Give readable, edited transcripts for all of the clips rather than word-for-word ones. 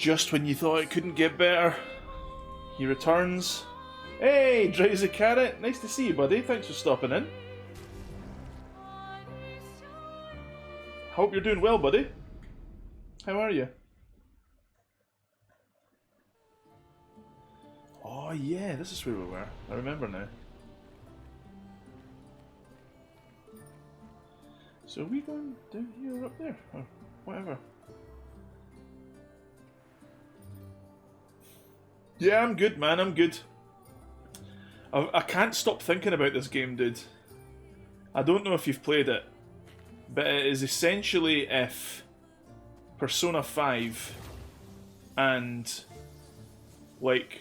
Just when you thought it couldn't get better, he returns. Hey, Drowsy Carrot, nice to see you, buddy. Thanks for stopping in. Hope you're doing well, buddy. How are you? Oh yeah, this is where we were. I remember now. So are we going down here or up there? Or whatever. Yeah, I'm good, man. I'm good. I can't stop thinking about this game, dude. I don't know if you've played it, but it is essentially if Persona 5 and, like,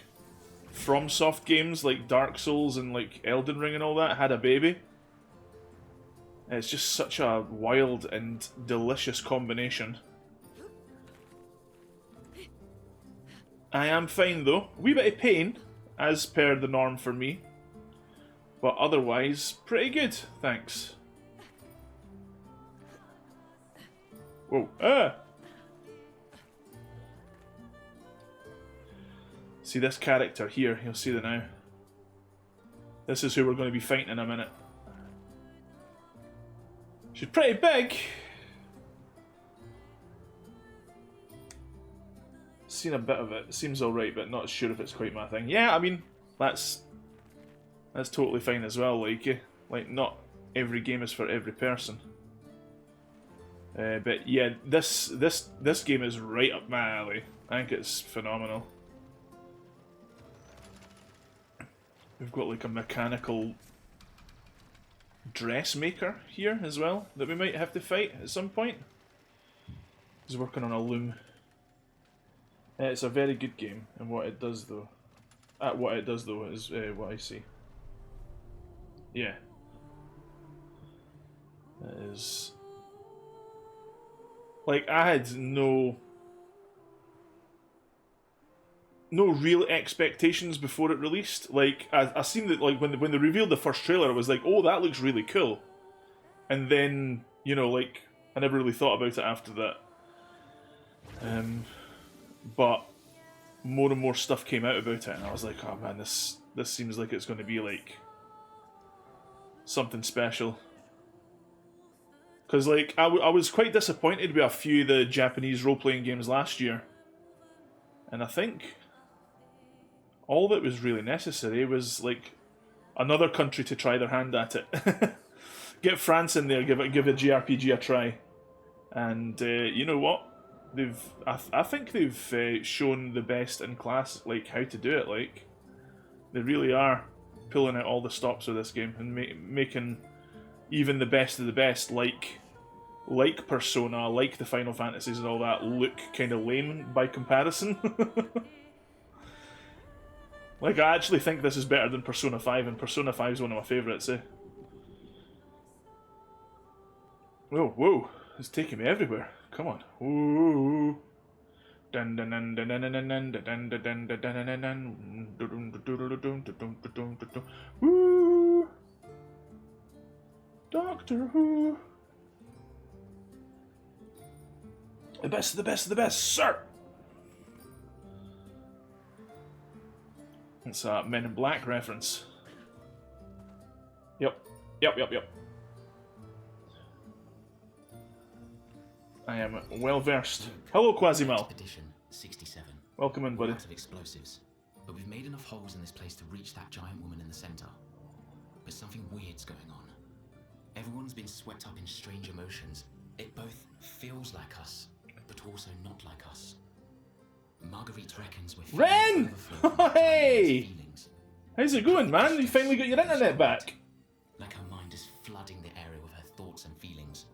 FromSoft games like Dark Souls and, like, Elden Ring and all that had a baby. It's just such a wild and delicious combination. I am fine though. A wee bit of pain, as per the norm for me. But otherwise, pretty good, thanks. Whoa, See this character here, you'll see that now. This is who we're going to be fighting in a minute. She's pretty big. Seen a bit of it. Seems alright, but not sure if it's quite my thing. Yeah, I mean, that's totally fine as well. Like not every game is for every person. But yeah, this game is right up my alley. I think it's phenomenal. We've got like a mechanical dressmaker here as well that we might have to fight at some point. He's working on a loom. It's a very good game, and what it does though, is what I see. Yeah, it is. Like I had no real expectations before it released. Like I seen that like when they revealed the first trailer, I was like, oh, that looks really cool, and then you know like I never really thought about it after that. But more and more stuff came out about it, and I was like, oh man, this seems like it's going to be like something special. Because like I was quite disappointed with a few of the Japanese role-playing games last year, and I think all that was really necessary was like another country to try their hand at it. Get France in there, give a JRPG a try, and you know what? I think they've shown the best in class, like how to do it. Like they really are pulling out all the stops with this game and making even the best of the best, like Persona, like the Final Fantasies and all that, look kind of lame by comparison. Like I actually think this is better than Persona 5, and Persona 5 is one of my favourites. Whoa, whoa! It's taking me everywhere. Come on. Ooh. Dun dun dun dun dun dun dun dun dun dun dun dun. Woo. Doctor Who. The best of the best of the best, sir. It's a Men in Black reference. Yep. I am well versed. Hello, Quasimal. Expedition 67. Welcome in, buddy. Lots of explosives, but we've made enough holes in this place to reach that giant woman in the center. But something weird's going on. Everyone's been swept up in strange emotions. It both feels like us, but also not like us. Marguerite reckons we're Ren! Hey! How's it going, man? You finally got your internet back. Like her mind is flooding the area with her thoughts and feelings.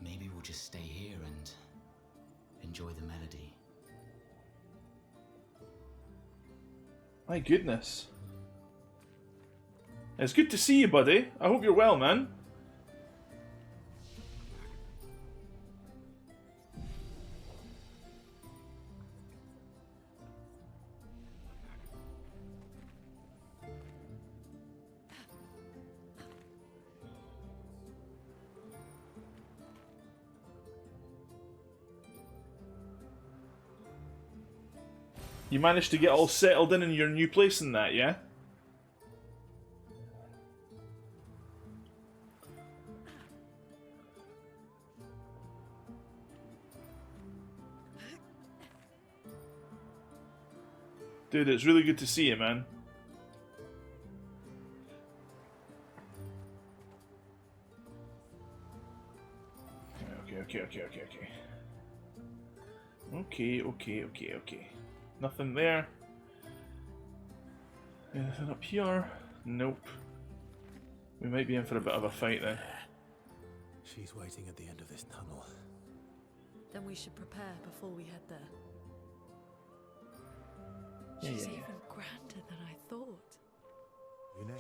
Maybe we'll just stay here and enjoy the melody. My goodness. It's good to see you, buddy. I hope you're well, man. You managed to get all settled in your new place and that, yeah? Dude, it's really good to see you, man. Okay. Nothing there. Anything up here? Nope. We might be in for a bit of a fight then. She's waiting at the end of this tunnel. Then we should prepare before we head there. Yeah. She's even grander than I thought. You know,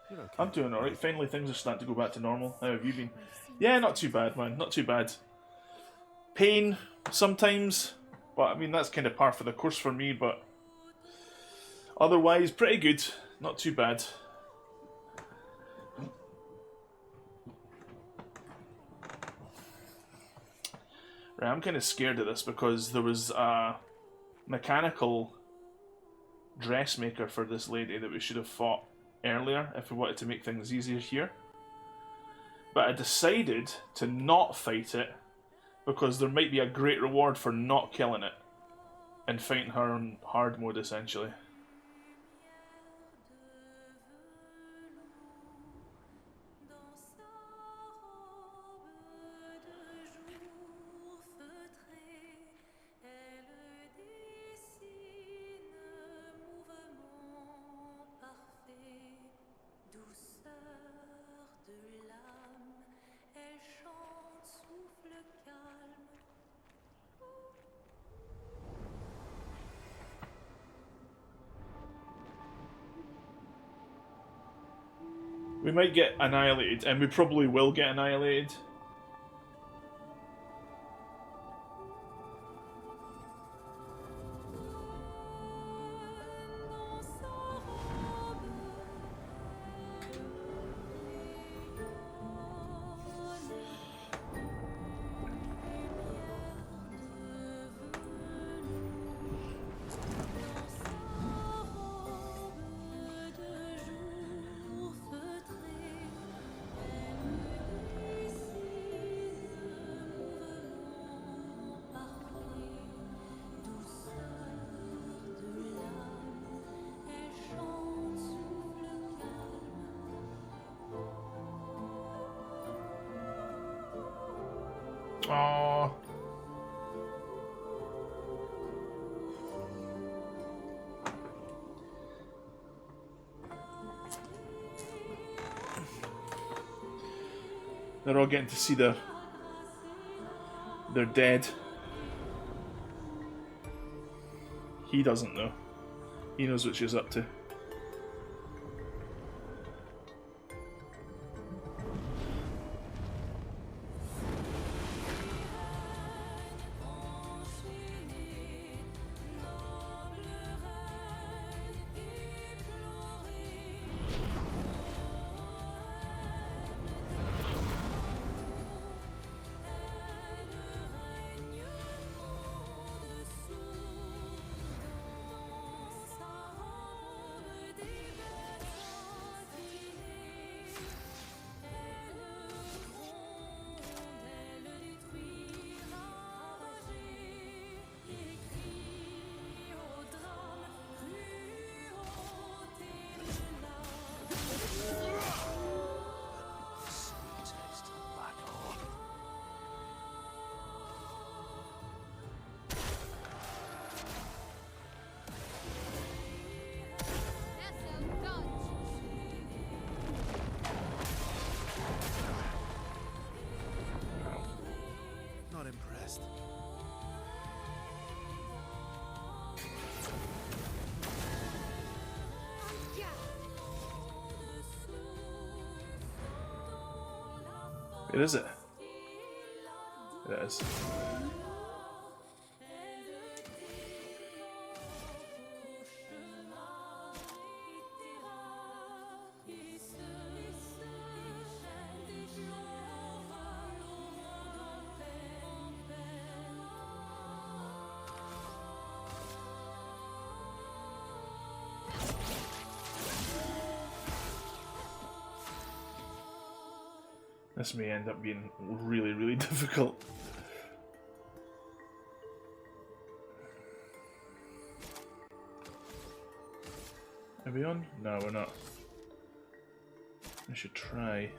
you're okay. I'm doing alright. Finally things are starting to go back to normal. How have you been? Yeah, not too bad, man. Not too bad. Pain sometimes, but I mean that's kind of par for the course for me, but otherwise pretty good. Not too bad. Right, I'm kind of scared of this because there was a mechanical dressmaker for this lady that we should have fought earlier if we wanted to make things easier here. But I decided to not fight it because there might be a great reward for not killing it and fighting her on hard mode essentially. We might get annihilated, and we probably will get annihilated. Aww. They're all getting to see their dead. He doesn't know. He knows what she's up to. Not impressed. It is it. It is. This may end up being really, really difficult. Are we on? No, we're not. We should try.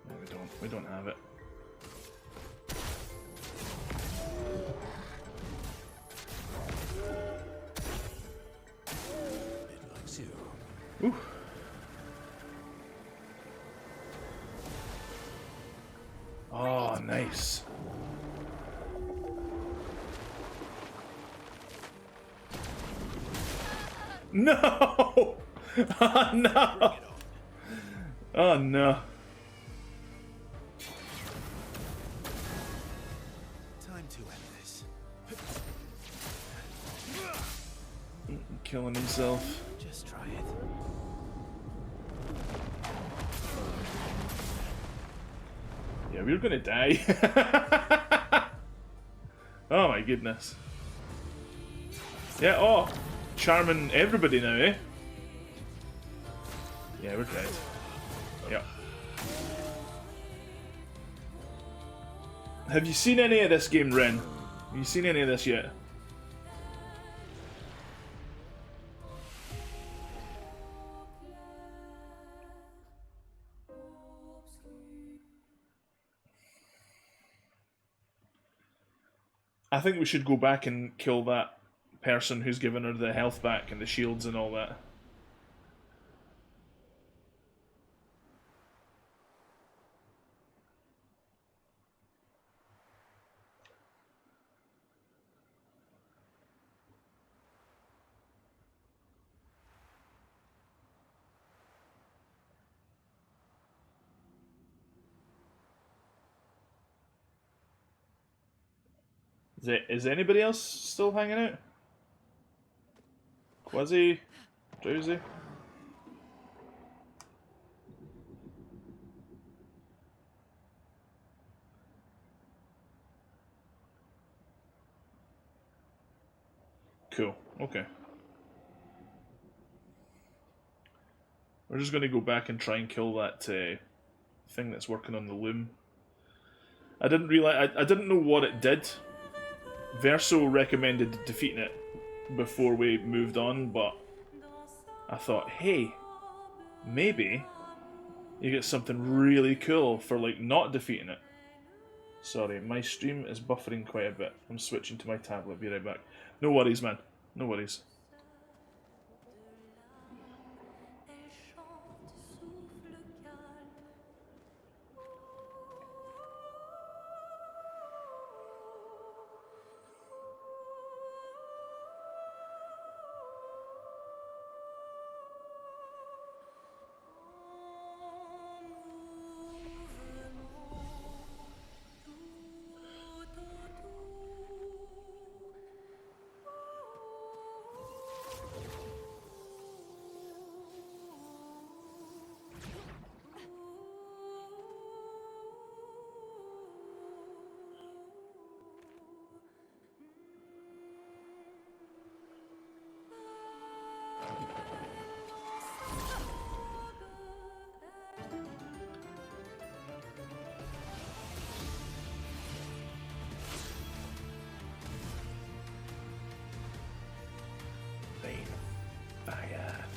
No, we don't. We don't have it. It likes you. Ooh. Oh, nice. No! Oh no! Oh no. Time to end this. Killing himself. Just try it. Yeah, we were gonna die. Oh my goodness. Yeah, oh, charming everybody now, eh? Yeah, we're dead. Yep. Have you seen any of this game, Ren? Have you seen any of this yet? I think we should go back and kill that person who's given her the health back and the shields and all that. Is anybody else still hanging out? Quasi? Drowsy? Cool, okay. We're just going to go back and try and kill that thing that's working on the loom. I didn't realize, I didn't know what it did. Verso recommended defeating it before we moved on, but I thought, hey, maybe you get something really cool for like not defeating it. Sorry, my stream is buffering quite a bit. I'm switching to my tablet, be right back. No worries, man. No worries.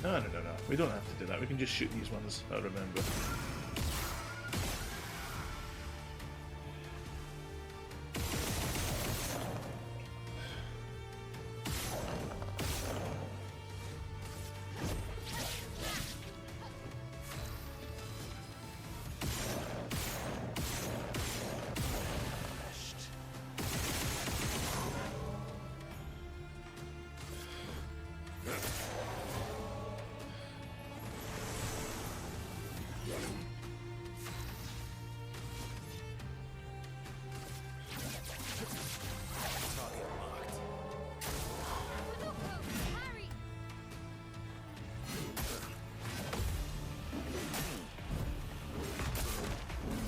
No. We don't have to do that. We can just shoot these ones, I remember.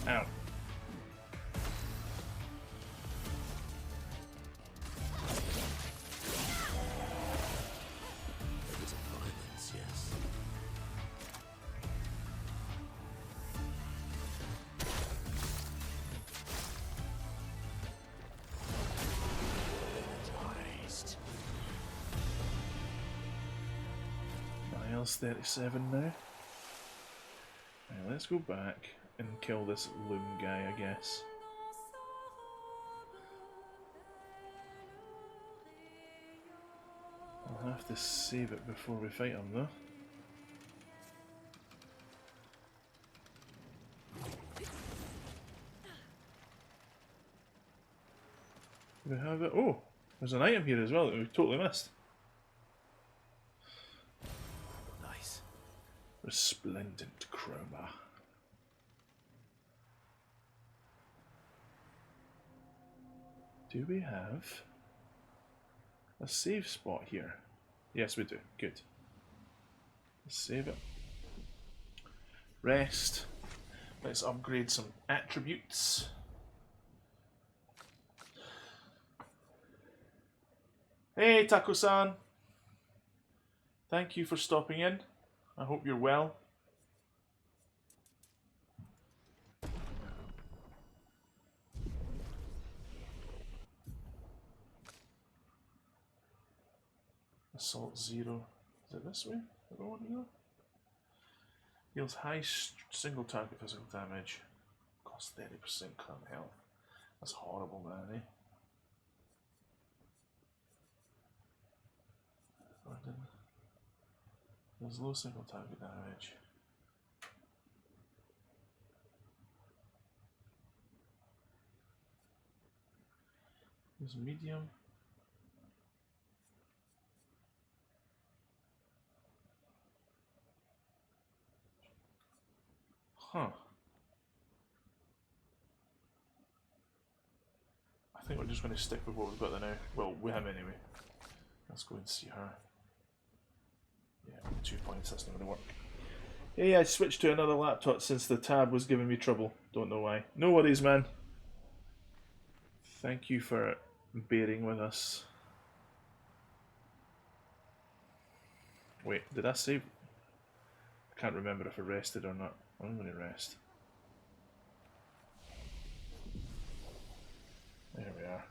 Ow. Violence, yes. Miles 37 now. Right, let's go back and kill this loom guy, I guess. I'll have to save it before we fight him though. Do we have it? Oh, there's an item here as well that we totally missed. Nice. Resplendent chroma. Do we have a save spot here? Yes, we do. Good. Let's save it. Rest. Let's upgrade some attributes. Hey, Taco-san. Thank you for stopping in. I hope you're well. Assault 0. Is it this way? Is that the one to go? Deals high single target physical damage. Costs 30% current health. That's horrible, man, eh? There's low single target damage. There's medium. Huh. I think we're just going to stick with what we've got there now. Well, with him anyway. Let's go and see her. Yeah, 2 points, that's not going to work. Hey, I switched to another laptop since the tab was giving me trouble. Don't know why. No worries, man. Thank you for bearing with us. Wait, did I save? I can't remember if I rested or not. I'm going to rest. There we are.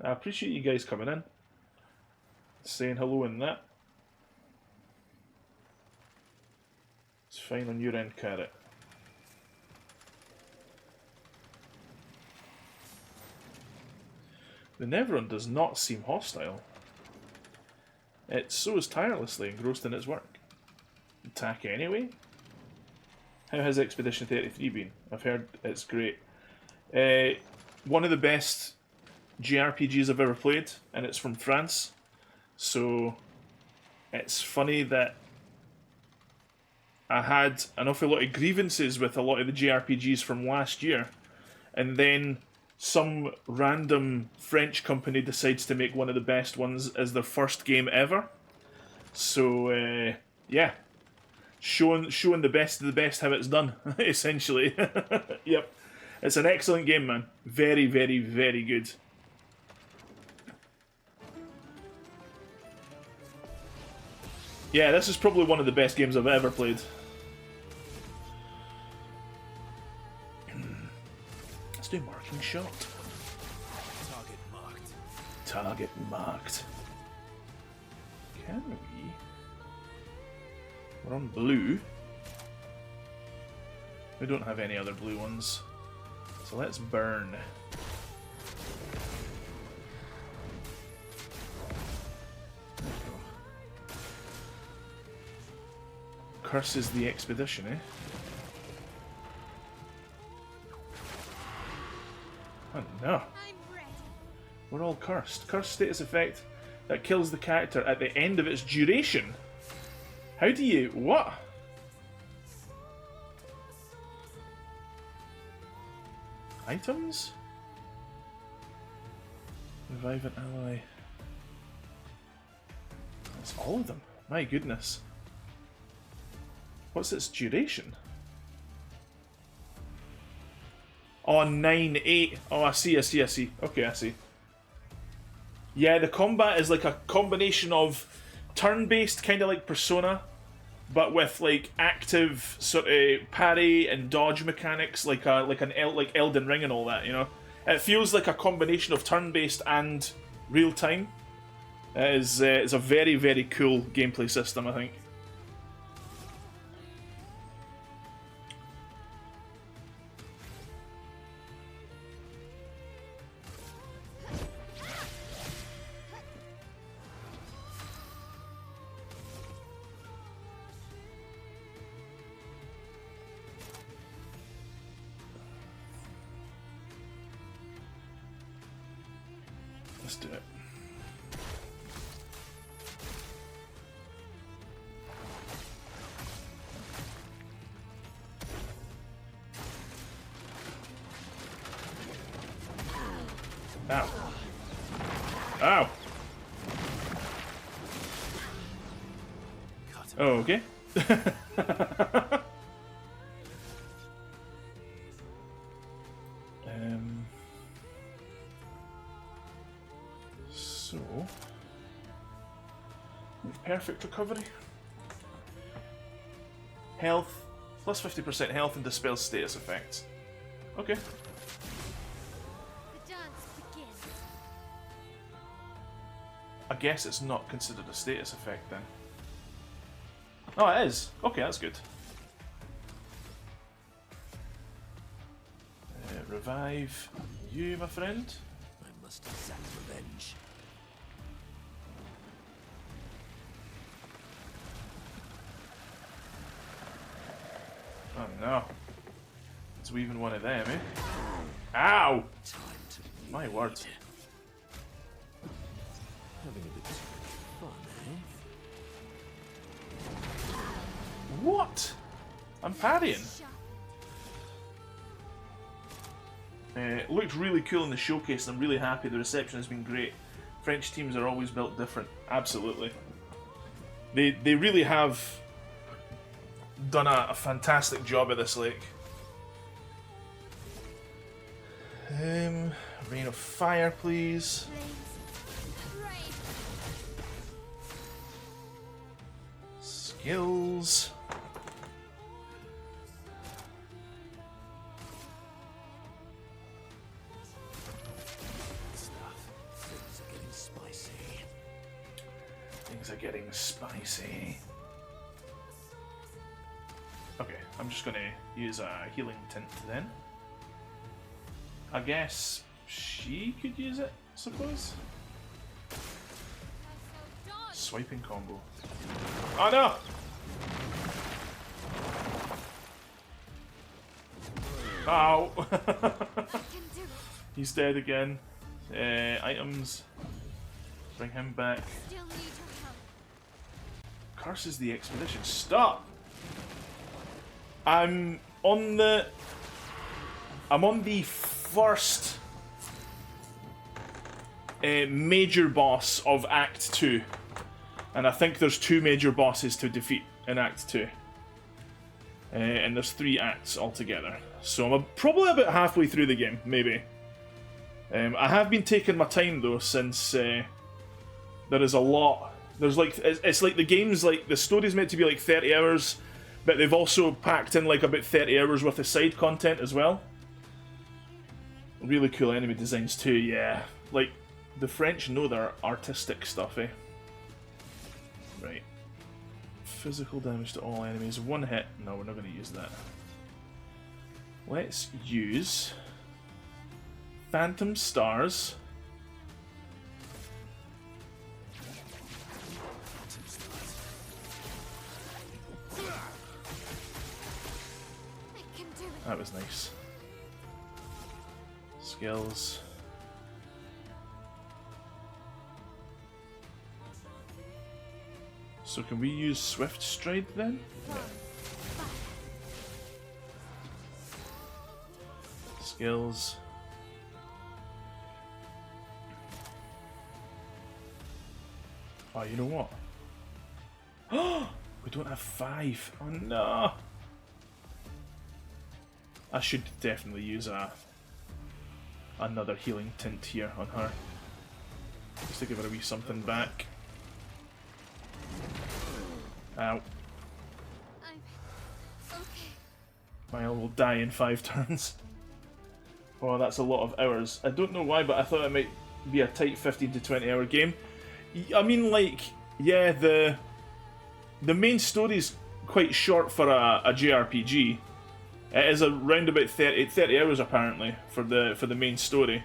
I appreciate you guys coming in, saying hello and that. It's fine on your end, Carrot. The Neveron does not seem hostile. It so is tirelessly engrossed in its work. Attack anyway? How has Expedition 33 been? I've heard it's great. One of the best JRPGs I've ever played, and it's from France. So it's funny that I had an awful lot of grievances with a lot of the JRPGs from last year, and then some random French company decides to make one of the best ones as their first game ever. So yeah, showing the best of the best how it's done, essentially. Yep, it's an excellent game, man. Very, very, very good. Yeah, this is probably one of the best games I've ever played. Let's do marking shot. Target marked. Target marked. Can we? We're on blue. We don't have any other blue ones. So let's burn. Curses the expedition, eh? Oh no. We're all cursed. Cursed status effect that kills the character at the end of its duration. How do you... what? Items? Revive an ally. That's all of them. My goodness. What's its duration? Oh, 9-8. Oh, I see. Okay, I see. Yeah, the combat is like a combination of turn-based, kind of like Persona, but with like active sort of parry and dodge mechanics, like Elden Ring and all that. You know, it feels like a combination of turn-based and real-time. It's a very, very cool gameplay system, I think. Let's do it. Ow. Ow. Oh, okay. So perfect recovery. Health plus 50% health and dispels status effects. Okay. I guess it's not considered a status effect then. Oh, it is. Okay, that's good. Revive you, my friend. I must exact revenge. Oh no. It's weaving one of them, eh? Ow! My word. Having a bit too much fun, eh? What? I'm parrying. It looked really cool in the showcase, and I'm really happy. The reception has been great. French teams are always built different. Absolutely. They really have done a fantastic job at this lake. Rain of Fire, please. Skills. Things are getting spicy. Things are getting spicy. Okay, I'm just gonna use a healing tint then. I guess she could use it, I suppose. Swiping combo. Oh no! Ow! He's dead again. Items. Bring him back. Curses the expedition. Stop! I'm on the first major boss of Act 2. And I think there's 2 major bosses to defeat in Act 2. And there's 3 acts altogether. So I'm probably about halfway through the game, maybe. I have been taking my time though, since there is a lot. There's like, it's like the game's like, the story's meant to be like 30 hours, but they've also packed in like about 30 hours worth of side content as well. Really cool enemy designs too, yeah. Like, the French know their artistic stuff, eh? Right. Physical damage to all enemies. 1 hit. No, we're not going to use that. Let's use Phantom Stars. That was nice. Skills. So can we use Swift Stride then? Yeah. Skills. Oh, you know what? Oh, we don't have 5. Oh no! I should definitely use another healing tint here on her. Just to give her a wee something back. Ow. Mile will die in 5 turns. Oh, that's a lot of hours. I don't know why, but I thought it might be a tight 15 to 20 hour game. I mean, like, yeah, the main story's quite short for a JRPG. It is around about 30 hours apparently for the main story.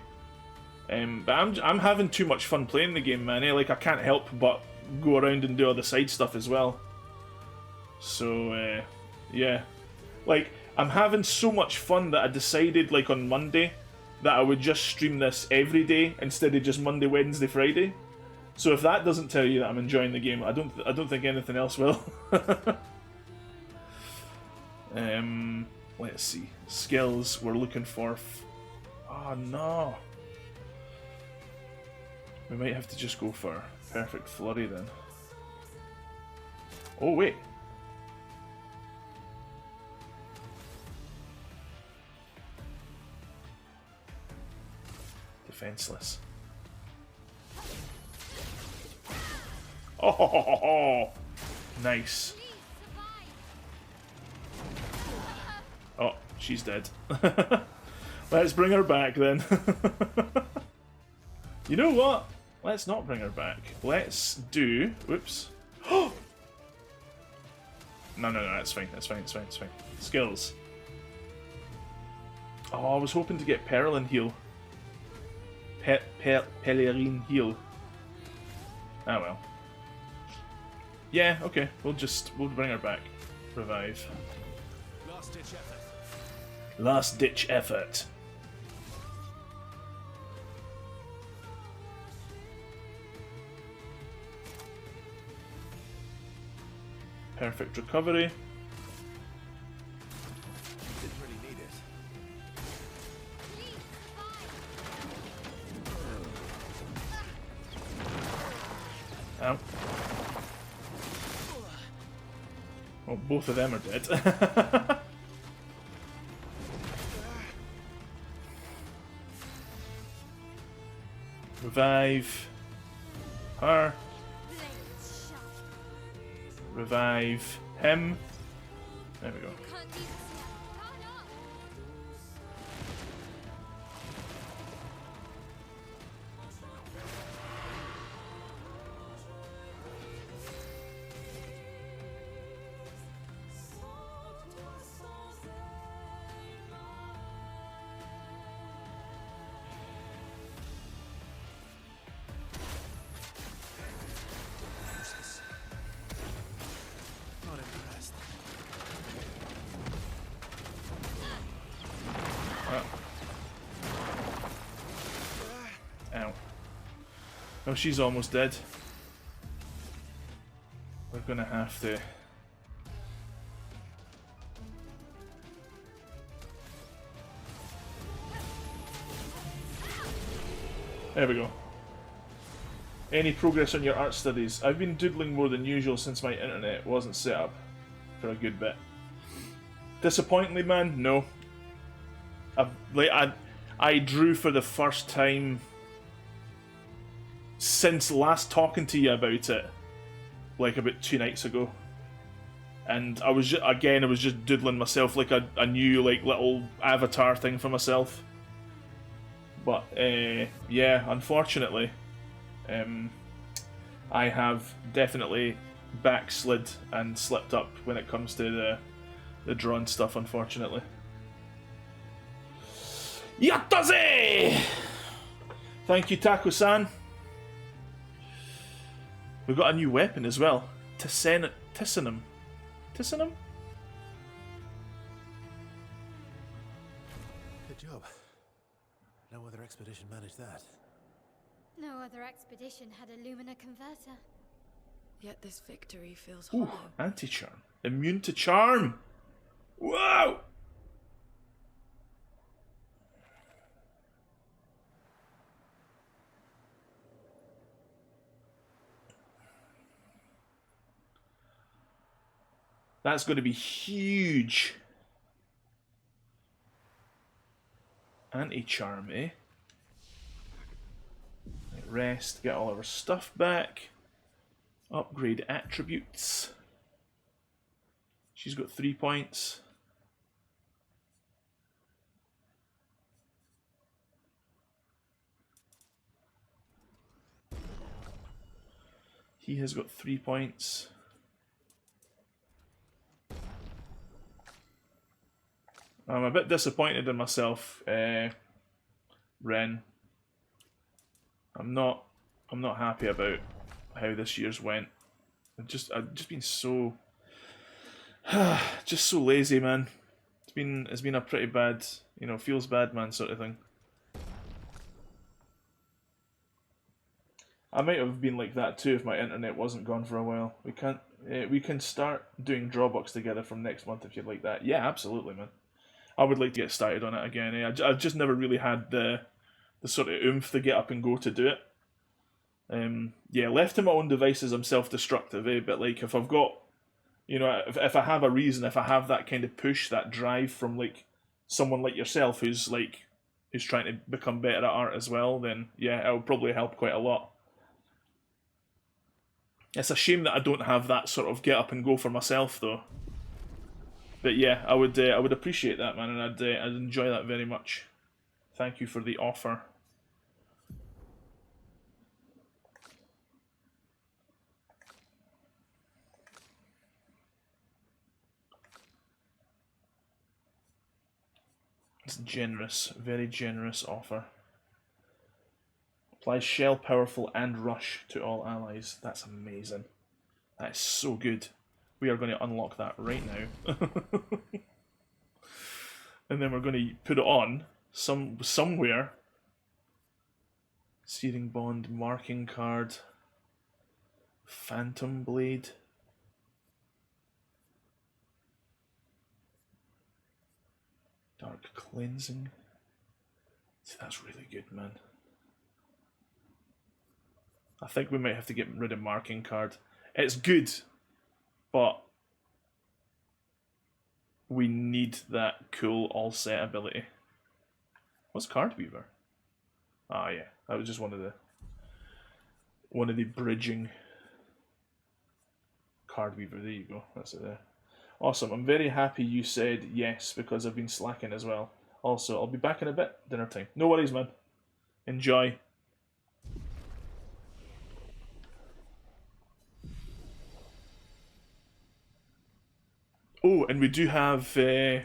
But I'm having too much fun playing the game, man. Like, I can't help but go around and do all the side stuff as well. So yeah, like, I'm having so much fun that I decided, like, on Monday that I would just stream this every day instead of just Monday, Wednesday, Friday. So if that doesn't tell you that I'm enjoying the game, I don't think anything else will. Let's see. Skills we're looking for. Oh no. We might have to just go for Perfect Flurry then. Oh wait. Defenseless. Oh, nice. Oh, she's dead. Let's bring her back then. You know what? Let's not bring her back. Let's do... Whoops. No, that's fine. That's fine. It's fine. It's fine. Skills. Oh, I was hoping to get Perlin heal. Pellerine heal. Ah well. Yeah, okay. We'll bring her back. Revive. Last ditch effort. Last ditch effort. Perfect recovery. Didn't really need it. Ow. Well, both of them are dead. Revive her. Revive him. There we go. Not impressed. Ow. Oh, she's almost dead. We're gonna have to... There we go. Any progress on your art studies? I've been doodling more than usual since my internet wasn't set up for a good bit. Disappointingly, man, no. I drew for the first time since last talking to you about it, like about 2 nights ago. And I was just doodling myself like a new like little avatar thing for myself. But yeah, unfortunately, I have definitely backslid and slipped up when it comes to the drawn stuff, unfortunately. Yattaze! Thank you, Taco-san. We've got a new weapon as well. Tissenum. Tissenum? Good job. No other expedition managed that. No other expedition had a Lumina converter. Yet this victory feels Ooh, hollow. anti-charm. Immune to charm! Whoa! That's going to be huge. Anti-charm, eh? Rest, get all of our stuff back. Upgrade attributes. She's got 3 points. He has got 3 points. I'm a bit disappointed in myself, Ren. I'm not happy about how this year's went. I've just been so just so lazy, man. It's been a pretty bad, you know, feels bad man sort of thing. I might have been like that too if my internet wasn't gone for a while. We can start doing Drawbox together from next month if you'd like that. Yeah, absolutely, man. I would like to get started on it again. I've just never really had the sort of oomph to get up and go to do it. Yeah, left to my own devices, I'm self-destructive, but like if I've got, you know, if I have a reason, if I have that kind of push, that drive from like someone like yourself who's trying to become better at art as well, then yeah, it will probably help quite a lot. It's a shame that I don't have that sort of get up and go for myself though. But yeah, I would appreciate that, man, and I'd enjoy that very much. Thank you for the offer. It's generous, very generous offer. Applies shell, powerful, and rush to all allies. That's amazing. That is so good. We are going to unlock that right now. And then we're going to put it on somewhere. Searing Bond, marking card, Phantom Blade. Dark Cleansing. See, that's really good, man. I think we might have to get rid of marking card. It's good, but we need that cool all set ability. What's Card Weaver? Ah, yeah, that was just one of the bridging Card Weaver. There you go. That's it there. Awesome. I'm very happy you said yes because I've been slacking as well. Also, I'll be back in a bit. Dinner time. No worries, man. Enjoy. Oh, and we do have... we've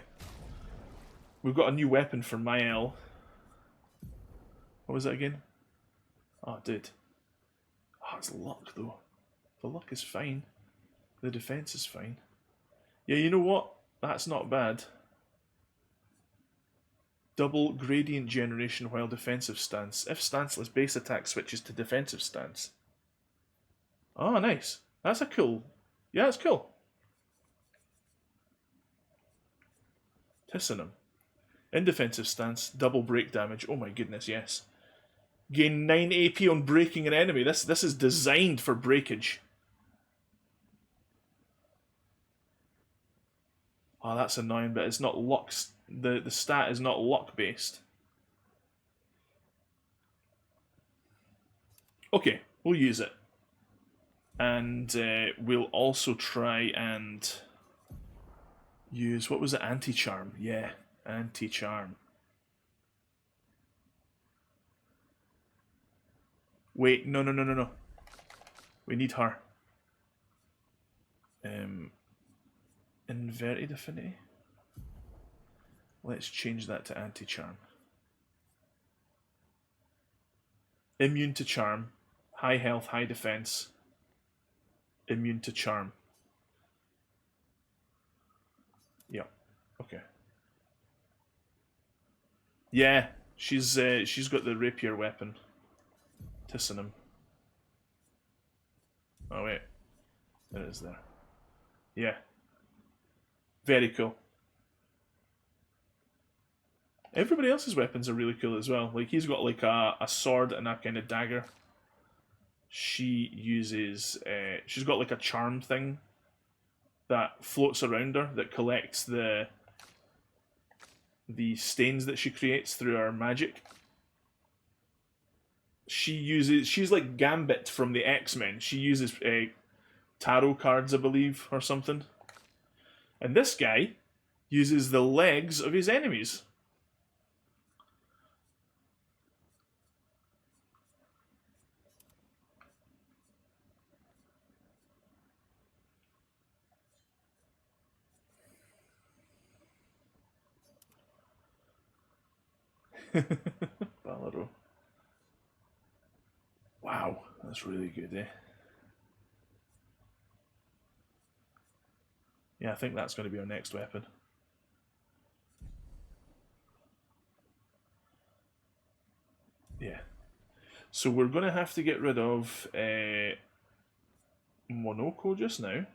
got a new weapon for Mael. What was that again? Oh, it did. Oh, it's luck, though. The luck is fine. The defense is fine. Yeah, you know what? That's not bad. Double gradient generation while defensive stance. If stanceless, base attack switches to defensive stance. Oh, nice. That's a cool... Yeah, that's cool. Tissanum. In defensive stance, double break damage. Oh my goodness, yes. Gain 9 AP on breaking an enemy. This is designed for breakage. Oh, that's annoying, but it's not luck. The stat is not luck based. Okay, we'll use it. And we'll also try and use, what was it, anti-charm? Yeah, anti-charm. Wait, no. We need her. Inverted affinity? Let's change that to anti-charm. Immune to charm. High health, high defense. Immune to charm. Yeah. Okay. Yeah, she's got the rapier weapon. Tissanum. Oh wait. There it is there. Yeah. Very cool. Everybody else's weapons are really cool as well. Like, he's got like a sword and a kind of dagger. She uses... she's got like a charm thing that floats around her that collects the stains that she creates through her magic. She's like Gambit from the X-Men. She uses tarot cards, I believe, or something. And this guy uses the legs of his enemies. Balero. Wow, that's really good, eh? Yeah, I think that's going to be our next weapon. Yeah. So we're going to have to get rid of Monoko just now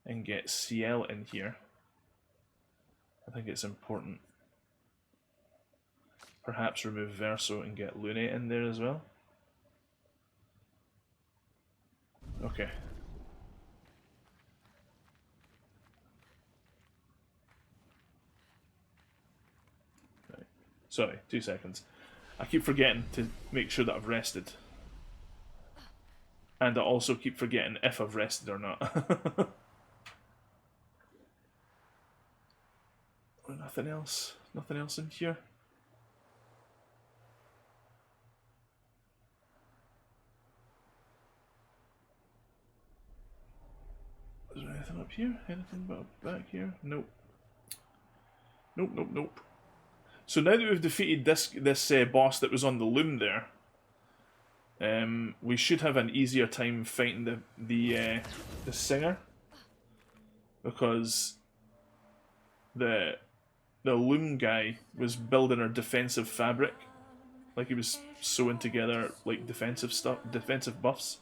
and get Ciel in here. I think it's important. Perhaps remove Verso and get Lune in there as well. Okay. Right. Sorry, 2 seconds. I keep forgetting to make sure that I've rested. And I also keep forgetting if I've rested or not. Nothing else? Nothing else in here? Is there anything up here? Anything but back here? Nope. Nope, nope, nope. So now that we've defeated this boss that was on the loom there, we should have an easier time fighting the singer, because the loom guy was building our defensive fabric, like he was sewing together like defensive stuff, defensive buffs.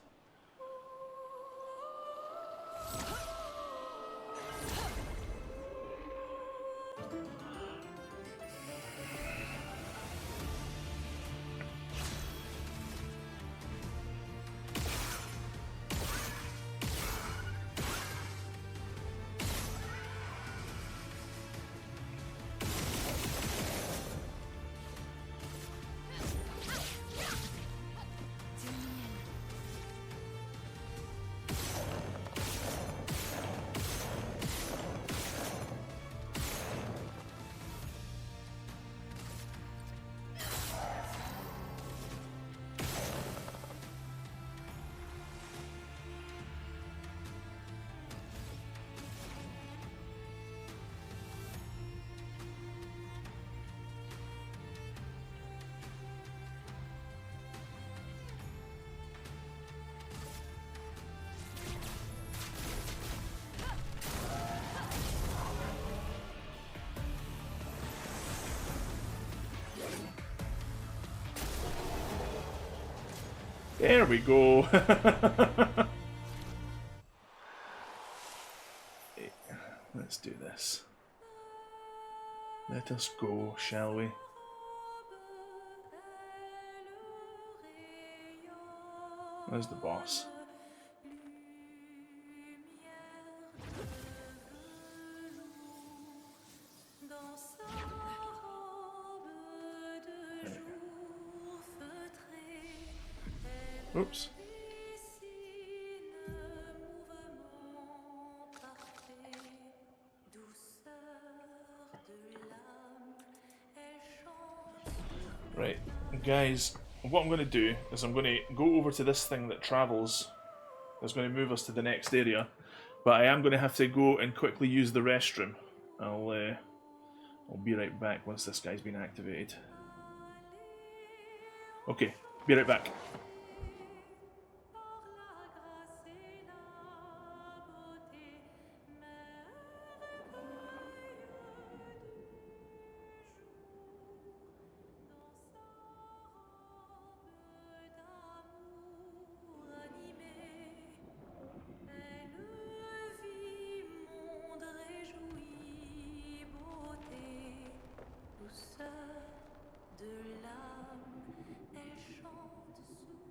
There we go. Let's do this. Let us go, shall we? Where's the boss? Oops. Right, guys, what I'm going to do is I'm going to go over to this thing that travels. That's going to move us to the next area. But I am going to have to go and quickly use the restroom. I'll be right back once this guy's been activated. Okay, be right back. De l'âme, elle chante sous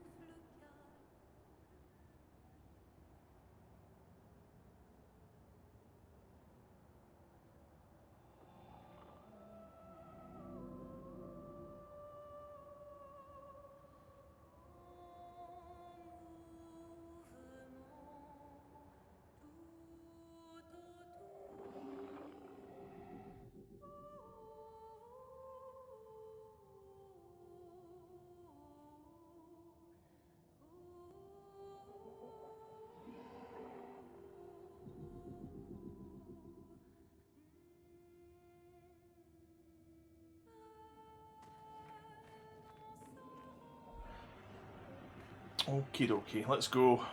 Okie dokie, let's go.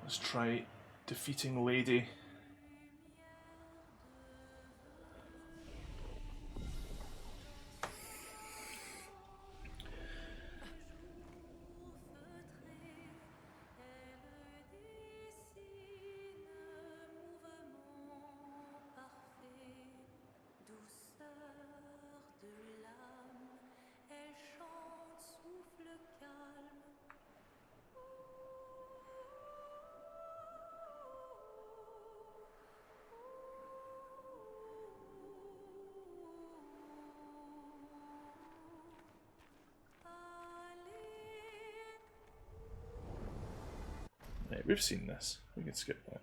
Let's try defeating Lady. Right, we've seen this. We can skip that.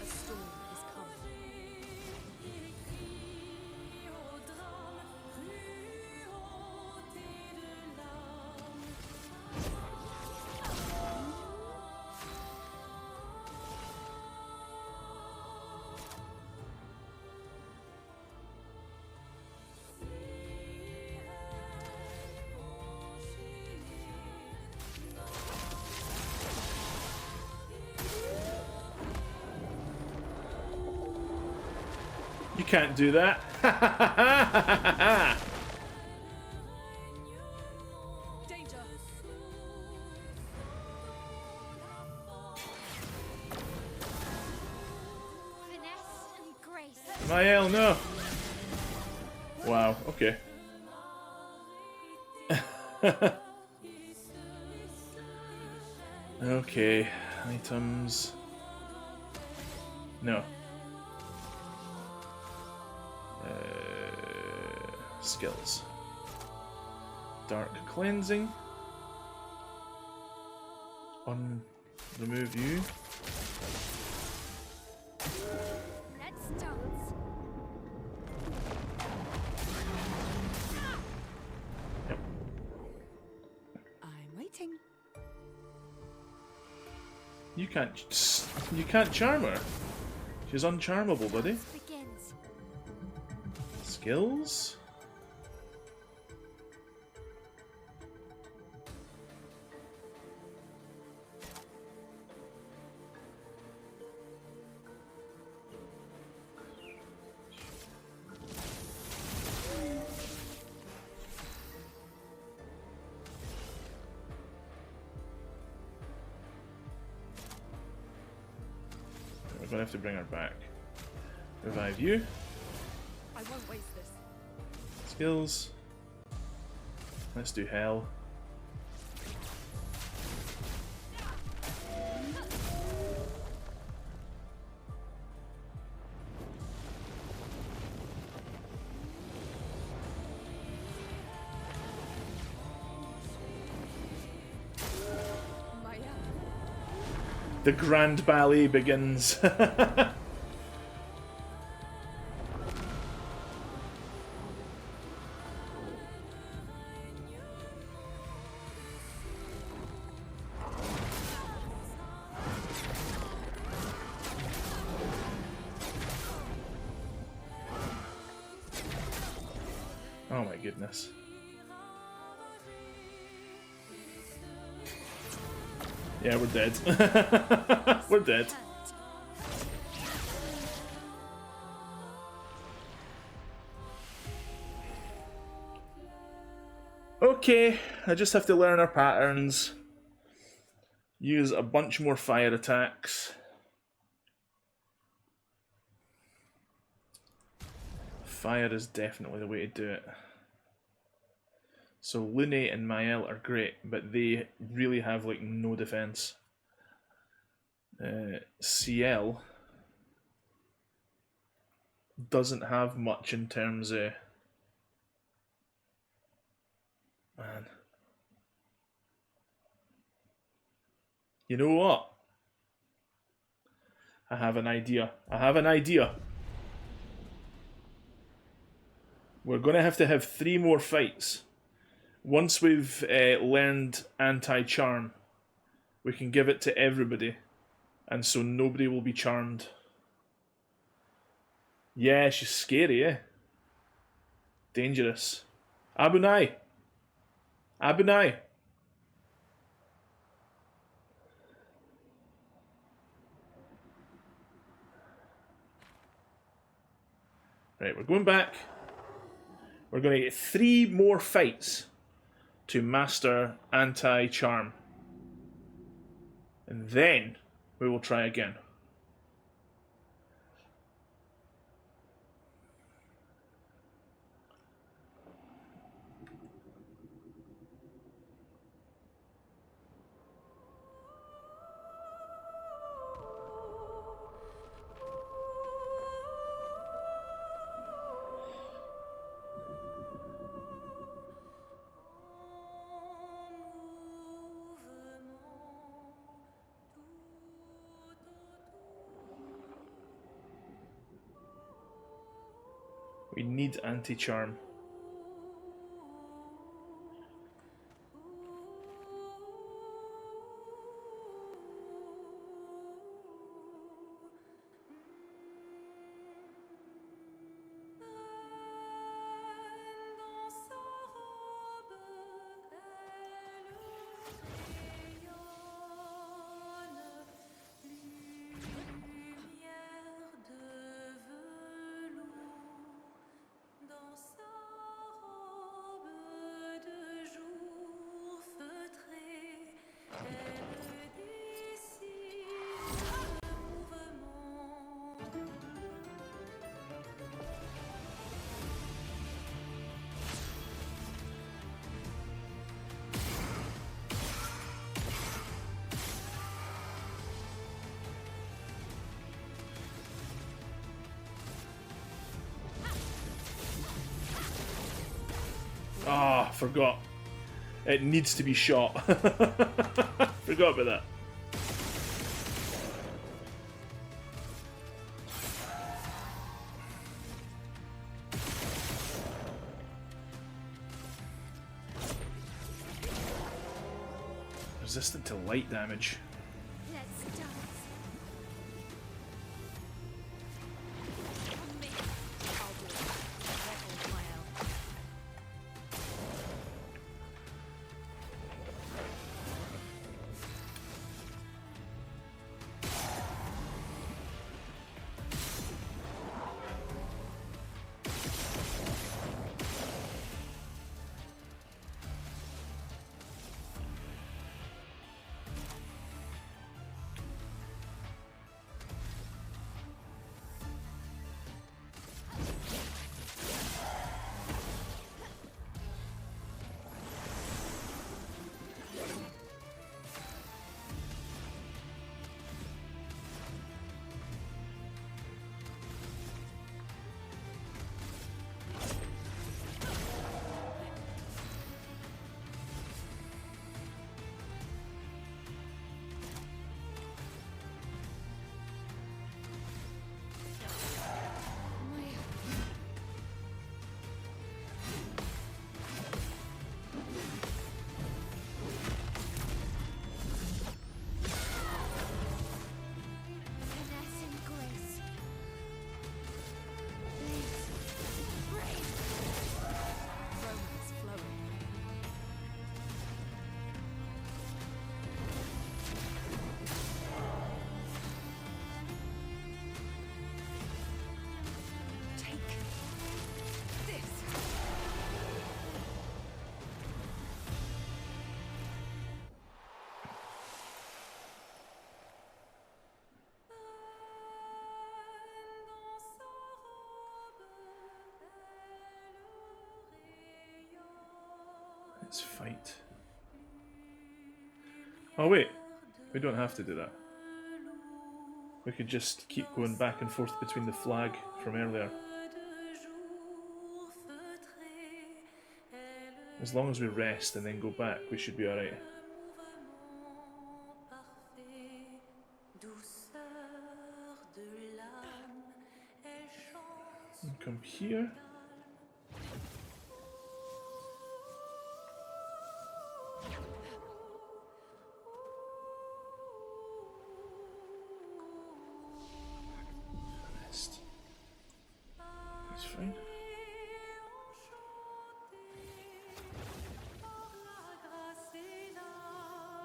A storm is coming. You can't do that. Danger! Finesse and grace. Mael, no. Wow, okay. Okay, items. No. Skills. Dark cleansing. Remove you. Let's dance. Yep. I'm waiting. You can't charm her. She's uncharmable, buddy. Dance begins. Skills. We're gonna have to bring her back. Revive you. I won't waste this. Skills. Let's do hell. Maya. The grand ballet begins. Oh my goodness. Yeah, we're dead. We're dead. Okay, I just have to learn our patterns. Use a bunch more fire attacks. Fire is definitely the way to do it. So Lune and Mael are great, but they really have like no defense. CL doesn't have much in terms of Man. You know what? I have an idea. I have an idea. We're going to have 3 more fights. Once we've learned anti-charm, we can give it to everybody. And so nobody will be charmed. Yeah, she's scary, eh? Dangerous. Abunai! Abunai! Right, we're going back. We're going to get 3 more fights to master anti-charm. And then we will try again. We need anti-charm. Ah, forgot. It needs to be shot. Forgot about that. Resistant to light damage. Let's dance. On me. I'll do it. Rebel Mile. Finesse and grace. Leaves. Brave. Romance flowing. Take this. Let's fight. Oh wait, we don't have to do that. We could just keep going back and forth between the flag from earlier. As long as we rest and then go back, we should be alright. Come here. Rest. That's fine.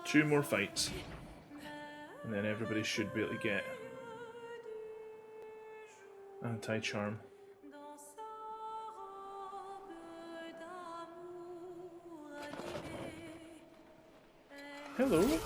Two more fights, and then everybody should be able to get anti-charm. Hello.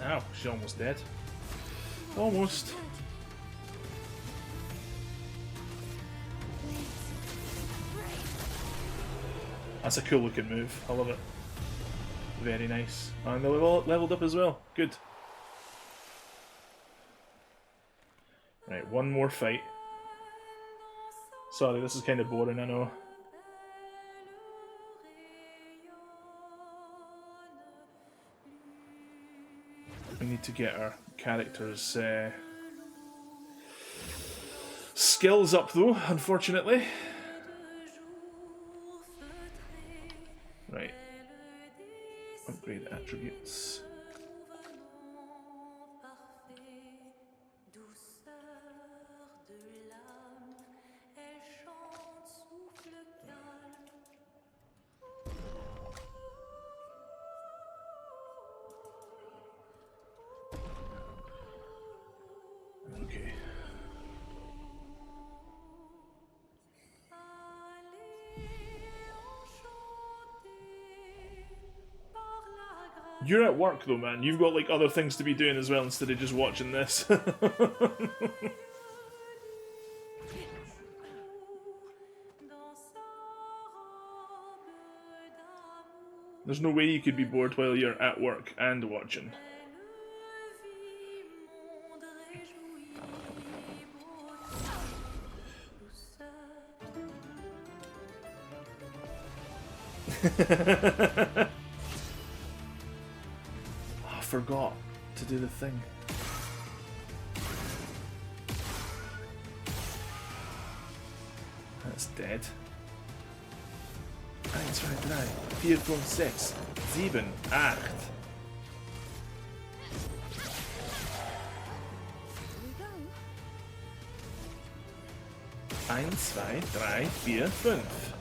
Ow, she's almost dead. Almost. That's a cool looking move. I love it. Very nice. And they leveled up as well. Good. Right, one more fight. Sorry, this is kind of boring, I know. We need to get our characters' skills up though, unfortunately. Right. Upgrade attributes. Okay. You're at work though, man. You've got like other things to be doing as well instead of just watching this. There's no way you could be bored while you're at work and watching. I forgot to do the thing. That's dead. 1, 2, 3, 4, 5, 6, 7, 8. Eins, zwei, drei, vier, fünf.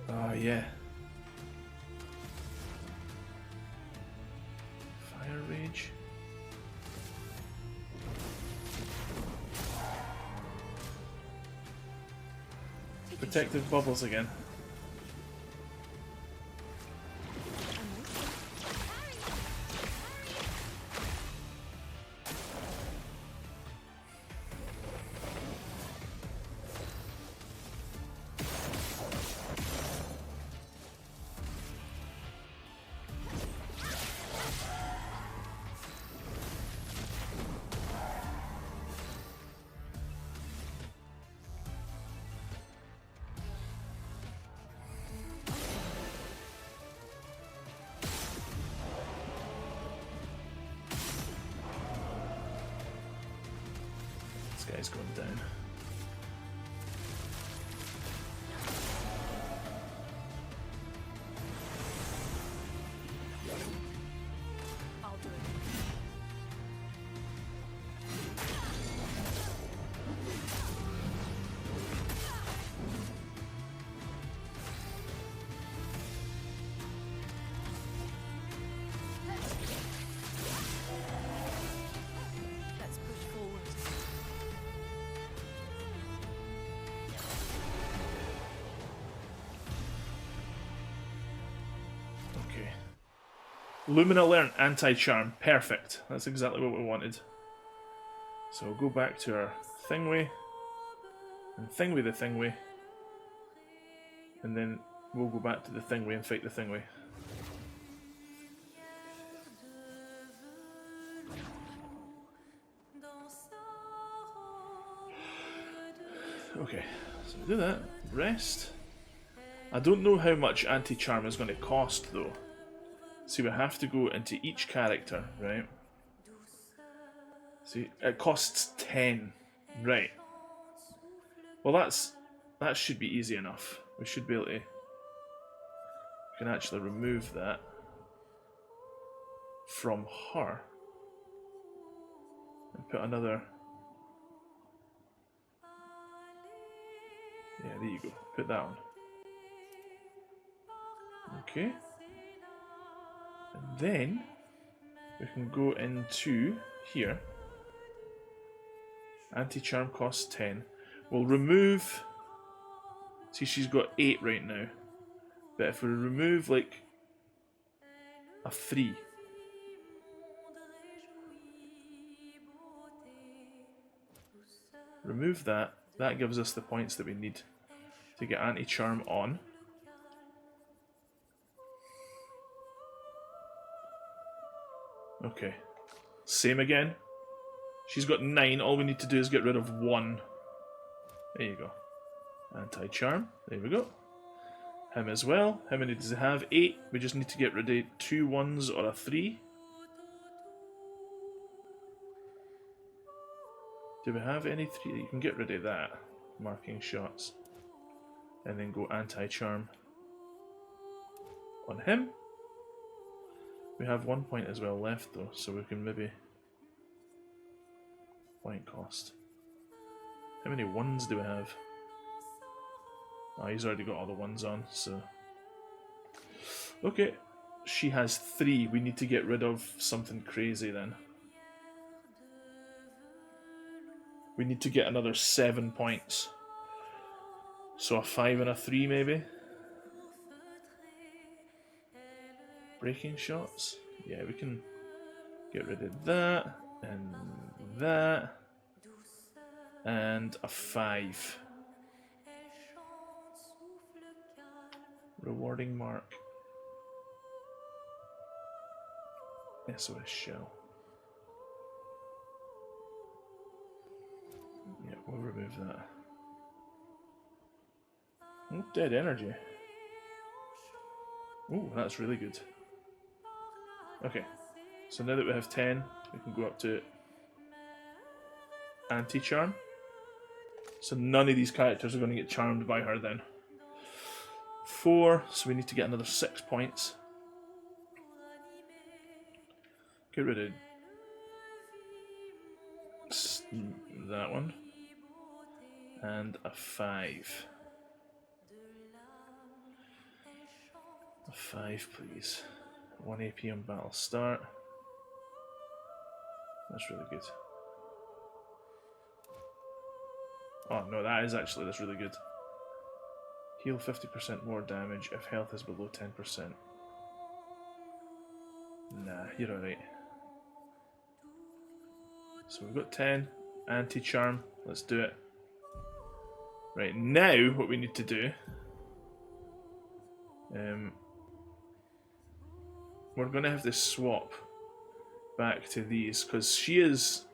Oh yeah. Fire Rage. Protective bubbles again. This guy's going down. I'll do it. Let's push forward. Okay. Lumina learn anti-charm. Perfect. That's exactly what we wanted. So we'll go back to our Thingway. And Thingway the Thingway. And then we'll go back to the Thingway and fight the Thingway. Okay, so we do that. Rest. I don't know how much anti-charm is going to cost though. See, we have to go into each character, right? See, it costs 10. Right. Well, that should be easy enough. We should be able to... We can actually remove that from her. And put another... Yeah, there you go. Put that on. Okay. And then we can go into here. Anti-charm costs 10. We'll remove... See, she's got 8 right now. But if we remove, like, a 3... Remove that. That gives us the points that we need to get anti-charm on. Okay. Same again. She's got 9. All we need to do is get rid of 1. There you go. Anti-charm. There we go. Him as well. How many does he have? 8. We just need to get rid of 2 1s or a 3. Do we have any 3? You can get rid of that. Marking shots. And then go anti-charm on him. We have 1 point as well left though, so we can maybe... Point cost. How many 1s do we have? Oh, he's already got all the 1s on, so... Okay. She has 3. We need to get rid of something crazy then. We need to get another 7 points. So a 5 and a 3 maybe? Breaking shots? Yeah, we can get rid of that, and that, and a 5. Rewarding mark. SOS shell. Yeah, we'll remove that. Oh, dead energy. Oh, that's really good. Okay, so now that we have 10, we can go up to anti-charm. So none of these characters are going to get charmed by her then. 4, so we need to get another 6 points. Get rid of that one. And a 5. A 5, please. 1 AP on battle start. That's really good. Oh no, that's really good. Heal 50% more damage if health is below 10%. Nah, you're alright. So we've got 10. Anti-charm. Let's do it. Right, now what we need to do... we're going to have to swap back to these, because she is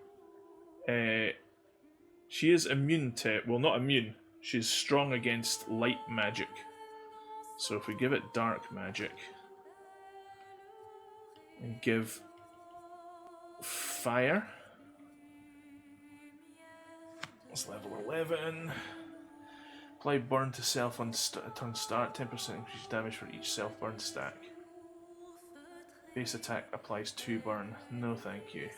immune to... Well, not immune. She's strong against light magic. So if we give it dark magic... and give... fire... It's level 11. Apply burn to self on turn start. 10% increase damage for each self burn stack. Base attack applies 2 burn. No thank you.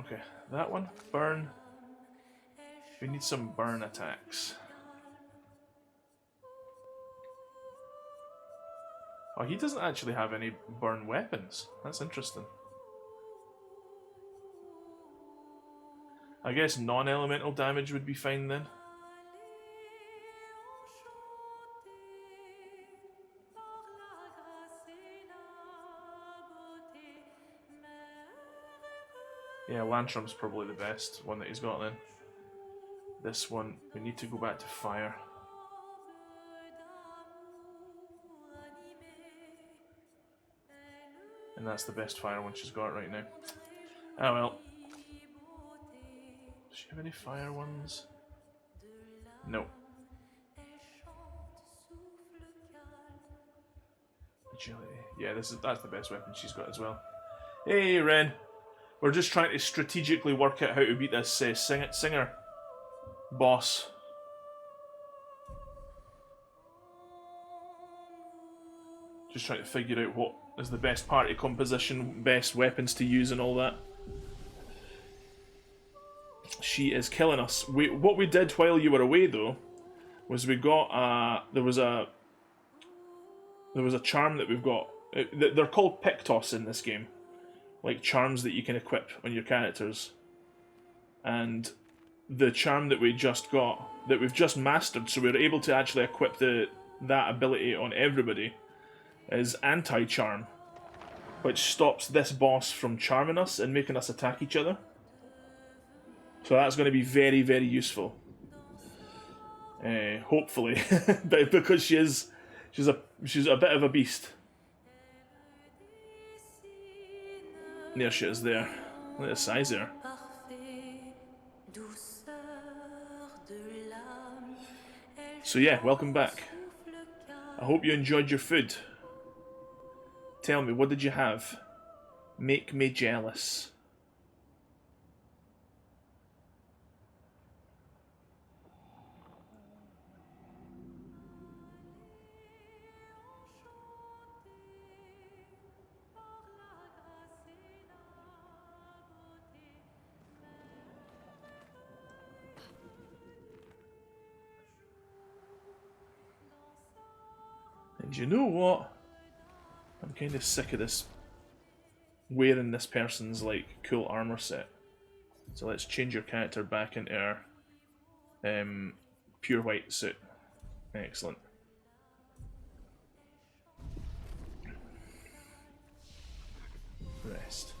Okay, that one. Burn. We need some burn attacks. Oh, he doesn't actually have any burn weapons. That's interesting. I guess non-elemental damage would be fine then. Yeah, Lantrum's probably the best one that he's got then. This one, we need to go back to fire. And that's the best fire one she's got right now. Oh well. Does she have any fire ones? No. Agility. Yeah, that's the best weapon she's got as well. Hey, Ren. We're just trying to strategically work out how to beat this singer boss. Just trying to figure out what is the best party composition, best weapons to use and all that. She is killing us. What we did while you were away though, was we got there was a charm that we've got. They're called Pictos in this game. Like charms that you can equip on your characters. And the charm that we just got, that we've just mastered, so we're able to actually equip that ability on everybody, is Anti-Charm, which stops this boss from charming us and making us attack each other. So that's going to be very, very useful. Hopefully, because she's a bit of a beast. There she is there. Look at the size there. So yeah, welcome back. I hope you enjoyed your food. Tell me, what did you have? Make me jealous. And you know what? I'm kind of sick of this wearing this person's like cool armor set. So let's change your character back into our pure white suit. Excellent. Rest.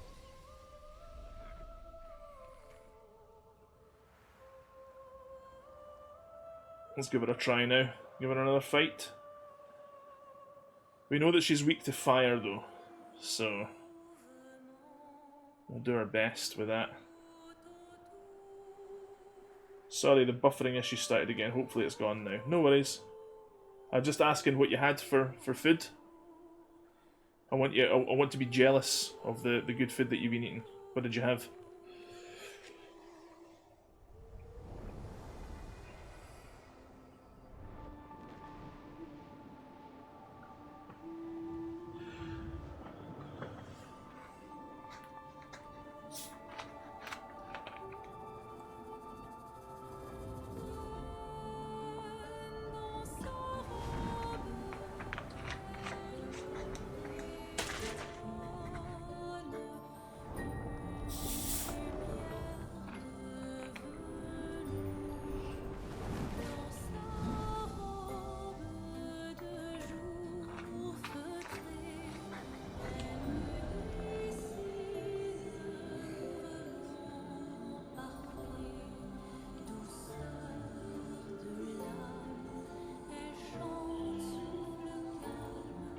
Let's give it a try now. Give her another fight. We know that she's weak to fire though, so we'll do our best with that. Sorry, the buffering issue started again. Hopefully it's gone now. No worries. I'm just asking what you had for food. I want to be jealous of the good food that you've been eating. What did you have?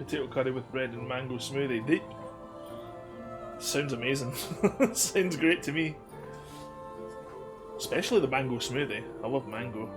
Potato curry with bread and mango smoothie. Sounds amazing. Sounds great to me. Especially the mango smoothie. I love mango.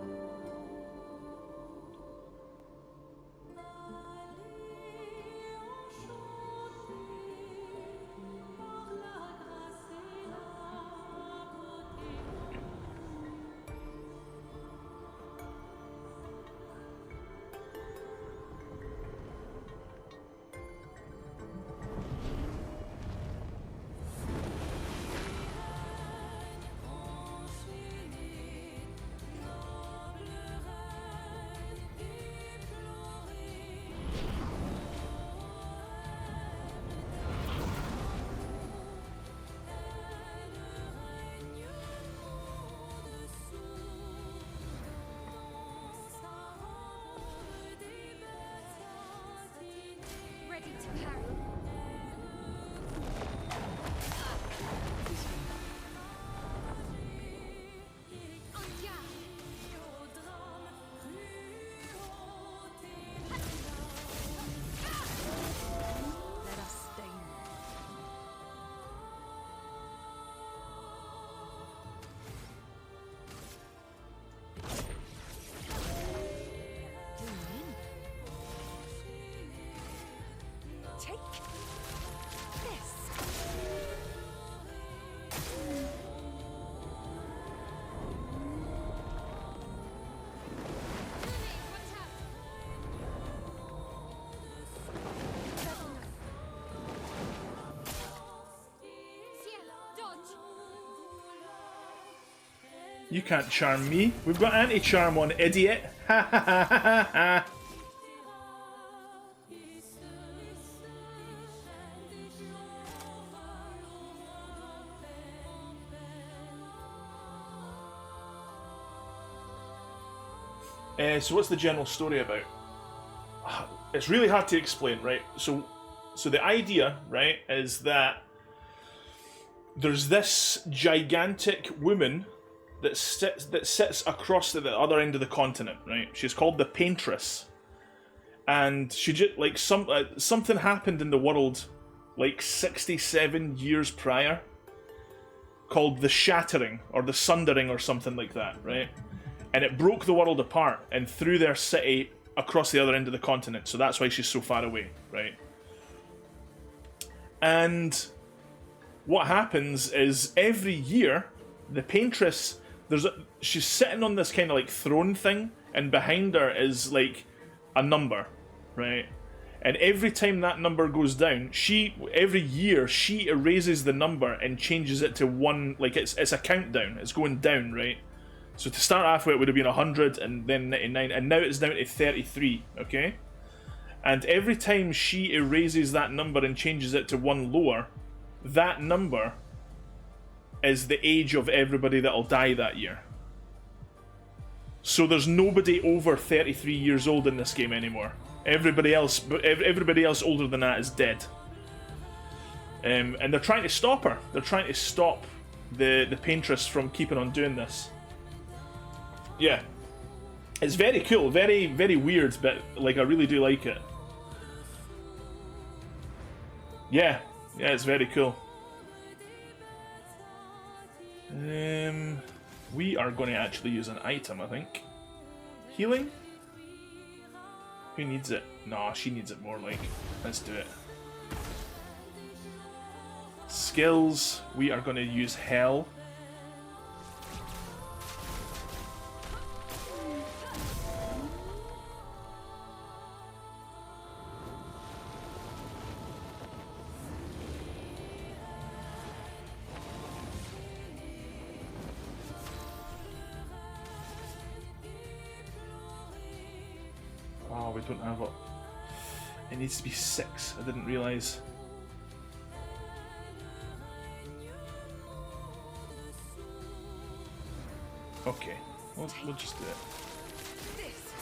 Ready to parry. En garde. Let us stay now. Zoom in. Take this. Watch out. Ciel, dodge. You can't charm me. We've got anti-charm on, idiot. Ha ha ha ha ha. So what's the general story about? It's really hard to explain, right? So the idea, right, is that there's this gigantic woman that sits across to the other end of the continent, right? She's called the Paintress, and she just like something happened in the world like 67 years prior, called the Shattering or the Sundering or something like that, right? And it broke the world apart and threw their city across the other end of the continent. So that's why she's so far away, right? And what happens is every year, the Paintress, she's sitting on this kind of like throne thing, and behind her is like a number, right? And every time that number goes down, every year she erases the number and changes it to one, like it's a countdown. It's going down, right? So to start off with, it would have been 100 and then 99, and now it's down to 33, okay? And every time she erases that number and changes it to one lower, that number is the age of everybody that'll die that year. So there's nobody over 33 years old in this game anymore. Everybody else older than that is dead. And they're trying to stop her. They're trying to stop the Paintress from keeping on doing this. Yeah, it's very cool, very, very weird, but like I really do like it. Yeah, it's very cool. We are going to actually use an item, I think. Healing? Who needs it? Nah, she needs it more like. Let's do it. Skills, we are going to use Hell. Oh, we don't have it. It needs to be 6. I didn't realise. Okay, we'll just do it. This.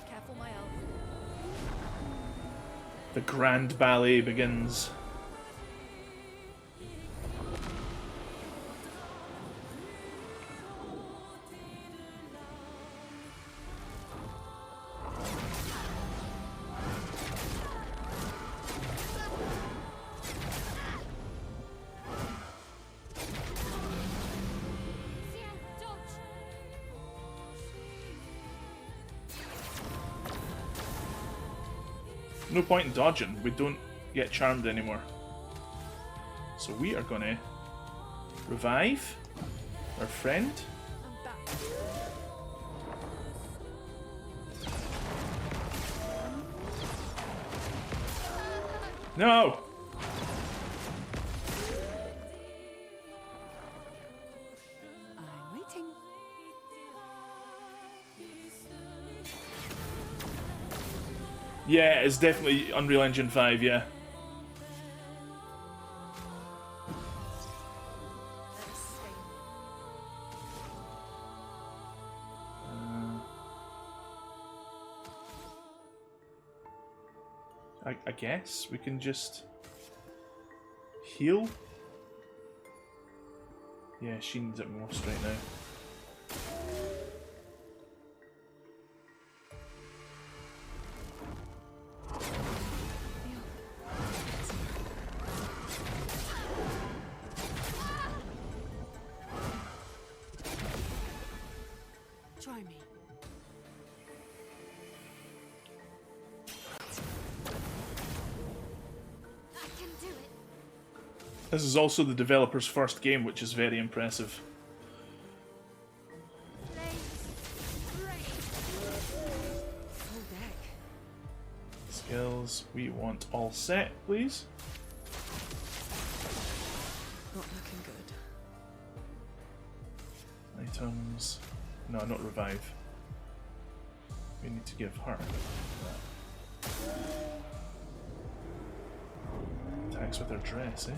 Careful, my elf. The grand ballet begins. No point in dodging. We don't get charmed anymore. So we are gonna revive our friend. I'm back. No! I'm waiting. Yeah, it's definitely Unreal Engine 5, yeah. Let's see. I guess we can just heal. Yeah, she needs it most right now. Try me. I can do it. This is also the developer's first game, which is very impressive. Full deck. Skills, we want all set, please. Not looking good. Items. No, not revive. We need to give her that. Attacks with her dress, eh?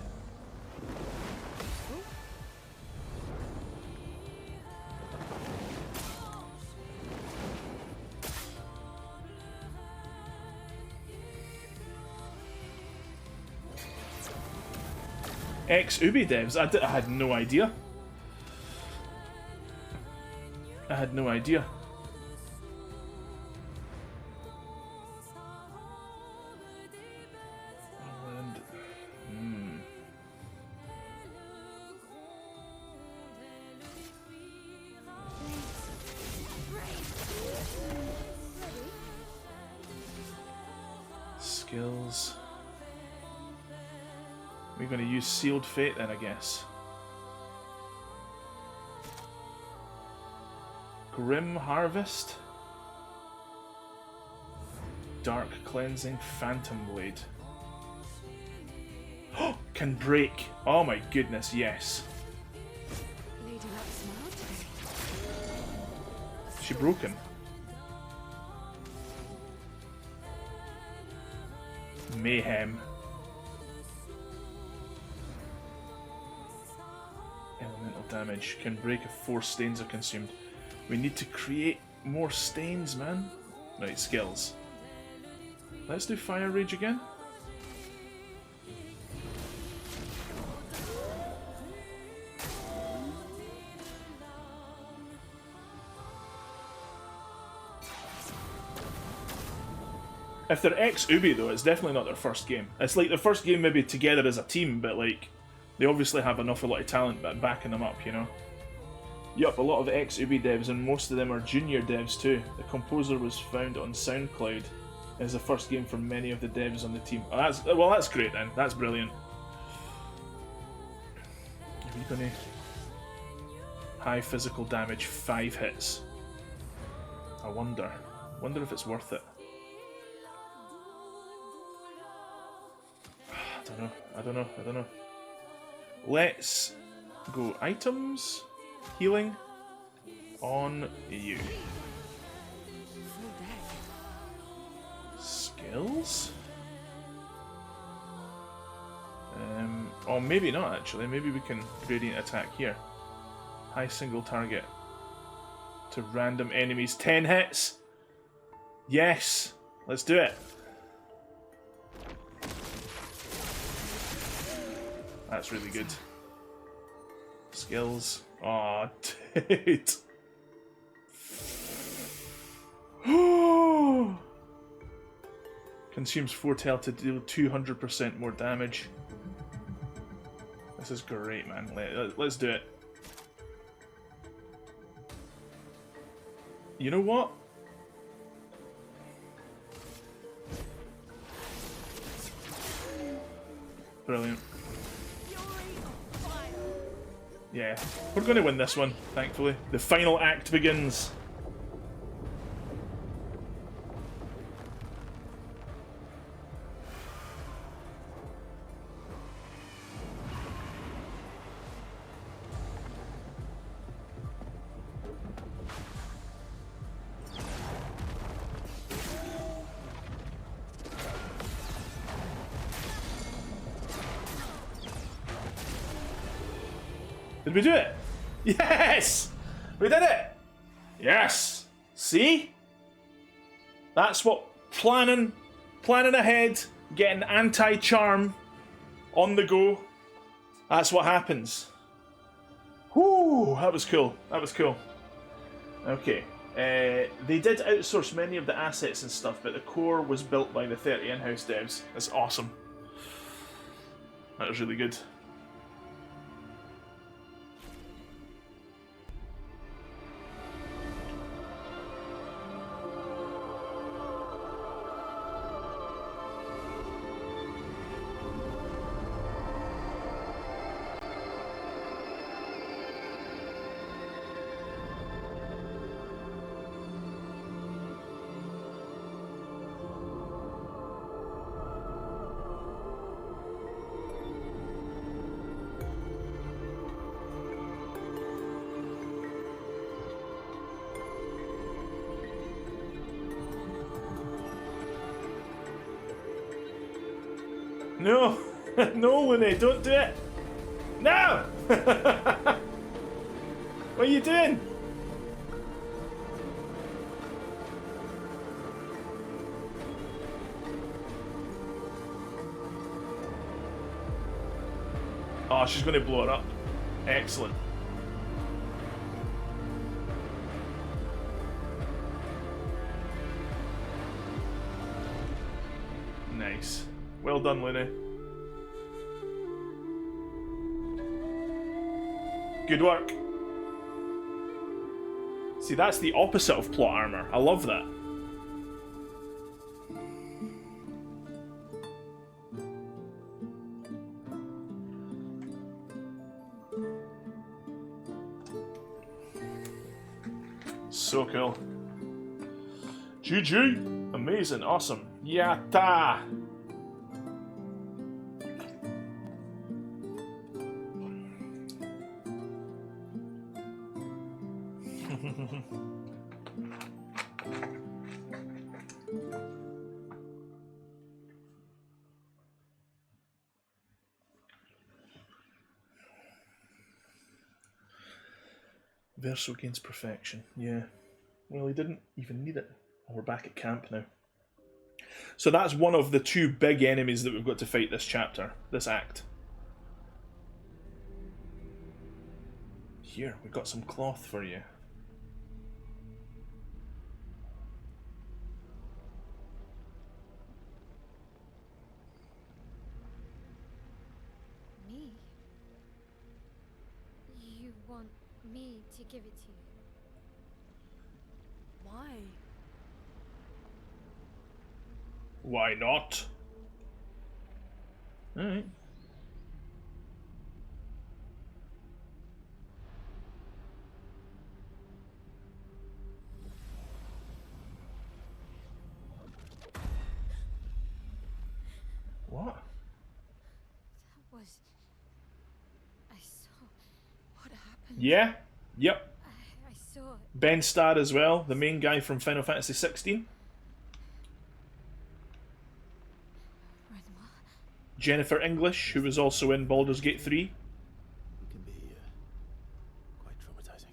Ex-Ubi devs? I had no idea. I had no idea. And, skills. We're going to use Sealed Fate then, I guess. Grim Harvest. Dark Cleansing Phantom Blade. Can break. Oh my goodness, yes. Lady Luck smiled today. Is she broken? Mayhem. Elemental damage. Can break if 4 stains are consumed. We need to create more stains, man. Right, skills. Let's do Fire Rage again. If they're ex-Ubi though, it's definitely not their first game. It's like their first game maybe together as a team, but like, they obviously have an awful lot of talent backing them up, you know? Yup, a lot of ex-Ubi devs, and most of them are junior devs too. The composer was found on SoundCloud as the first game for many of the devs on the team. Oh, that's great then. That's brilliant. Are we gonna... High physical damage, 5 hits. I wonder. Wonder if it's worth it. I don't know. Let's go items, healing, on you. Full deck. Skills? Oh, maybe not actually. Maybe we can gradient attack here. High single target to random enemies. 10 hits! Yes! Let's do it. That's really good. Skills. Aw, dude. Consumes 4 tel to deal 200% more damage. This is great, man. Let's do it. You know what? Brilliant. Yeah, we're going to win this one, thankfully. The final act begins. Did we do it? Yes! We did it! Yes! See? That's what planning ahead, getting anti-charm on the go. That's what happens. Whoo! That was cool. That was cool. Okay. They did outsource many of the assets and stuff, but the core was built by the 30 in-house devs. That's awesome. That was really good. No! No, Lune, don't do it! No! What are you doing? Oh, she's going to blow it up. Excellent. Nice. Well done, Lune. Good work. See, that's the opposite of plot armor. I love that. So cool. GG! Amazing, awesome. Yatta! Verso gains perfection. Yeah. Well, he didn't even need it. We're back at camp now. So that's one of the two big enemies that we've got to fight this chapter, this act. Here, we've got some cloth for you. Me? You want me to give it to you? Why? Why not? Alright. What? That was... I saw... What happened? Yeah? Yep. I saw it. Ben Starr as well, the main guy from Final Fantasy 16. Renoir. Jennifer English, who was also in Baldur's Gate 3. It can be quite traumatizing.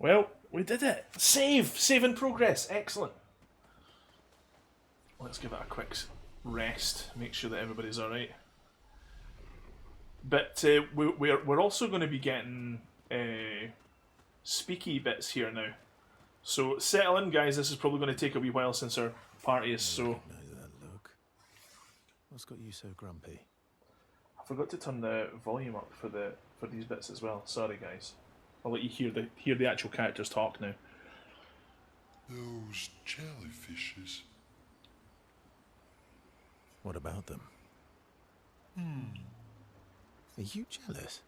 Well, we did it. Save! Save in progress. Excellent. Let's give it a quick rest. Make sure that everybody's alright. But we're also going to be getting speaky bits here now. So settle in, guys. This is probably going to take a wee while since our party is so... Recognize that look? What's got you so grumpy? I forgot to turn the volume up for these bits as well. Sorry, guys. I'll let you hear the actual characters talk now. Those jellyfishes. What about them? Are you jealous?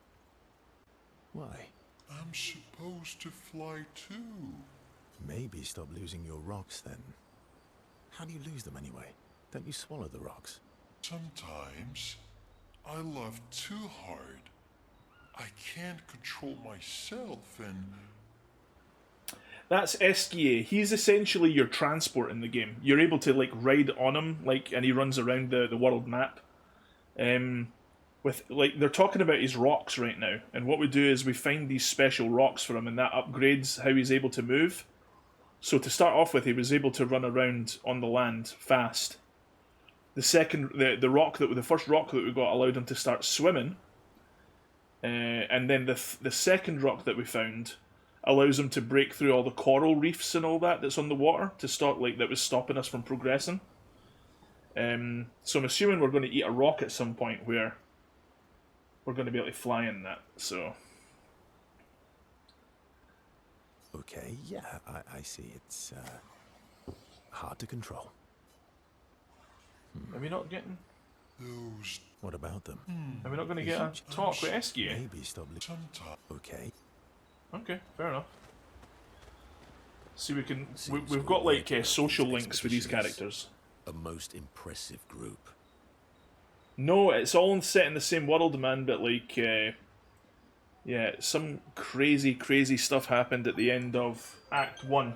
Why? I'm supposed to fly too. Maybe stop losing your rocks then. How do you lose them anyway? Don't you swallow the rocks? Sometimes I love too hard. I can't control myself and... That's Esquier. He's essentially your transport in the game. You're able to like ride on him, and he runs around the world map. With they're talking about his rocks right now, and what we do is we find these special rocks for him, and that upgrades how he's able to move. So to start off with, he was able to run around on the land fast. The first rock that we got allowed him to start swimming, and then the second rock that we found allows him to break through all the coral reefs and all that's on the water to stop that was stopping us from progressing. So I'm assuming we're going to eat a rock at some point where we're going to be able to fly in that. So Okay, yeah, I see. It's hard to control. Are we not getting? Those... What about them? Are we not going to get a talk with Esquier? Maybe stop. Sometimes... Okay. Okay, fair enough. See, Seems we've got like weird social these links with these expeditions. characters. A most impressive group. No, it's all set in the same world, man. But yeah, some crazy stuff happened at the end of Act 1,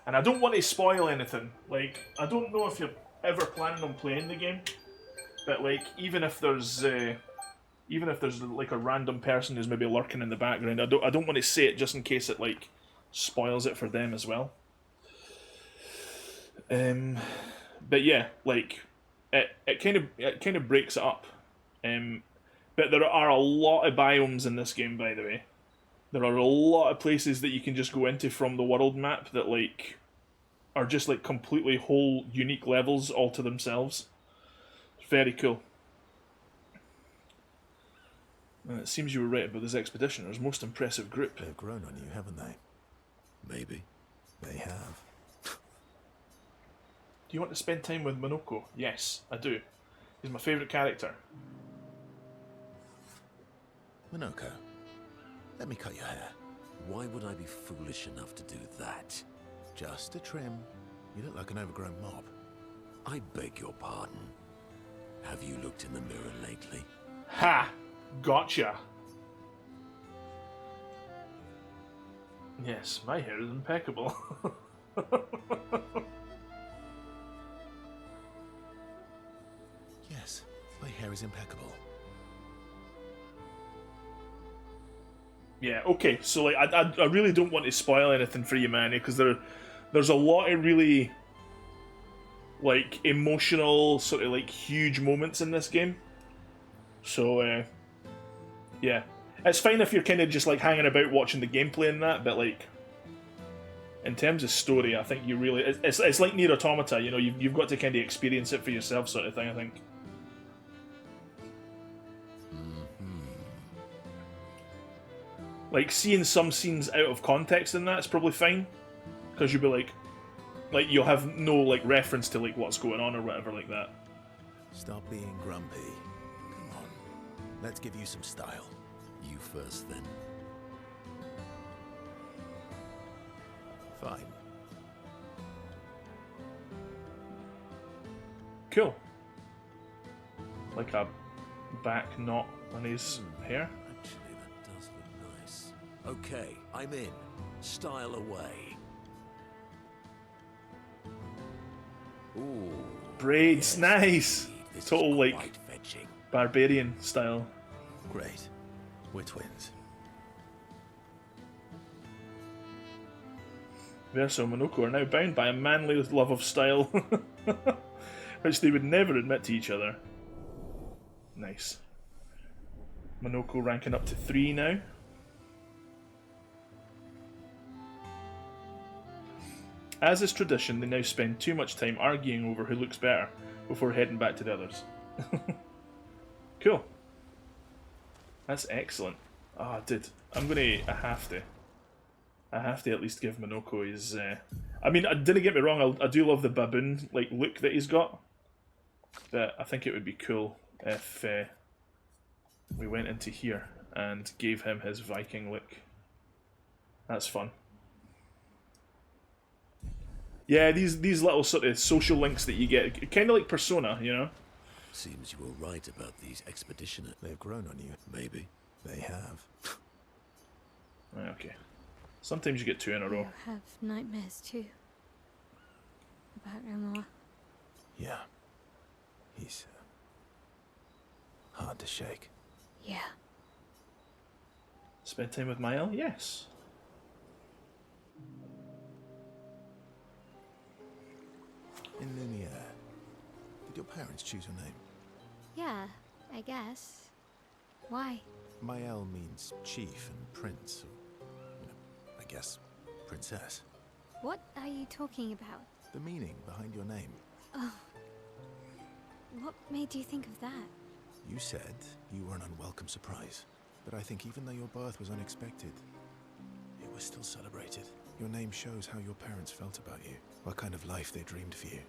and I don't want to spoil anything. Like, I don't know if you're ever planning on playing the game, but even if there's like a random person who's maybe lurking in the background, I don't want to say it just in case it spoils it for them as well. But yeah, it kind of breaks it up. But there are a lot of biomes in this game, by the way. There are a lot of places that you can just go into from the world map that are just completely whole unique levels all to themselves. It's very cool. And it seems you were right about this expeditioner's most impressive group. They've grown on you, haven't they? Maybe. They have. Do you want to spend time with Monoko? Yes, I do. He's my favourite character. Minoko, let me cut your hair. Why would I be foolish enough to do that? Just a trim. You look like an overgrown mob. I beg your pardon. Have you looked in the mirror lately? Ha! Gotcha! Yes, my hair is impeccable. Yes, my hair is impeccable. Yeah, okay, so I really don't want to spoil anything for you, man, because there's a lot of really emotional, sort of huge moments in this game. So yeah, it's fine if you're kind of just hanging about watching the gameplay and that, but in terms of story, I think you really it's like Nier Automata, you've got to kind of experience it for yourself, sort of thing. I think. Seeing some scenes out of context in that's probably fine, because you'll be you'll have no reference to what's going on or whatever like that. Stop being grumpy. Come on, let's give you some style. You first, then. Fine. Cool. Like a back knot on his hair. Actually, that does look nice. Okay, I'm in. Style away. Ooh. Braids, yes, nice. indeed. This is Total quite fetching. barbarian style. Great. We're twins. Verso and Monoko are now bound by a manly love of style, which they would never admit to each other. Nice. Monoko ranking up to 3 now. As is tradition, they now spend too much time arguing over who looks better before heading back to the others. Cool. That's excellent. Ah, dude, I have to. I have to at least give Minoko his. I mean, didn't get me wrong. I do love the baboon like look that he's got, but I think it would be cool if we went into here and gave him his Viking look. That's fun. Yeah, these little sort of social links that you get, kind of like Persona, you know. Seems you were right about these expeditioners. They've grown on you. Maybe. They have. Right, okay. Sometimes you get two in a row. You have nightmares too. About Omar. Yeah. He's hard to shake. Yeah. Spend time with Mael? Yes. In Lumiere, did your parents choose your name? Yeah, I guess. Why? Mael means chief and prince, or, I guess, princess. What are you talking about? The meaning behind your name. Oh. What made you think of that? You said you were an unwelcome surprise, but I think even though your birth was unexpected, it was still celebrated. Your name shows how your parents felt about you, what kind of life they dreamed for you.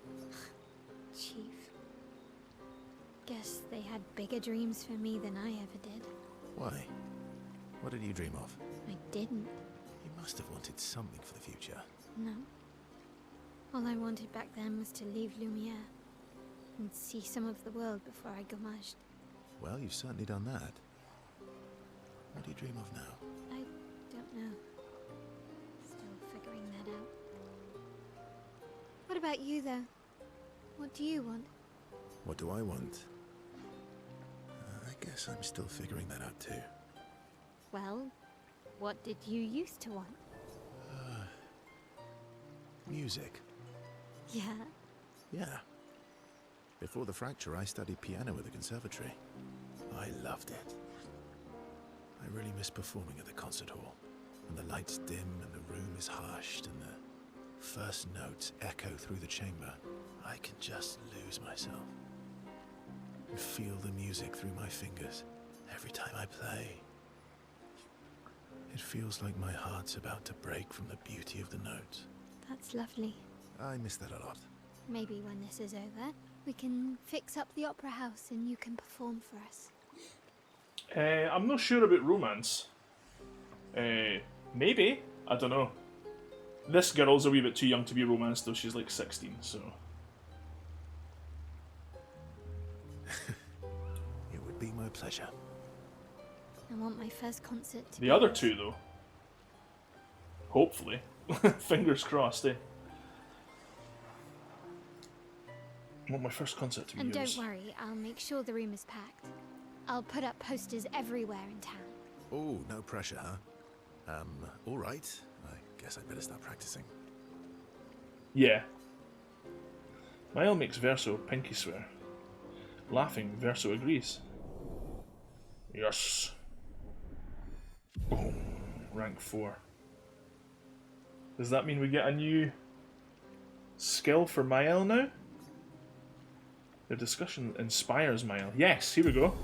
Chief. Guess they had bigger dreams for me than I ever did. Why? What did you dream of? I didn't. You must have wanted something for the future. No. All I wanted back then was to leave Lumiere and see some of the world before I gommaged. Well, you've certainly done that. What do you dream of now? I don't know. Still figuring that out. What about you, though? What do you want? What do I want? I guess I'm still figuring that out too. Well, what did you used to want? Music. Yeah. Yeah. Before the fracture, I studied piano at the conservatory. I loved it. I really miss performing at the concert hall. When the lights dim and the room is hushed and the first notes echo through the chamber, I can just lose myself. And feel the music through my fingers every time I play. It feels like my heart's about to break from the beauty of the notes. That's lovely. I miss that a lot. Maybe when this is over, we can fix up the opera house and you can perform for us. I'm not sure about romance. Maybe. I don't know. This girl's a wee bit too young to be romanced, though. She's like 16, so... It would be my pleasure. I want my first concert to The be other yours. two, though. Hopefully. Fingers crossed, eh? I want my first concert to be And yours. don't worry, I'll make sure the room is packed. I'll put up posters everywhere in town. Oh, no pressure, huh? All right. I guess I'd better start practicing. Yeah. Mael makes Verso pinky swear. Laughing, Verso agrees. Yes. Boom. Rank 4. Does that mean we get a new skill for Mael now? The discussion inspires Mael. Yes, here we go.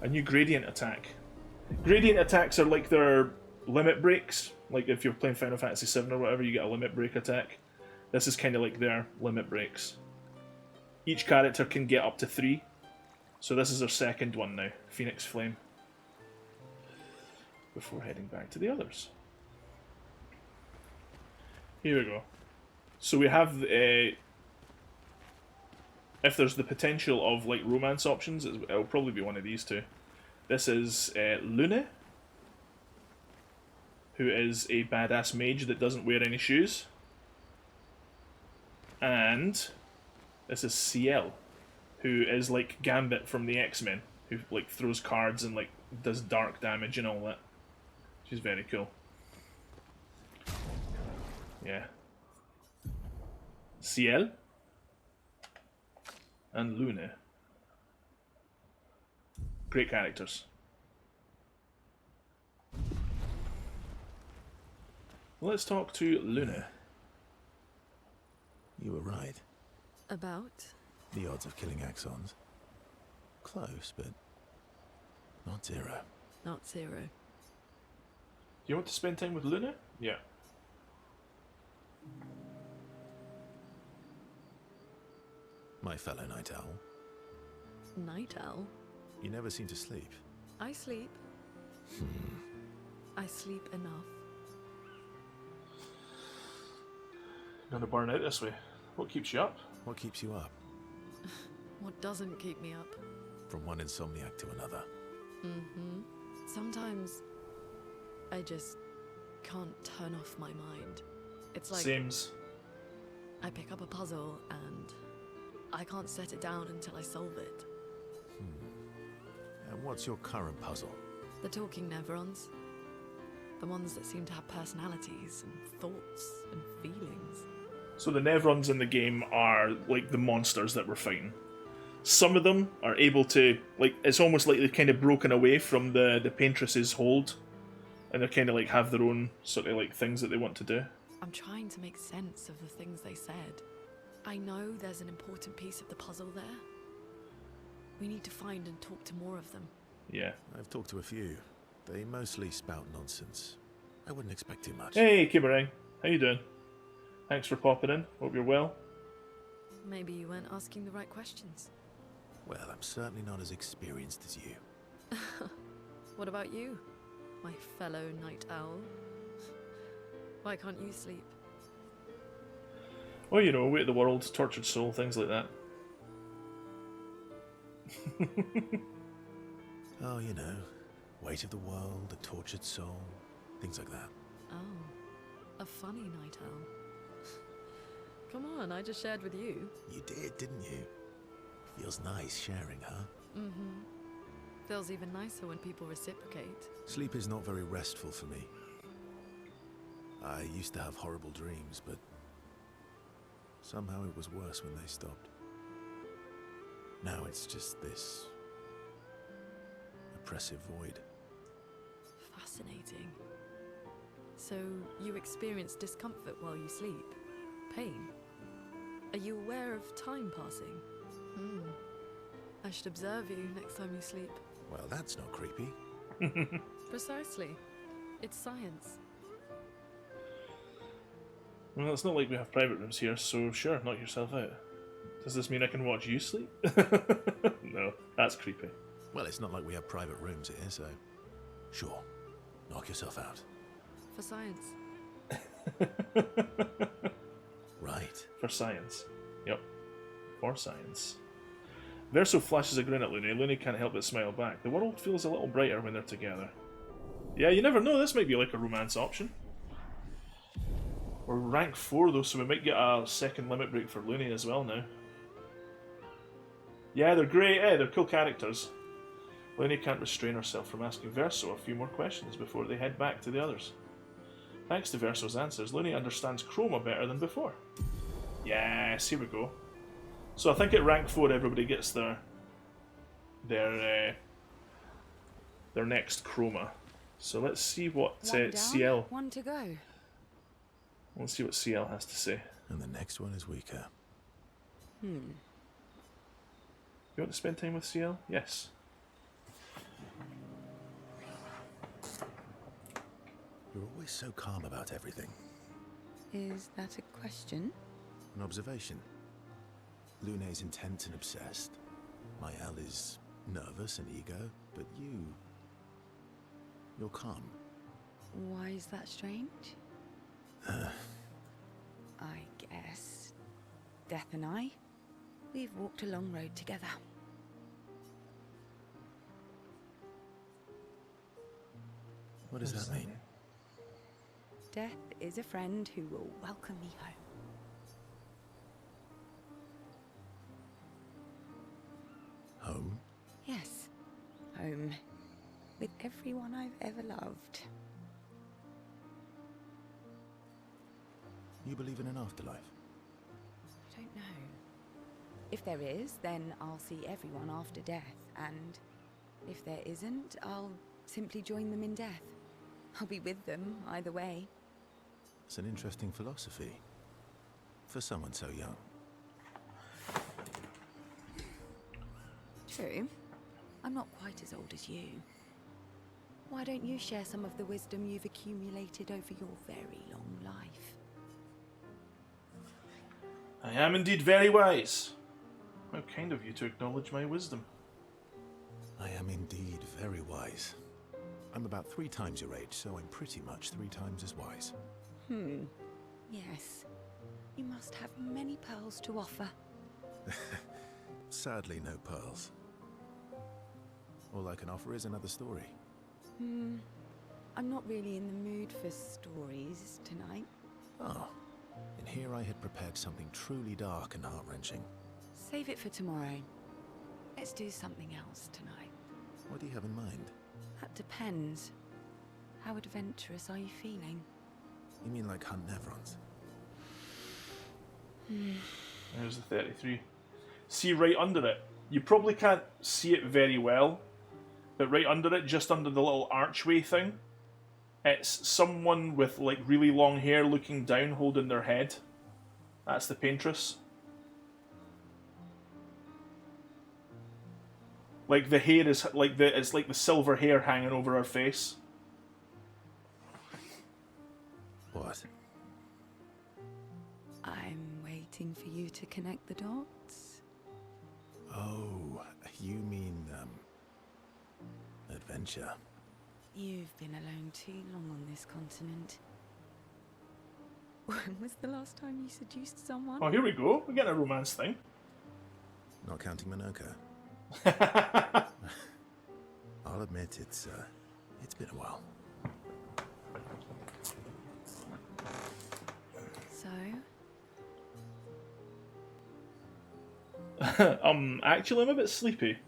A new gradient attack. Gradient attacks are like their limit breaks. Like if you're playing Final Fantasy VII or whatever, you get a limit break attack. This is kind of like their limit breaks. Each character can get up to 3. So this is our second one now. Phoenix Flame. Before heading back to the others. Here we go. So we have if there's the potential of like romance options, it'll probably be one of these two. This is Lune, who is a badass mage that doesn't wear any shoes. And this is Ciel, who is like Gambit from the X-Men, who like throws cards and like does dark damage and all that. She's very cool. Yeah. Ciel and Lune. Great characters. Let's talk to Lune. You were right. About? The odds of killing Axons. Close, but not zero. Not zero. Do you want to spend time with Luna? Yeah. My fellow night owl, Night owl? you never seem to sleep. I sleep. I sleep enough. Gonna burn out this way. What keeps you up? What keeps you up? What doesn't keep me up? From one insomniac to another. Sometimes I just can't turn off my mind. It's like Sames. I pick up a puzzle and I can't set it down until I solve it. And what's your current puzzle? The talking Nevrons. The ones that seem to have personalities and thoughts and feelings. So the Nevrons in the game are like the monsters that we're fighting. Some of them are able to, like, it's almost like they've kind of broken away from the Paintress's hold, and they kind of like have their own sort of like things that they want to do. I'm trying to make sense of the things they said. I know there's an important piece of the puzzle there. We need to find and talk to more of them. Yeah. I've talked to a few. They mostly spout nonsense. I wouldn't expect too much. Hey, Kibarang. How you doing? Thanks for popping in. Hope you're well. Maybe you weren't asking the right questions. Well, I'm certainly not as experienced as you. What about you, my fellow night owl? Why can't you sleep? Well, you know, Weight of the World, Tortured Soul, things like that. Oh, you know, Weight of the World, The Tortured Soul, things like that. Oh, a funny night owl. Come on, I just shared with you. You did, didn't you? Feels nice sharing, huh? Mm-hmm. Feels even nicer when people reciprocate. Sleep is not very restful for me. I used to have horrible dreams, but somehow it was worse when they stopped. Now it's just this oppressive void. Fascinating. So, you experience discomfort while you sleep? Pain? Are you aware of time passing? I should observe you next time you sleep. Well, that's not creepy. Precisely. It's science. Well, it's not like we have private rooms here, so sure, knock yourself out. Does this mean I can watch you sleep? No, that's creepy. Well, it's not like we have private rooms here, so sure, knock yourself out. For science. Right. For science. Yep. For science. Verso flashes a grin at Looney. Looney can't help but smile back. The world feels a little brighter when they're together. Yeah, you never know, this might be like a romance option. We're rank 4 though, so we might get a second limit break for Looney as well now. Yeah, they're great, they're cool characters. Looney can't restrain herself from asking Verso a few more questions before they head back to the others. Thanks to Verso's answers, Looney understands Chroma better than before. Yes, here we go. So I think at rank 4 everybody gets their next Chroma. So let's see what CL... One to go. Let's see what CL has to say. And the next one is weaker. You want to spend time with CL? Yes. You're always so calm about everything. Is that a question? An observation. Lune is intense and obsessed. My L is nervous and ego, but you're calm. Why is that strange? I guess Death and I, we've walked a long road together. What does that mean? Death is a friend who will welcome me home. Home? Yes, home. With everyone I've ever loved. You believe in an afterlife? I don't know. If there is, then I'll see everyone after death, and if there isn't, I'll simply join them in death. I'll be with them either way. It's an interesting philosophy. For someone so young. True. I'm not quite as old as you. Why don't you share some of the wisdom you've accumulated over your very long life? I am indeed very wise. How kind of you to acknowledge my wisdom. I am indeed very wise. I'm about 3 times your age, so I'm pretty much 3 times as wise. Yes. You must have many pearls to offer. Sadly, no pearls. All I can offer is another story. I'm not really in the mood for stories tonight. Oh, and here I had prepared something truly dark and heart-wrenching. Save it for tomorrow. Let's do something else tonight. What do you have in mind? That depends. How adventurous are you feeling? You mean like hunt Nevrons? There's the 33. See right under it. You probably can't see it very well, but right under it, just under the little archway thing, it's someone with like really long hair looking down, holding their head. That's the paintress. Like the hair is like it's like the silver hair hanging over her face. What? I'm waiting for you to connect the dots. Oh, you mean, adventure. You've been alone too long on this continent. When was the last time you seduced someone? Oh, here we go. We're getting a romance thing. Not counting Minoka. I'll admit it's been a while. So? Actually, I'm a bit sleepy.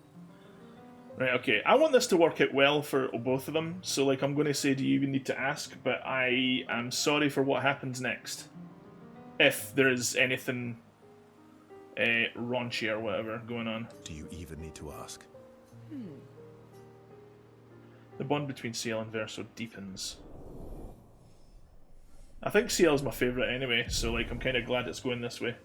Right, okay. I want this to work out well for both of them, so like I'm going to say, do you even need to ask? But I am sorry for what happens next. If there is anything raunchy or whatever going on. Do you even need to ask? The bond between Ciel and Verso deepens. I think Ciel's my favourite anyway, so like I'm kind of glad it's going this way.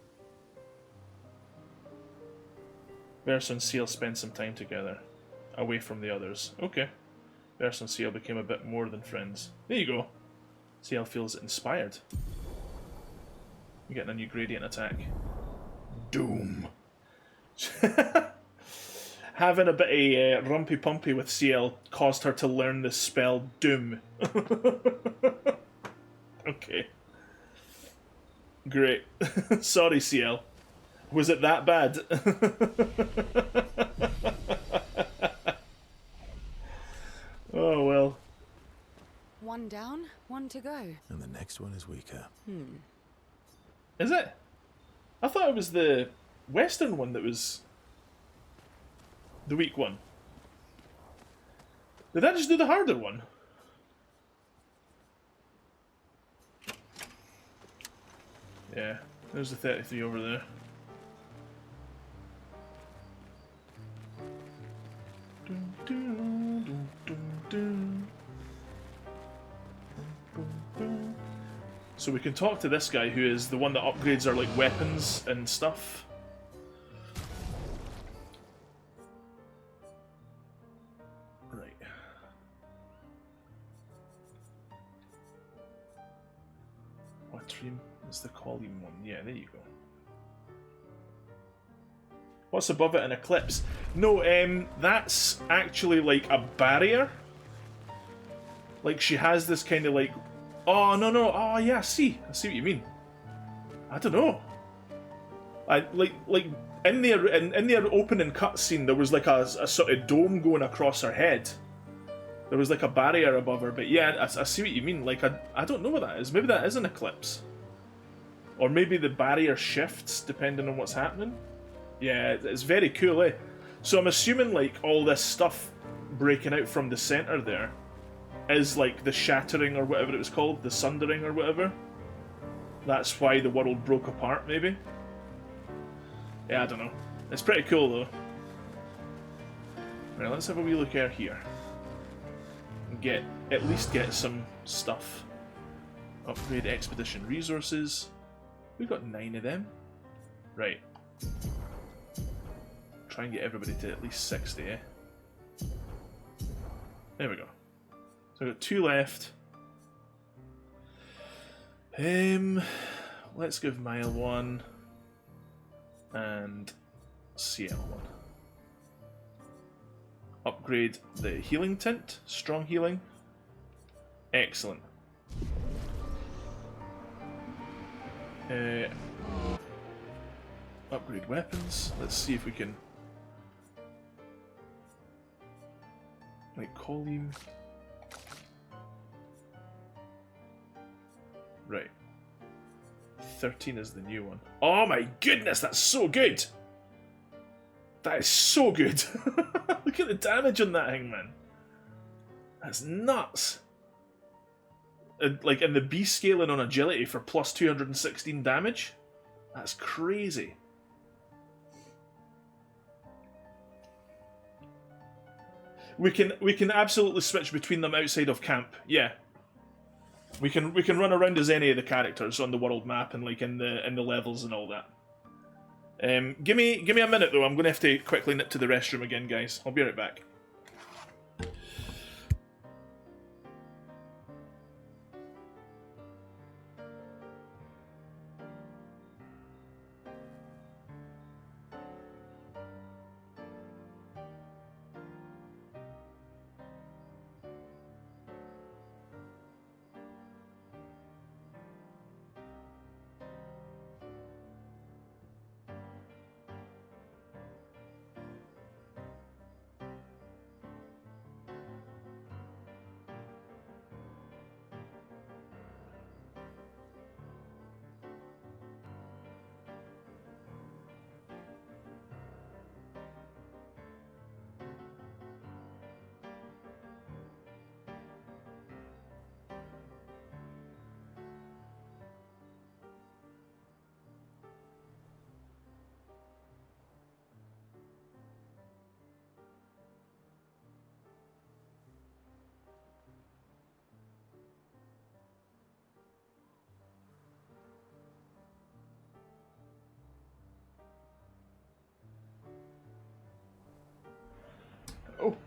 Verso and Ciel spend some time together, away from the others. Okay. Verso and Ciel became a bit more than friends. There you go. Ciel feels inspired. You're getting a new gradient attack. Doom. Having a bit of rumpy pumpy with Ciel caused her to learn the spell Doom. Okay. Great. Sorry, Ciel. Was it that bad? Oh well. One down, one to go. And the next one is weaker. Is it? I thought it was the Western one that was the weak one. Did I just do the harder one? Yeah, there's the 33 over there. So we can talk to this guy who is the one that upgrades our like weapons and stuff. Right. What stream is the column one? Yeah, there you go. What's above it? An eclipse? No, that's actually like a barrier. Like she has this kind of like, oh no, oh yeah, I see what you mean. I don't know. I like in the opening cutscene there was like a sort of dome going across her head. There was like a barrier above her, but yeah, I see what you mean. Like I don't know what that is. Maybe that is an eclipse, or maybe the barrier shifts depending on what's happening. Yeah, it's very cool, eh? So I'm assuming like all this stuff breaking out from the center there is like the shattering or whatever it was called, the sundering or whatever. That's why the world broke apart, maybe? Yeah, I don't know. It's pretty cool though. Right, let's have a wee look out here. And at least get some stuff. Upgrade expedition resources. We've got 9 of them. Right. Try and get everybody to at least 60, eh? There we go. So I've got 2 left. Let's give Mile 1 and CL 1. Upgrade the healing tint, strong healing. Excellent. Upgrade weapons. Let's see if we can call him. Right. 13 is the new one. Oh my goodness, that's so good! That is so good! Look at the damage on that thing, man. That's nuts! And the B scaling on agility for plus 216 damage? That's crazy. We can absolutely switch between them outside of camp. Yeah. We can run around as any of the characters on the world map and in the levels and all that. Give me a minute though. I'm gonna have to quickly nip to the restroom again, guys. I'll be right back.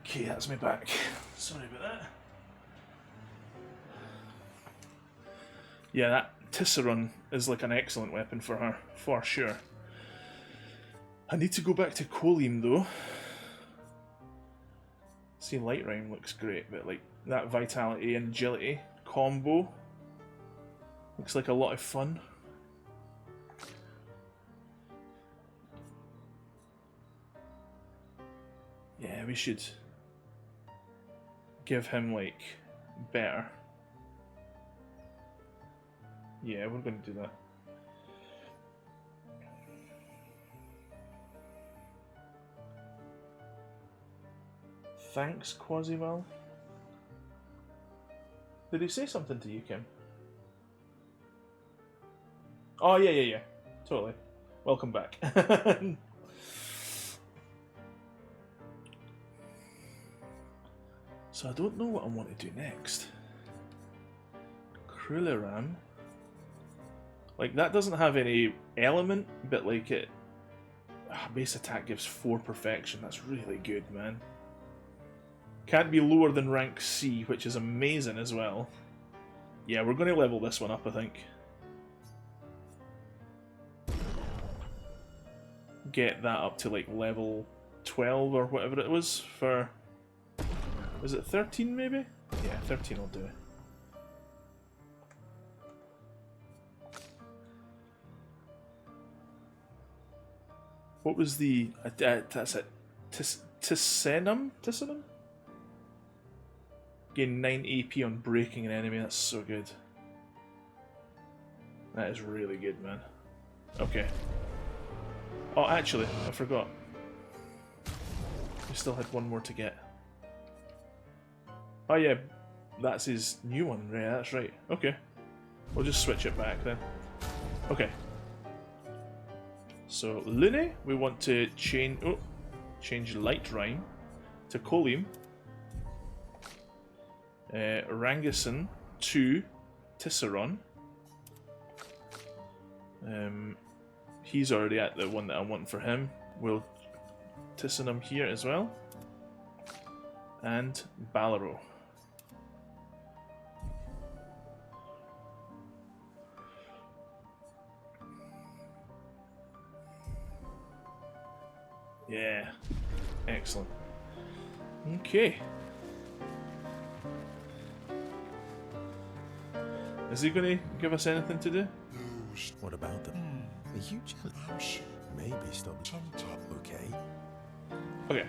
Okay, that's me back. Sorry about that. Yeah, that Tisserun is an excellent weapon for her, for sure. I need to go back to Kolim though. See, Light Round looks great, but that Vitality and Agility combo looks like a lot of fun. Yeah, we should give him better. Yeah, we're going to do that. Thanks, Quasival. Did he say something to you, Kim? Oh, yeah. Totally. Welcome back. So I don't know what I want to do next. Kruliram. That doesn't have any element, but it... base attack gives 4 perfection. That's really good, man. Can't be lower than rank C, which is amazing as well. Yeah, we're going to level this one up, I think. Get that up to level 12 or whatever it was for... Was it 13 maybe? Yeah, 13 will do it. What was the... that's it. Tissenum? Gain 9 AP on breaking an enemy, that's so good. That is really good, man. Okay. Oh, actually, I forgot. We still had one more to get. Oh yeah, that's his new one, right? That's right. Okay. We'll just switch it back then. Okay. So, Lune, we want to change Light Rhyme to Kolim. Rangason to Tisserun. He's already at the one that I want for him. We'll Tisserun him here as well. and Balaro. Yeah, excellent. Okay. Is he going to give us anything to do? Those What about them? Are you jealous? Maybe stop. sometimes. Okay. Okay.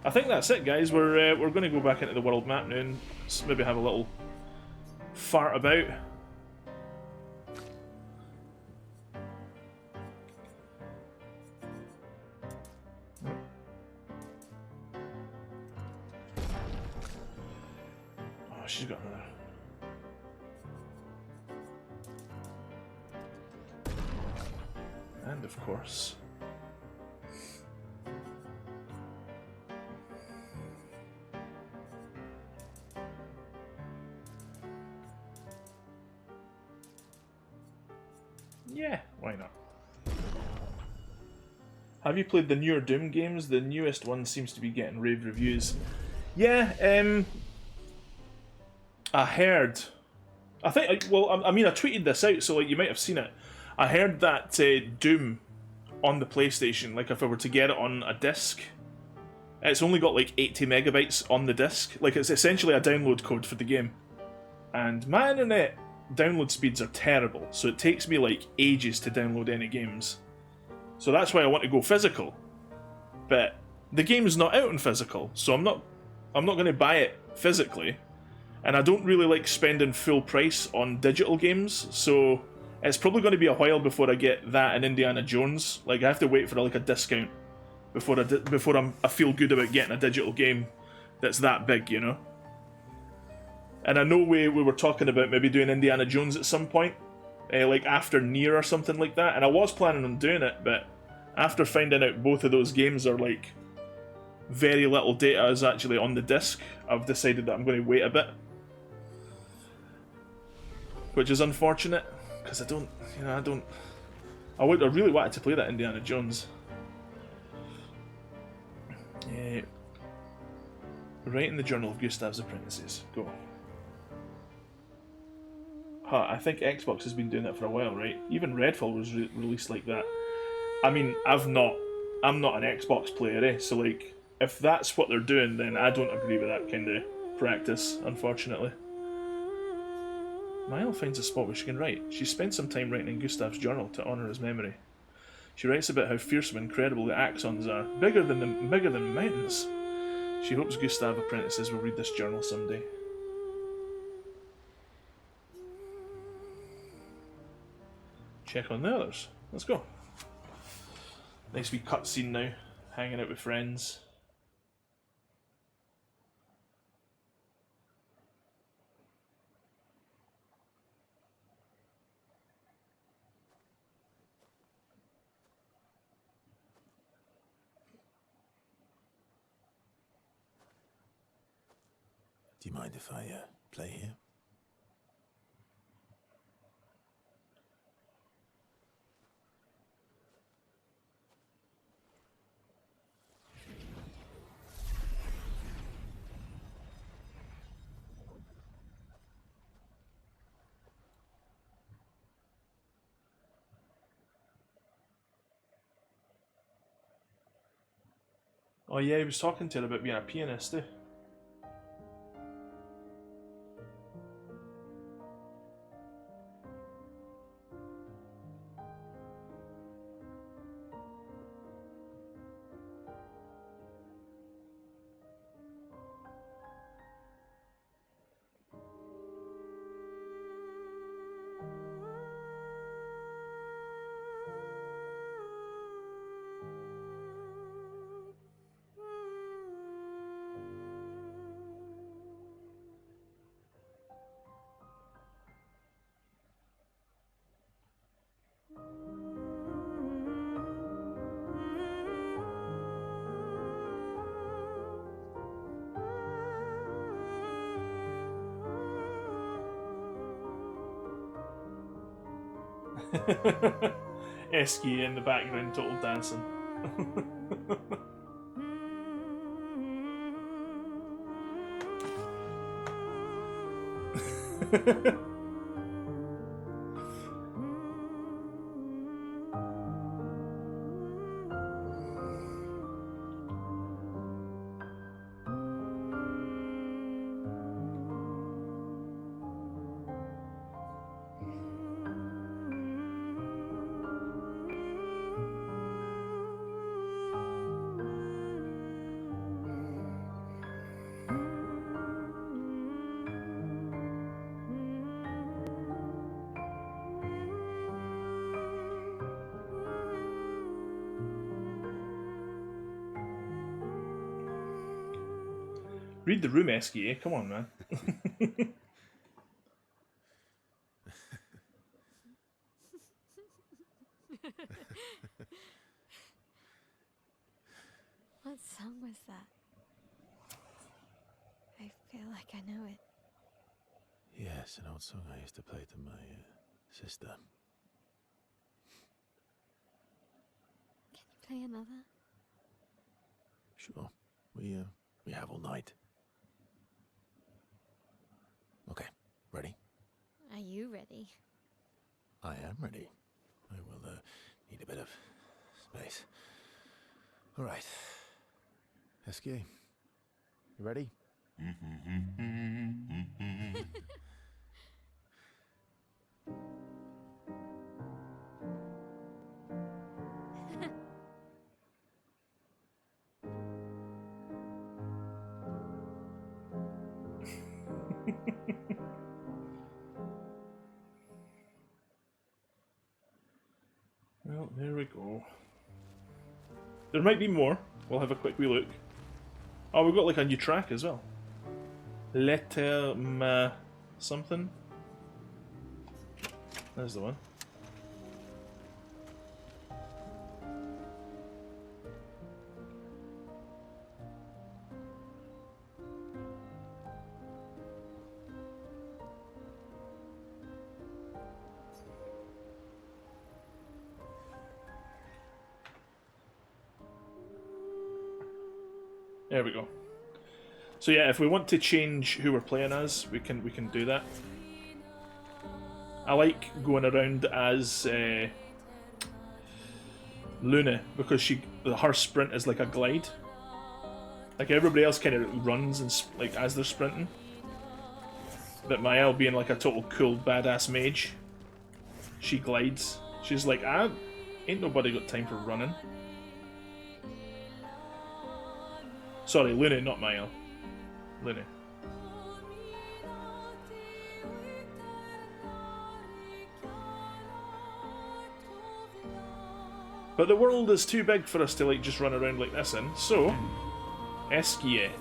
I think that's it, guys. We're going to go back into the world map now and maybe have a little fart about. Oh, she's got another. And of course. Yeah, why not? Have you played the newer Doom games? The newest one seems to be getting rave reviews. Yeah, I heard. I think, well, I mean, I tweeted this out, so like you might have seen it. I heard that Doom on the PlayStation, like if I were to get it on a disc, it's only got like 80 megabytes on the disc. Like it's essentially a download code for the game. And my internet download speeds are terrible, so it takes me like ages to download any games. So that's why I want to go physical. But the game's not out in physical, so I'm not going to buy it physically. And I don't really like spending full price on digital games, so it's probably going to be a while before I get that and Indiana Jones. Like I have to wait for like a discount before I feel good about getting a digital game that's that big, you know. And I know we were talking about maybe doing Indiana Jones at some point, like after Nier or something like that. And I was planning on doing it, but after finding out both of those games are like very little data is actually on the disc, I've decided that I'm going to wait a bit, which is unfortunate because I really wanted to play that Indiana Jones. Yeah. Right in the Journal of Gustav's Apprentices. Go. Huh, I think Xbox has been doing that for a while, right? Even Redfall was released like that. I mean, I'm not an Xbox player, eh? So like, if that's what they're doing, then I don't agree with that kind of practice, unfortunately. Mile finds a spot where she can write. She spent some time writing in Gustav's journal to honour his memory. She writes about how fearsome and incredible the Axons are, bigger than mountains. She hopes Gustav apprentices will read this journal someday. Check on the others. Let's go. Nice wee cutscene now. Hanging out with friends. Do you mind if I play here? Oh yeah, he was talking to her about being a pianist, eh? Esky in the background, total dancing. Read the room, SKA. Come on, man. What song was that? I feel like I know it. Yes, an old song I used to play to my sister. Can you play another? Sure. We have all night. Okay, ready? Are you ready? I am ready. I will need a bit of space. All right. SK, you ready? Well, there we go. There might be more. We'll have a quick wee look. Oh, we've got like a new track as well. Letter ma something. There's the one. There we go. So yeah, if we want to change who we're playing as, we can do that. I like going around as Luna because her sprint is like a glide. Like everybody else kind of runs and like as they're sprinting. But Mael being like a total cool badass mage, she glides. She's like, ain't nobody got time for running. Sorry, Luna, not Mael. Luna. But the world is too big for us to like just run around like this in, so Eskia.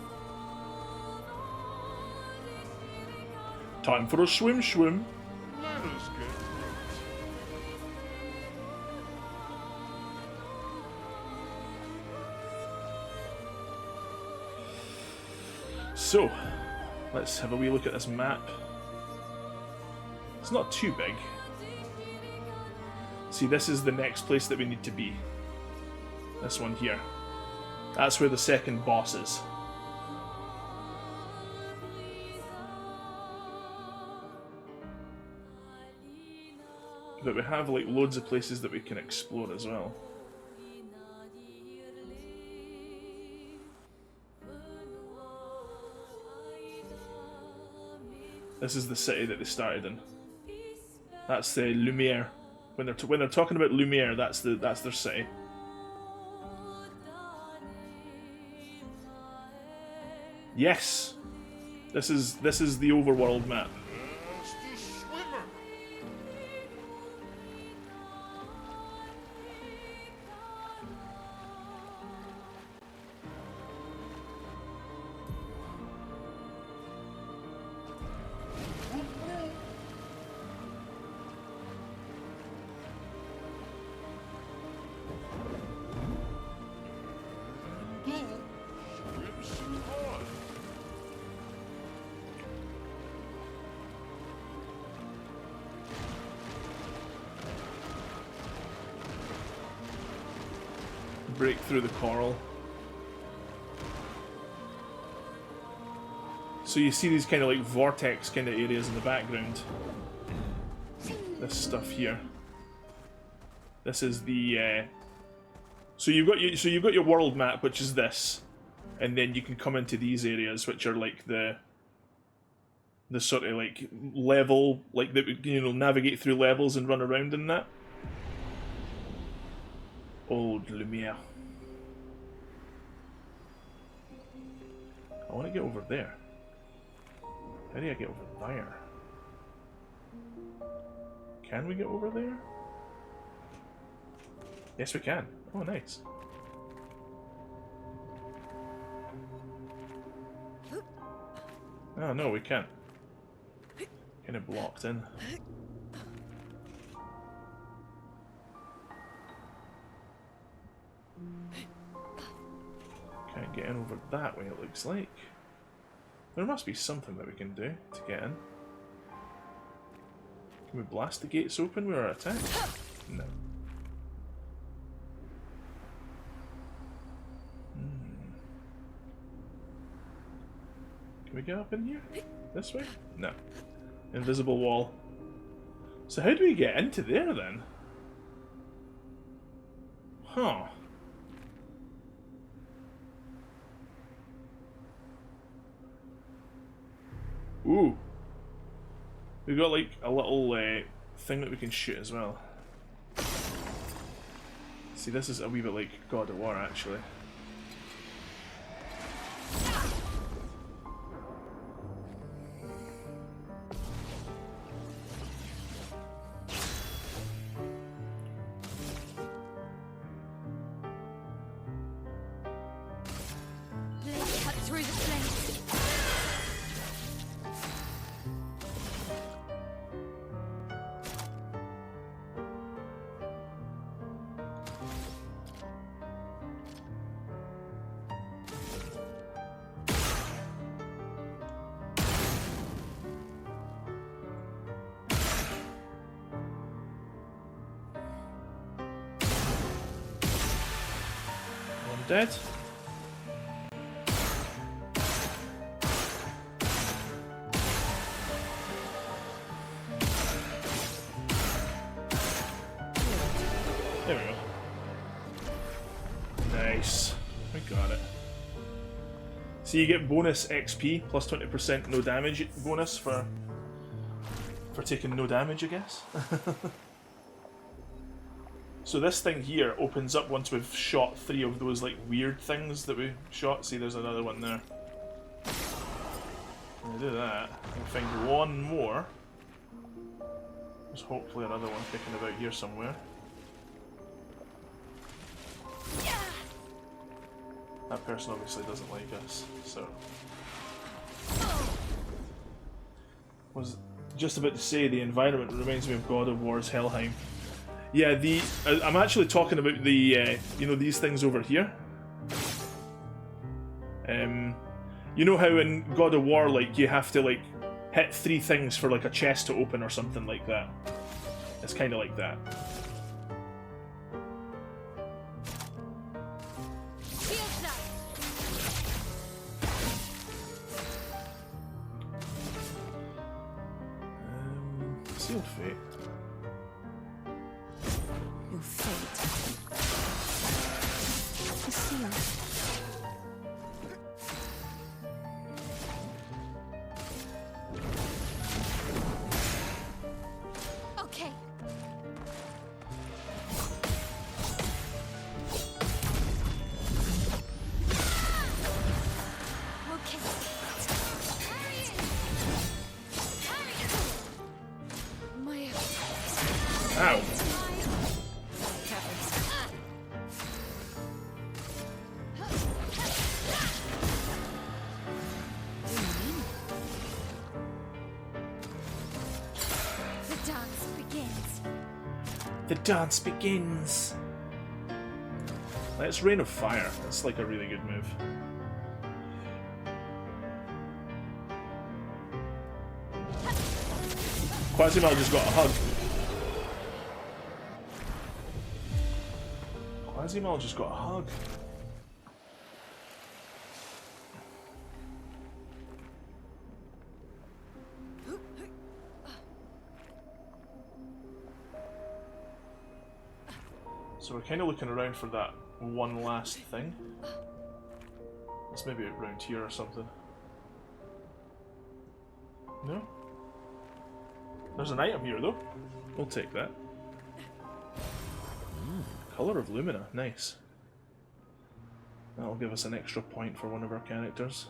Time for a swim. Let us get So, let's have a wee look at this map. It's not too big. See, this is the next place that we need to be. This one here. That's where the second boss is. But we have like loads of places that we can explore as well. This is the city that they started in. That's the Lumiere. When they're talking about Lumiere, that's their city. Yes, this is the overworld map. as the swimmer. Swims on. Break through the coral. So you see these kind of like vortex kind of areas in the background. This stuff here. This is the so you've got your world map, which is this, and then you can come into these areas, which are like the sort of like level, like that, you know, navigate through levels and run around in that. Old Lumiere. I want to get over there. How do I get over there? Can we get over there? Yes, we can. Oh, nice. Oh, no, we can't. Kind of blocked in. Can't get in over that way, it looks like. There must be something that we can do to get in. Can we blast the gates open with our attack? No. Can we get up in here? This way? No. Invisible wall. So how do we get into there then? Huh. Ooh. We've got like a little thing that we can shoot as well. See, this is a wee bit like God of War actually. Dead. There we go. Nice. We got it. So you get bonus XP plus 20% no damage bonus for taking no damage, I guess. So this thing here opens up once we've shot 3 of those like weird things that we shot. See, there's another one there. When we do that, we find one more. There's hopefully another one kicking about here somewhere. That person obviously doesn't like us, so... Was just about to say the environment reminds me of God of War's Helheim. Yeah, I'm actually talking about the, you know, these things over here. You know how in God of War, like, you have to, like, hit 3 things for, like, a chest to open or something like that. It's kind of like that. Sealed Fate. Your fate is sealed. Okay. Okay. Maya. Ow. The dance begins! Let's Rain of Fire. That's like a really good move. Quasimodo just got a hug. Quasimodo just got a hug. So we're kind of looking around for that one last thing. It's maybe around here or something. No? There's an item here though. We'll take that. Colour of Lumina, nice. That'll give us an extra point for one of our characters.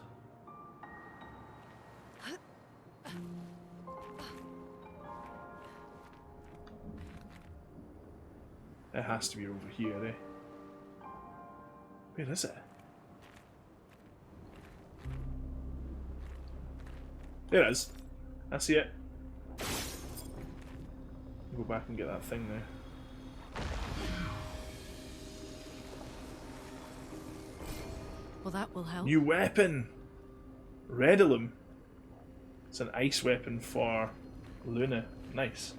It has to be over here, eh? Where is it? There it is. I see it. Go back and get that thing now. Well, that will help. New weapon! Redolum. It's an ice weapon for Luna. Nice.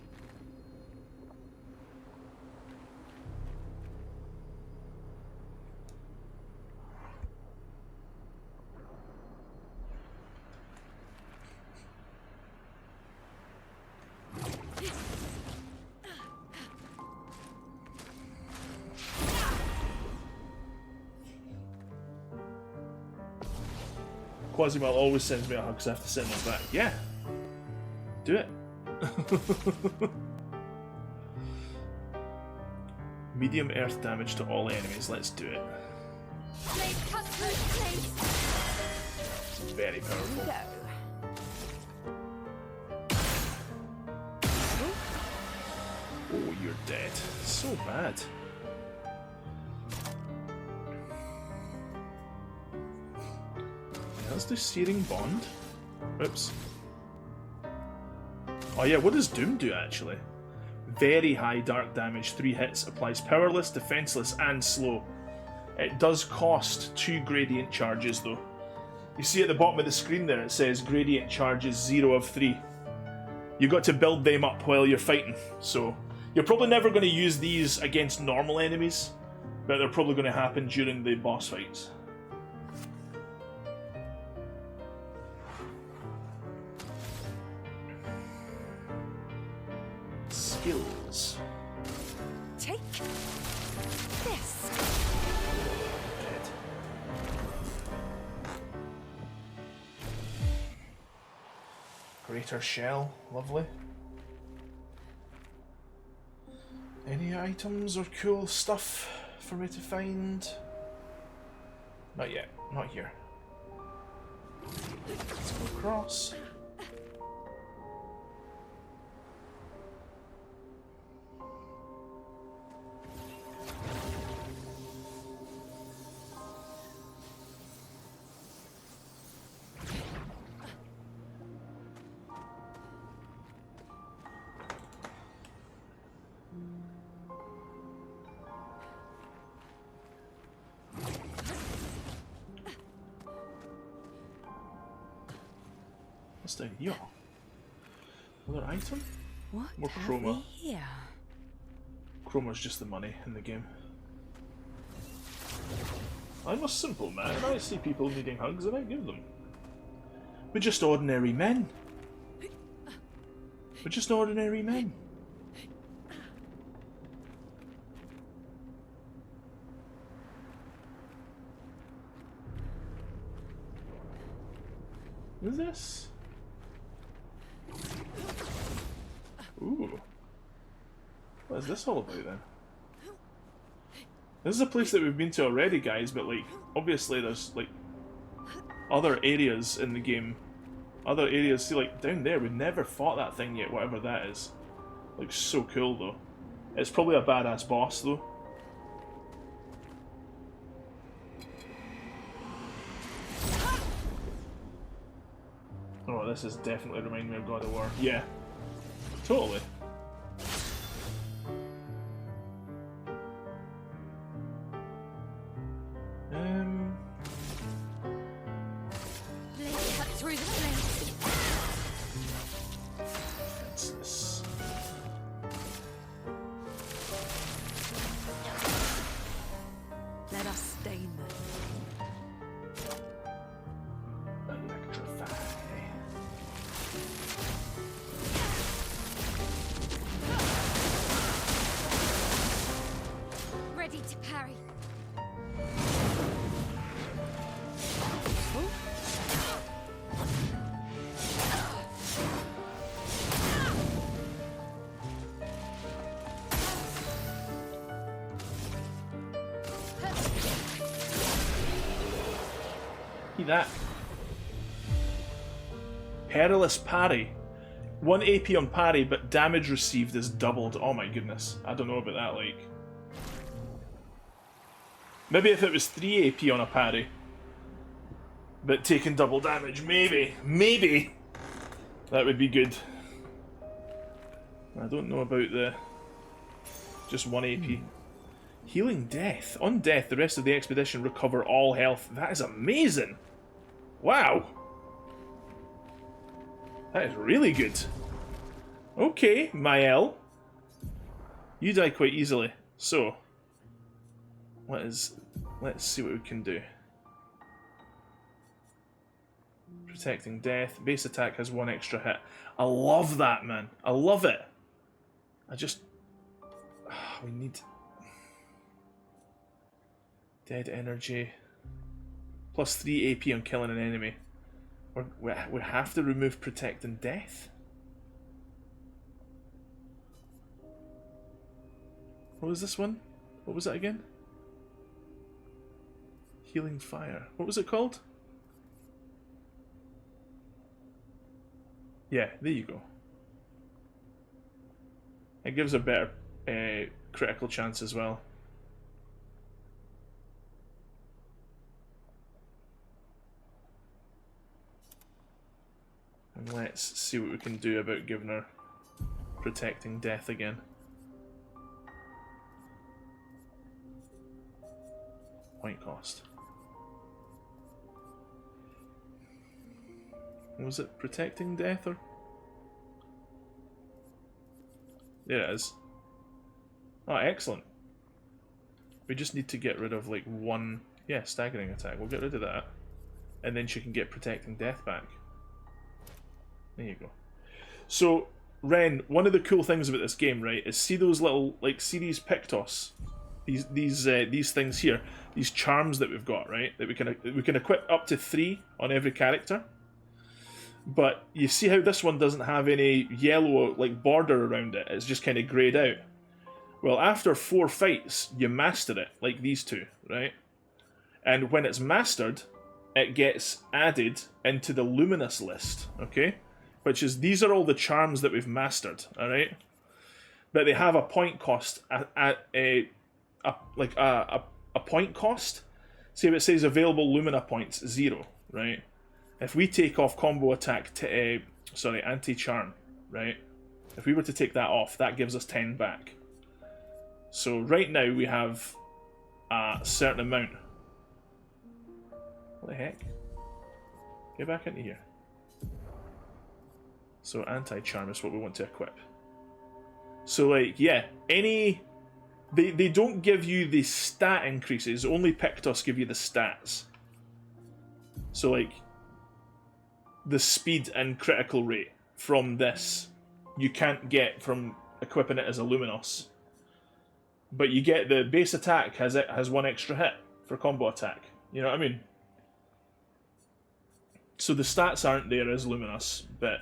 Quasimodo always sends me a hug, so I have to send one back. Yeah. Do it. Medium earth damage to all enemies. Let's do it. Very powerful. Oh, you're dead. So bad. Let's do Searing Bond. Oops. Oh yeah, what does Doom do actually? Very high dark damage, 3 hits, applies powerless, defenseless, and slow. It does cost 2 gradient charges though. You see at the bottom of the screen there it says gradient charges 0 of 3. You've got to build them up while you're fighting, so you're probably never going to use these against normal enemies, but they're probably going to happen during the boss fights. Skills. Take this. Dead. Greater shell, lovely. Any items or cool stuff for me to find? Not yet, not here. Let's go across. What's down here? Another item? What More have chroma. we here? Chroma's just the money in the game. I'm a simple man, and I see people needing hugs and I give them. We're just ordinary men. We're just ordinary men. What is this? Ooh. What is this all about then? This is a place that we've been to already, guys, but like, obviously there's like other areas in the game. Other areas, see like down there, we've never fought that thing yet, whatever that is. Looks so cool though. It's probably a badass boss though. Oh, this is definitely reminding me of God of War. Yeah. Totally. Blade cut through the flames. What's this? Let us stain them. Electrify. that. Perilous parry. 1 AP on parry, but damage received is doubled. Oh my goodness. I don't know about that, like. Maybe if it was 3 AP on a parry, but taking double damage, maybe that would be good. I don't know about the just 1 AP. Healing death. On death, the rest of the expedition recover all health. That is amazing. Wow. That is really good. Okay, Mael. You die quite easily. So, let's see what we can do. Protecting death. Base attack has 1 extra hit. I love that, man. I love it. We need... Dead energy. Plus 3 AP on killing an enemy. We have to remove protecting death? What was this one? What was that again? Healing fire. What was it called? Yeah, there you go. It gives a better critical chance as well. And let's see what we can do about giving her protecting death again. Point cost. Was it protecting death or? There it is. Oh, excellent. We just need to get rid of like 1, yeah, staggering attack. We'll get rid of that. And then she can get protecting death back. There you go. So, Ren, one of the cool things about this game, right, is see those little, like, see these Pictos? These things here. These charms that we've got, right? That we can equip up to 3 on every character. But you see how this one doesn't have any yellow, like, border around it. It's just kind of greyed out. Well, after 4 fights, you master it, like these two, right? And when it's mastered, it gets added into the Luminous list, okay? Which is, these are all the charms that we've mastered, alright? But they have a point cost, a point cost. See if it says available Lumina points, 0, right? If we take off combo attack, anti-charm, right? If we were to take that off, that gives us 10 back. So right now we have a certain amount. What the heck? Get back into here. So anti-charm is what we want to equip. So like, yeah, any... They don't give you the stat increases, only Pictos give you the stats. So like, the speed and critical rate from this, you can't get from equipping it as a Luminos. But you get the base attack has 1 extra hit for combo attack. You know what I mean? So the stats aren't there as Luminous, but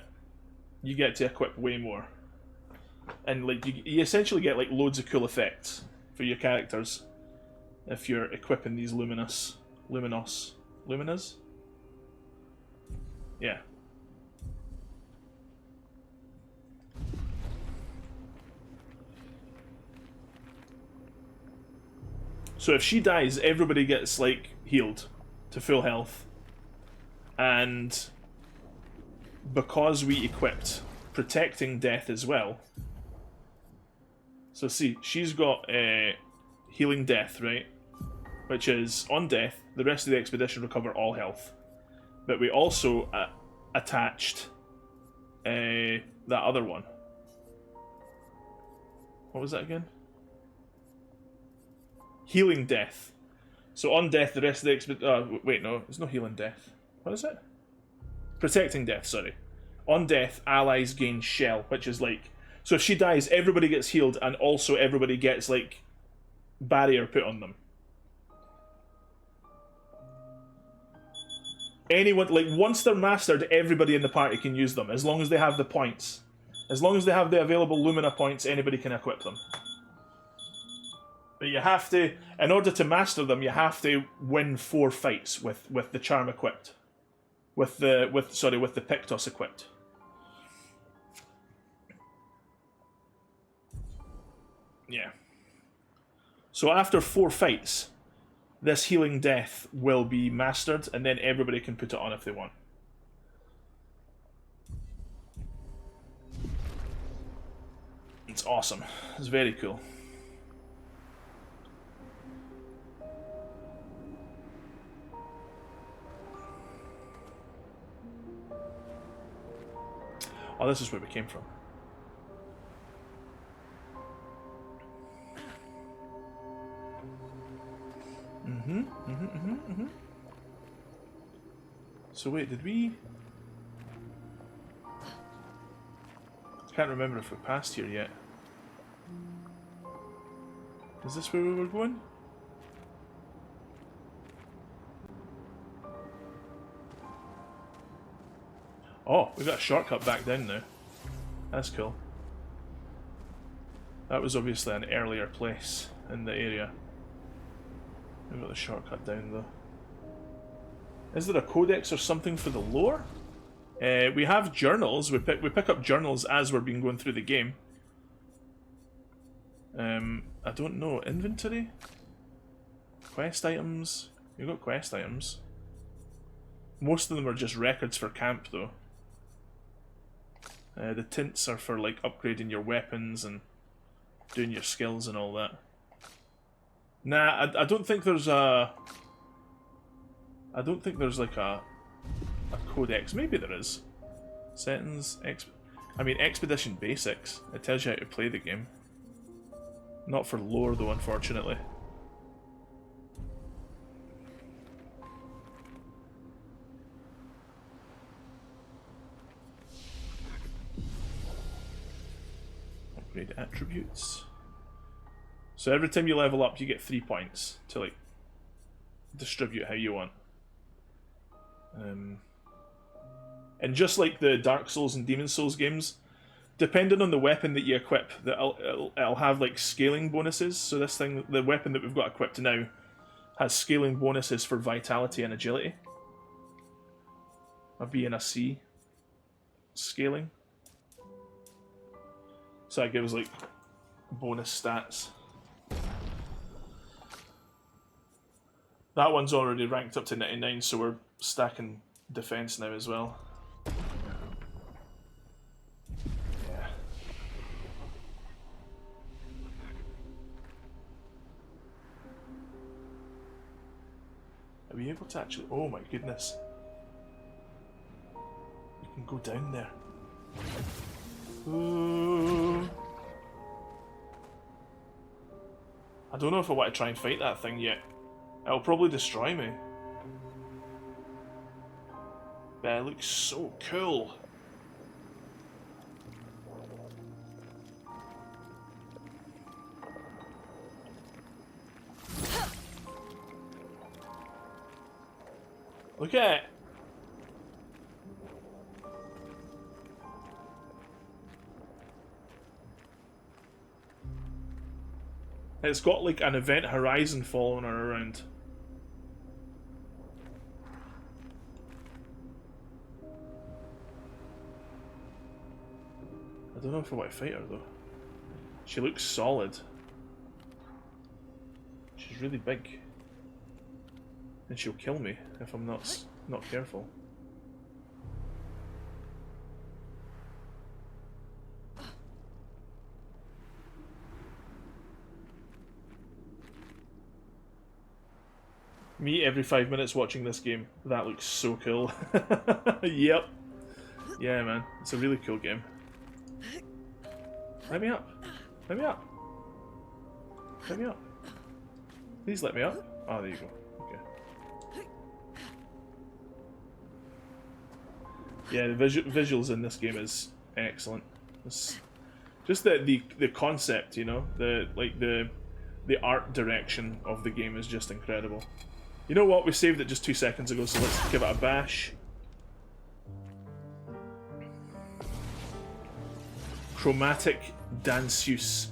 you get to equip way more. And like you essentially get like loads of cool effects for your characters if you're equipping these Luminas. Yeah. So if she dies, everybody gets like healed to full health. And because we equipped protecting death as well. So see, she's got healing death, right? Which is, on death, the rest of the expedition recover all health. But we also attached that other one. What was that again? Healing death. So on death, the rest of the expedition... wait, no, there's no healing death. What is it? Protecting death, sorry. On death, allies gain shell, which is like... So if she dies, everybody gets healed, and also everybody gets, like, barrier put on them. Anyone, like, once they're mastered, everybody in the party can use them, as long as they have the points. As long as they have the available Lumina points, anybody can equip them. But you have to, in order to master them, you have to win 4 fights with the charm equipped, with the Pictos equipped. Yeah. So after 4 fights, this healing death will be mastered, and then everybody can put it on if they want. It's awesome. It's very cool. Oh, this is where we came from. So wait, did we... Can't remember if we passed here yet. Is this where we were going? Oh, we've got a shortcut back down now. That's cool. That was obviously an earlier place in the area. We've got the shortcut down though. Is there a codex or something for the lore? We have journals. We pick up journals as we're being going through the game. I don't know. Inventory? Quest items? You've got quest items. Most of them are just records for camp though. The tints are for like upgrading your weapons and doing your skills and all that. Nah, I don't think there's a... I don't think there's like a codex. Maybe there is. Settings, Expedition Basics. It tells you how to play the game. Not for lore though, unfortunately. Upgrade attributes. So every time you level up, you get 3 points to like distribute how you want. And just like the Dark Souls and Demon Souls games, depending on the weapon that you equip, it'll have like scaling bonuses. So this thing, the weapon that we've got equipped now, has scaling bonuses for vitality and agility. A B and a C scaling. So that gives like bonus stats. That one's already ranked up to 99, so we're stacking defense now as well. Yeah. Are we able to actually... Oh my goodness. We can go down there. Ooh. I don't know if I want to try and fight that thing yet. It'll probably destroy me. But it looks so cool. Look at it. It's got like an event horizon following her around. I don't know if I want to fight her though. She looks solid. She's really big. And she'll kill me if I'm not careful. Me every 5 minutes watching this game. That looks so cool. Yep. Yeah, man. It's a really cool game. Let me up. Let me up. Let me up. Please let me up. Oh, there you go. Okay. Yeah, the visuals in this game is excellent. It's just the concept, you know, the art direction of the game is just incredible. You know what? We saved it just 2 seconds ago, so let's give it a bash. Chromatic Danseuse.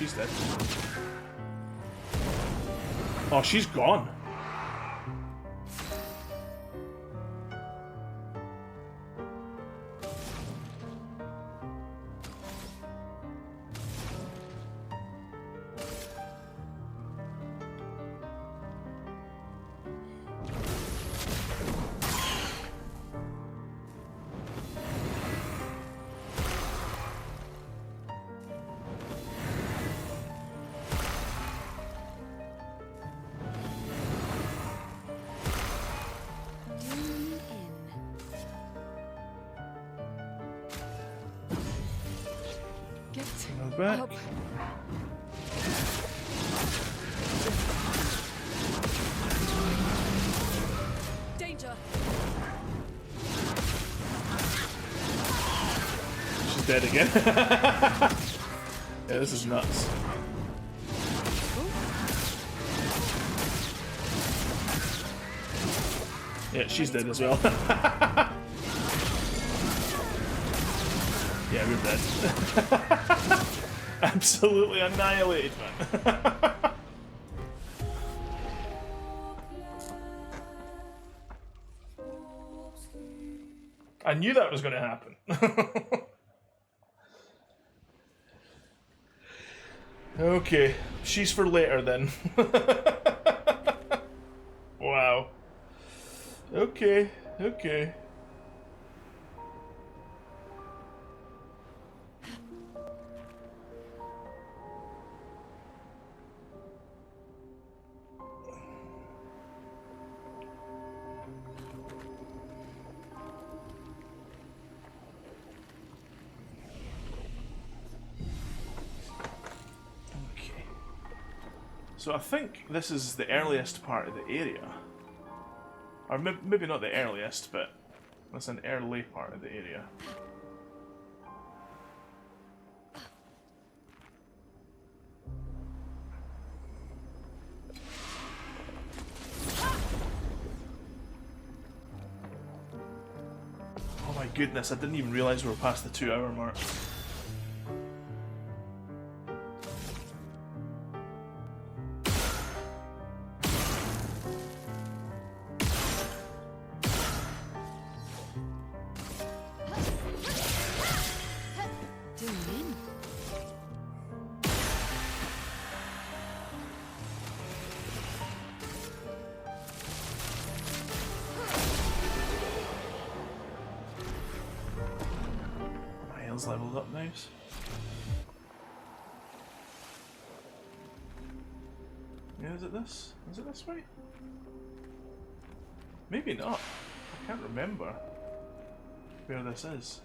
she's dead. Oh, she's gone. Back. Up. Danger. She's dead again. Yeah, this is nuts. Yeah, she's dead as well. Yeah, we're dead. Absolutely annihilated, man. I knew that was going to happen. Okay, she's for later then. Wow. Okay, okay. So I think this is the earliest part of the area. Or maybe not the earliest, but it's an early part of the area. Oh my goodness, I didn't even realise we were past the 2-hour mark. Leveled up nice. Yeah, is it this? Is it this way? Maybe not. I can't remember where this is.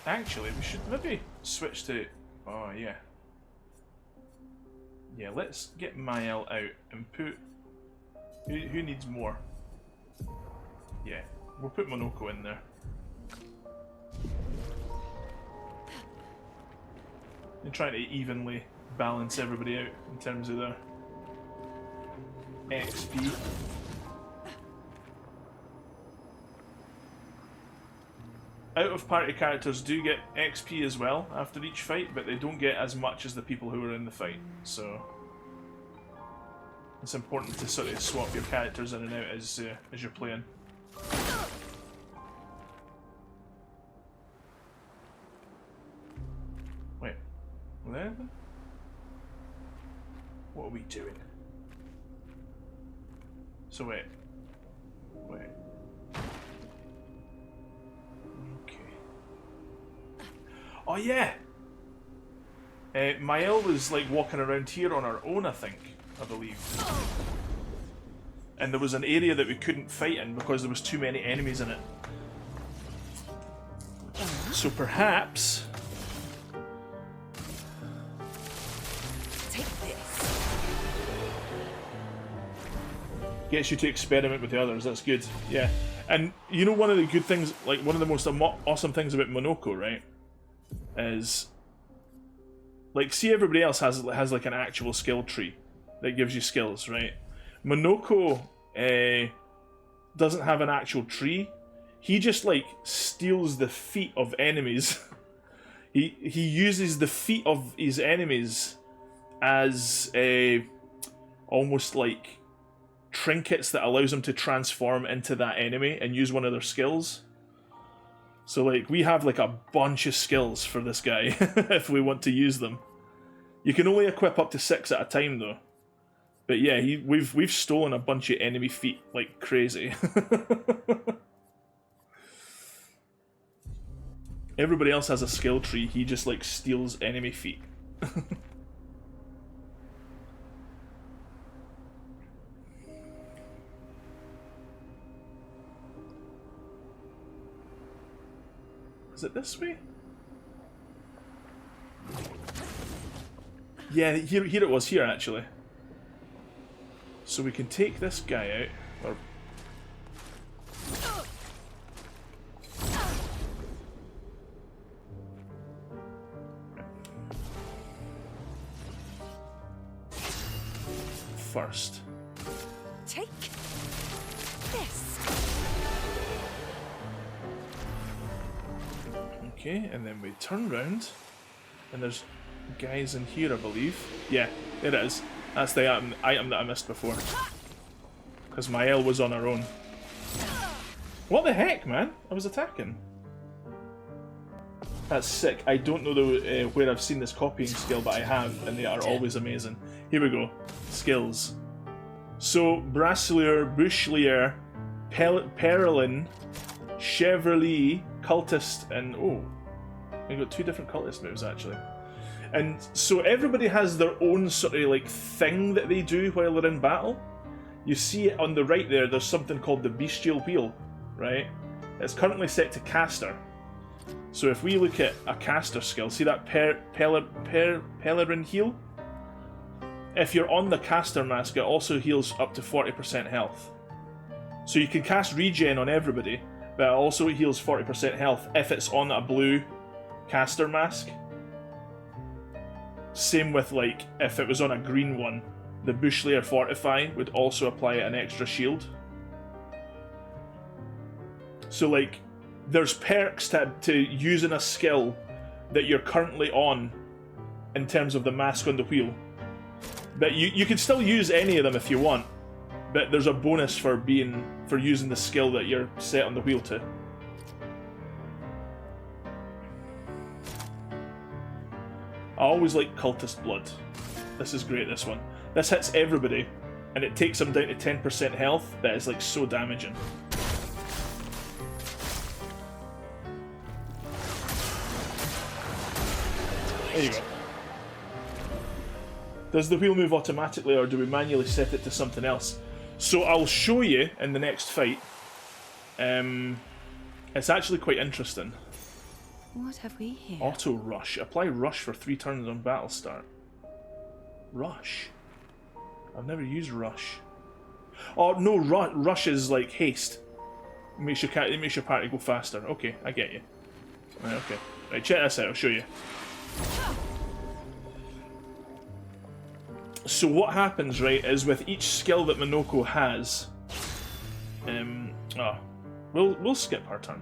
Actually, we should maybe switch to... Oh, yeah. Yeah, let's get Mael out and put... Who needs more? Yeah, we'll put Monoko in there. And trying to evenly balance everybody out in terms of their XP. Out-of-party characters do get XP as well after each fight, but they don't get as much as the people who are in the fight, so... It's important to sort of swap your characters in and out as you're playing. Wait, there? What are we doing? So wait. Oh yeah! Mael was like walking around here on her own, I believe. And there was an area that we couldn't fight in because there was too many enemies in it. So perhaps... Take this. Gets you to experiment with the others, that's good. Yeah. And you know, one of the good things, like one of the most awesome things about Monoko, right? Is... like, see, everybody else has like an actual skill tree that gives you skills, right? Monoko doesn't have an actual tree. He just like steals the feet of enemies. he uses the feet of his enemies as almost like trinkets that allows him to transform into that enemy and use one of their skills. So like we have like a bunch of skills for this guy if we want to use them. You can only equip up to 6 at a time though. But yeah, we've stolen a bunch of enemy feet like crazy. Everybody else has a skill tree, he just like steals enemy feet. Is it this way? Yeah, here it was, here actually. So we can take this guy out, or... first. Take this. Okay, and then we turn round, and there's guys in here, I believe. Yeah, it is. That's the item that I missed before. Because Mael was on her own. What the heck, man? I was attacking. That's sick. I don't know where I've seen this copying skill, but I have, and they are always amazing. Here we go. Skills. So, Brasselier, Bushlier, Perlin, Chevrolet, Cultist, and... oh, we got 2 different Cultist moves, actually. And so everybody has their own sort of like thing that they do while they're in battle. You see it on the right there, there's something called the Bestial Wheel, right? It's currently set to Caster. So if we look at a Caster skill, see that Pellerin heal? If you're on the Caster mask, it also heals up to 40% health. So you can cast Regen on everybody, but it also heals 40% health if it's on a blue Caster mask. Same with, like, if it was on a green one, the Bushlier Fortify would also apply an extra shield. So, like, there's perks to using a skill that you're currently on in terms of the mask on the wheel. But you can still use any of them if you want, but there's a bonus for using the skill that you're set on the wheel to. I always like Cultist Blood. This is great, this one. This hits everybody, and it takes them down to 10% health. That is like so damaging. There you go. Does the wheel move automatically, or do we manually set it to something else? So I'll show you in the next fight. It's actually quite interesting. What have we here? Auto Rush. Apply Rush for 3 turns on battle start. Rush? I've never used Rush. Oh no, Rush is like haste. It makes your party go faster. Okay, I get you. Right, okay. Right, check this out, I'll show you. So what happens, right, is with each skill that Monoko has... we'll skip her turn.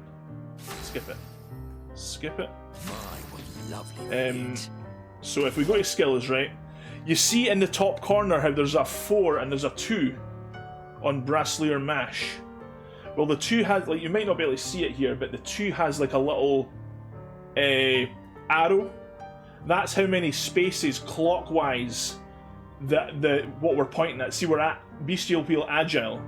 Skip it. Skip it. So if we go to skills, right, you see in the top corner how there's a 4 and there's a 2 on Brasselier Mash. Well, the 2 has, like, you might not be able to see it here, but the 2 has like a little arrow. That's how many spaces clockwise that what we're pointing at. See, we're at Bestial Wheel Agile.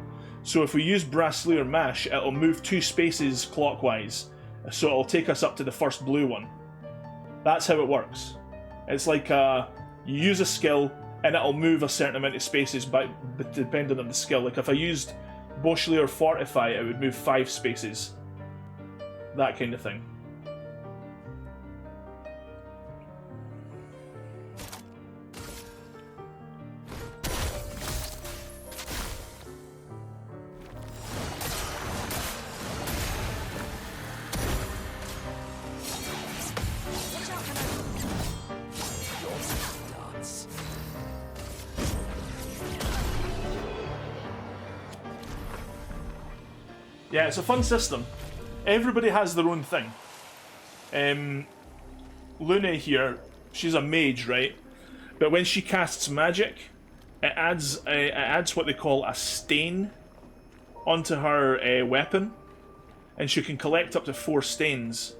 So if we use Brasselier Mash, it'll move 2 spaces clockwise. So it'll take us up to the first blue one. That's how it works. It's like you use a skill and it'll move a certain amount of spaces, but depending on the skill. Like if I used Boschly or Fortify, it would move 5 spaces. That kind of thing. Yeah, it's a fun system. Everybody has their own thing. Luna here, she's a mage, right? But when she casts magic, it adds what they call a stain onto her weapon, and she can collect up to 4 stains.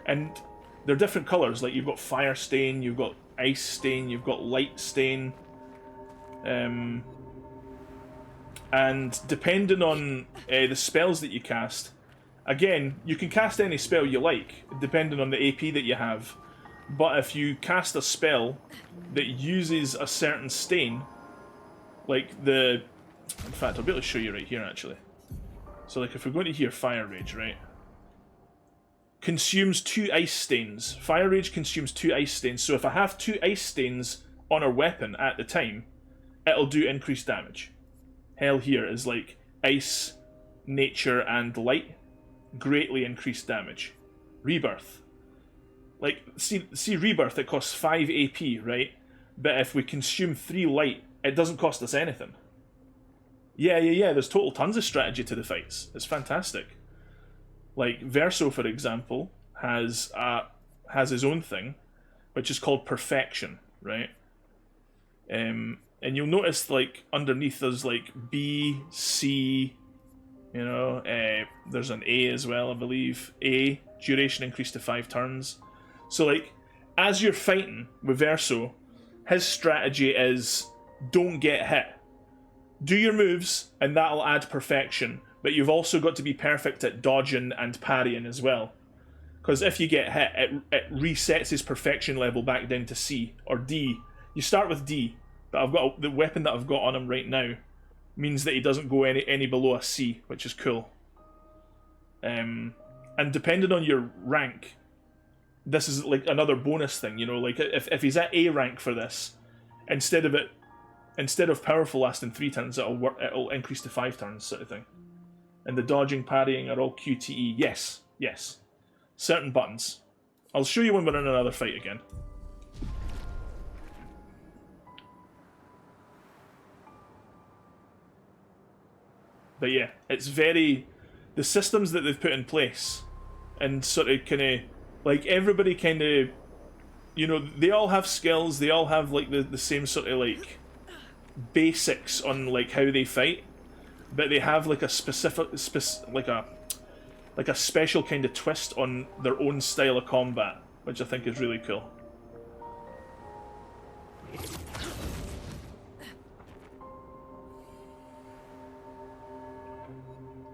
And they're different colours. Like you've got fire stain, you've got ice stain, you've got light stain. And depending on the spells that you cast, again, you can cast any spell you like, depending on the AP that you have. But if you cast a spell that uses a certain stain, like the... In fact, I'll be able to show you right here, actually. So, like, if we're going to hear Fire Rage, right? Consumes 2 ice stains. Fire Rage consumes 2 ice stains. So if I have 2 ice stains on a weapon at the time, it'll do increased damage. Hell here is like ice, nature, and light. Greatly increased damage. Rebirth. Like, see Rebirth, it costs 5 AP, right? But if we consume 3 light, it doesn't cost us anything. Yeah, there's total tons of strategy to the fights. It's fantastic. Like, Verso, for example, has his own thing, which is called Perfection, right? And you'll notice, like, underneath there's, like, B, C, you know, there's an A as well, I believe. A, duration increased to 5 turns. So, like, as you're fighting with Verso, his strategy is don't get hit. Do your moves, and that'll add perfection, but you've also got to be perfect at dodging and parrying as well. Because if you get hit, it resets his perfection level back down to C, or D. You start with D. But the weapon that I've got on him right now means that he doesn't go any below a C, which is cool. And depending on your rank, this is like another bonus thing, you know, like if he's at A rank for this, instead of powerful lasting 3 turns, it'll increase to 5 turns, sort of thing. And the dodging, parrying are all QTE. Yes. Certain buttons. I'll show you when we're in another fight again. But yeah, it's very... The systems that they've put in place, and sort of kind of... Like, everybody kind of... You know, they all have skills, they all have, like, the same sort of, like, basics on, like, how they fight. But they have, like, a like a special kind of twist on their own style of combat, which I think is really cool.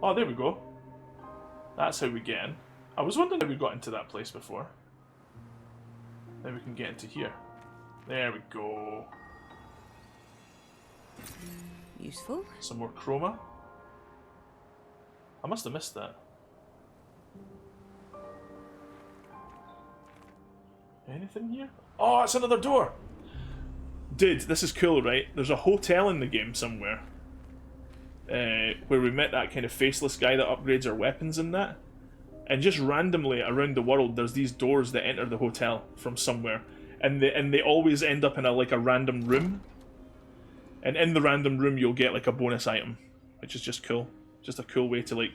Oh, there we go. That's how we get in. I was wondering how we got into that place before. Then we can get into here. There we go. Useful. Some more chroma. I must have missed that. Anything here? Oh, it's another door! Dude, this is cool, right? There's a hotel in the game somewhere. Where we met that kind of faceless guy that upgrades our weapons and that. And just randomly around the world, there's these doors that enter the hotel from somewhere. And they always end up in a random room. And in the random room, you'll get like a bonus item. Which is just cool. Just a cool way to like...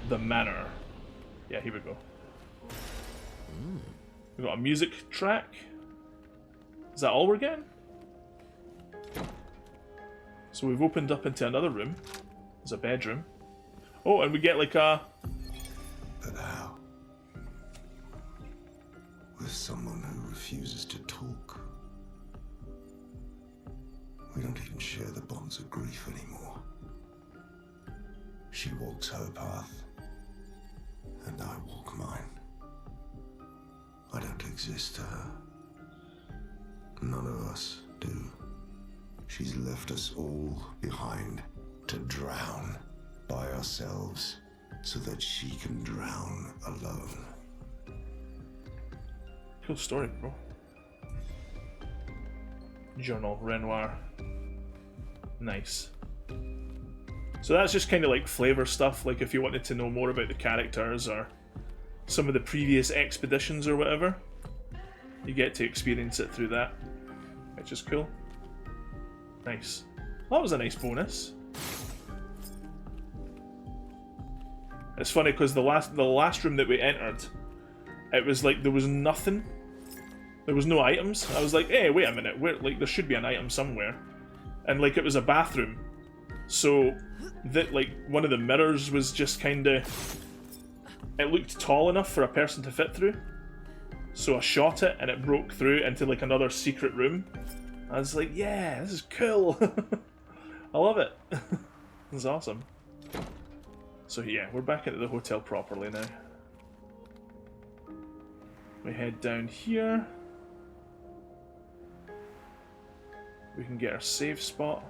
The manor. Yeah, here we go. We've got a music track. Is that all we're getting? So we've opened up into another room. There's a bedroom. Oh, and we get like a... But how? With someone who refuses to talk. We don't even share the bonds of grief anymore. She walks her path, and I walk mine. exist to her. None of us do. She's left us all behind to drown by ourselves so that she can drown alone. Cool story, bro. Journal, Renoir. Nice. So that's just kind of like flavor stuff, like if you wanted to know more about the characters or some of the previous expeditions or whatever, you get to experience it through that, which is cool. Nice. That was a nice bonus. It's funny because the last room that we entered, it was like there was nothing. There was no items. I was like, hey, wait a minute, like there should be an item somewhere. And like it was a bathroom. So that like one of the mirrors was just kinda, it looked tall enough for a person to fit through. So I shot it and it broke through into like another secret room. I was like, yeah, this is cool. I love it. This is awesome. So yeah, we're back into the hotel properly now. We head down here. We can get our save spot.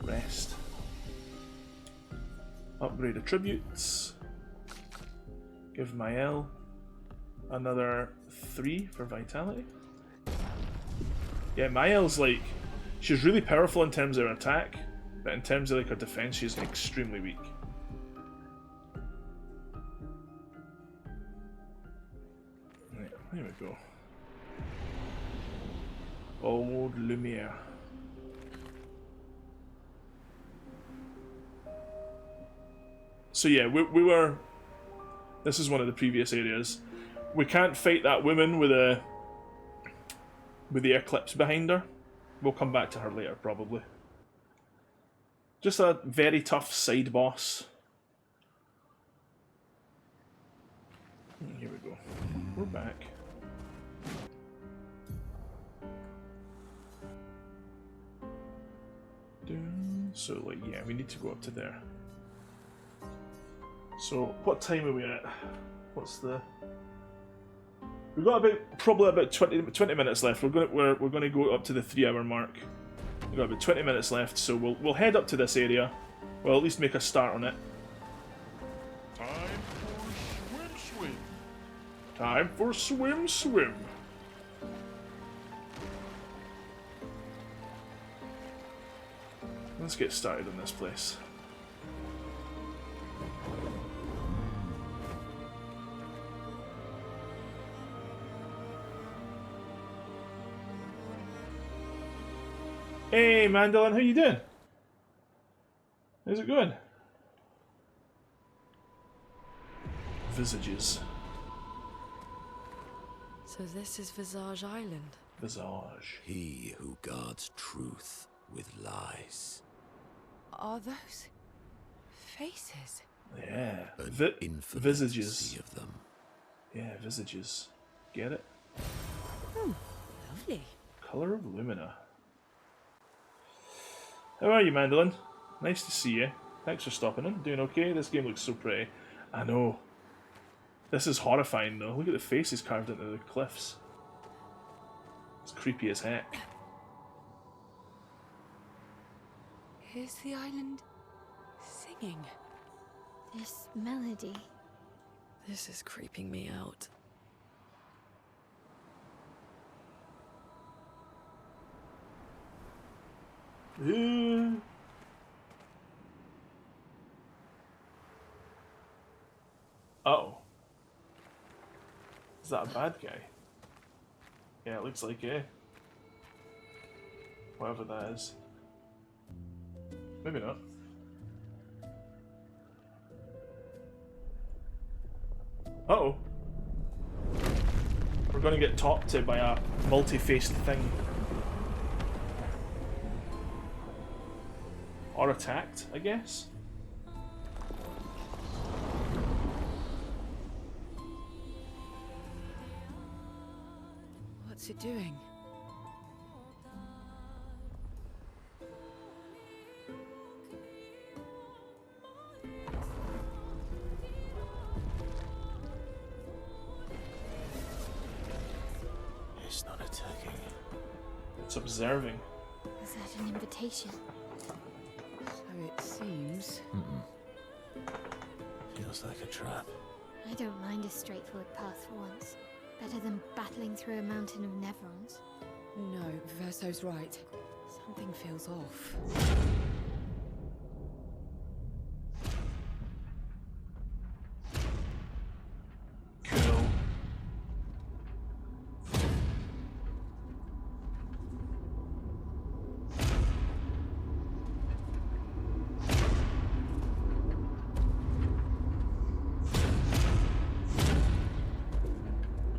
Rest. Upgrade attributes. Give Mael another 3 for vitality. Yeah, Mael's like, she's really powerful in terms of her attack, but in terms of like her defense, she's extremely weak. Right, there we go. Old Lumiere. So yeah, we were... This is one of the previous areas. We can't fight that woman with the eclipse behind her. We'll come back to her later, probably. Just a very tough side boss. Here we go. We're back. So, like, yeah, we need to go up to there. So, what time are we at? What's the... We've got probably about 20 minutes left. We're going to go up to the 3-hour mark. We've got about 20 minutes left, so we'll head up to this area. We'll at least make a start on it. Time for swim. Time for swim. Let's get started on this place. Hey, Mandolin, how you doing? How's it going? Visages. So this is Visage Island. Visage. He who guards truth with lies. Are those faces? Yeah. An infinite Visages. sea of them. Yeah, visages. Get it? Lovely. Color of Lumina. How are you, Mandolin? Nice to see you. Thanks for stopping in. Doing okay? This game looks so pretty. I know. This is horrifying though. Look at the faces carved into the cliffs. It's creepy as heck. Is the island singing? This melody. This is creeping me out. Uh-oh. Is that a bad guy? Yeah, it looks like it. Whatever that is. Maybe not. Uh-oh. We're gonna get talked to by a multi-faced thing. Or attacked, I guess? What's it doing? It's observing. Was that an invitation? So it seems. Feels like a trap. I don't mind a straightforward path for once. Better than battling through a mountain of Nevrons. No, Verso's right. Something feels off. Cool.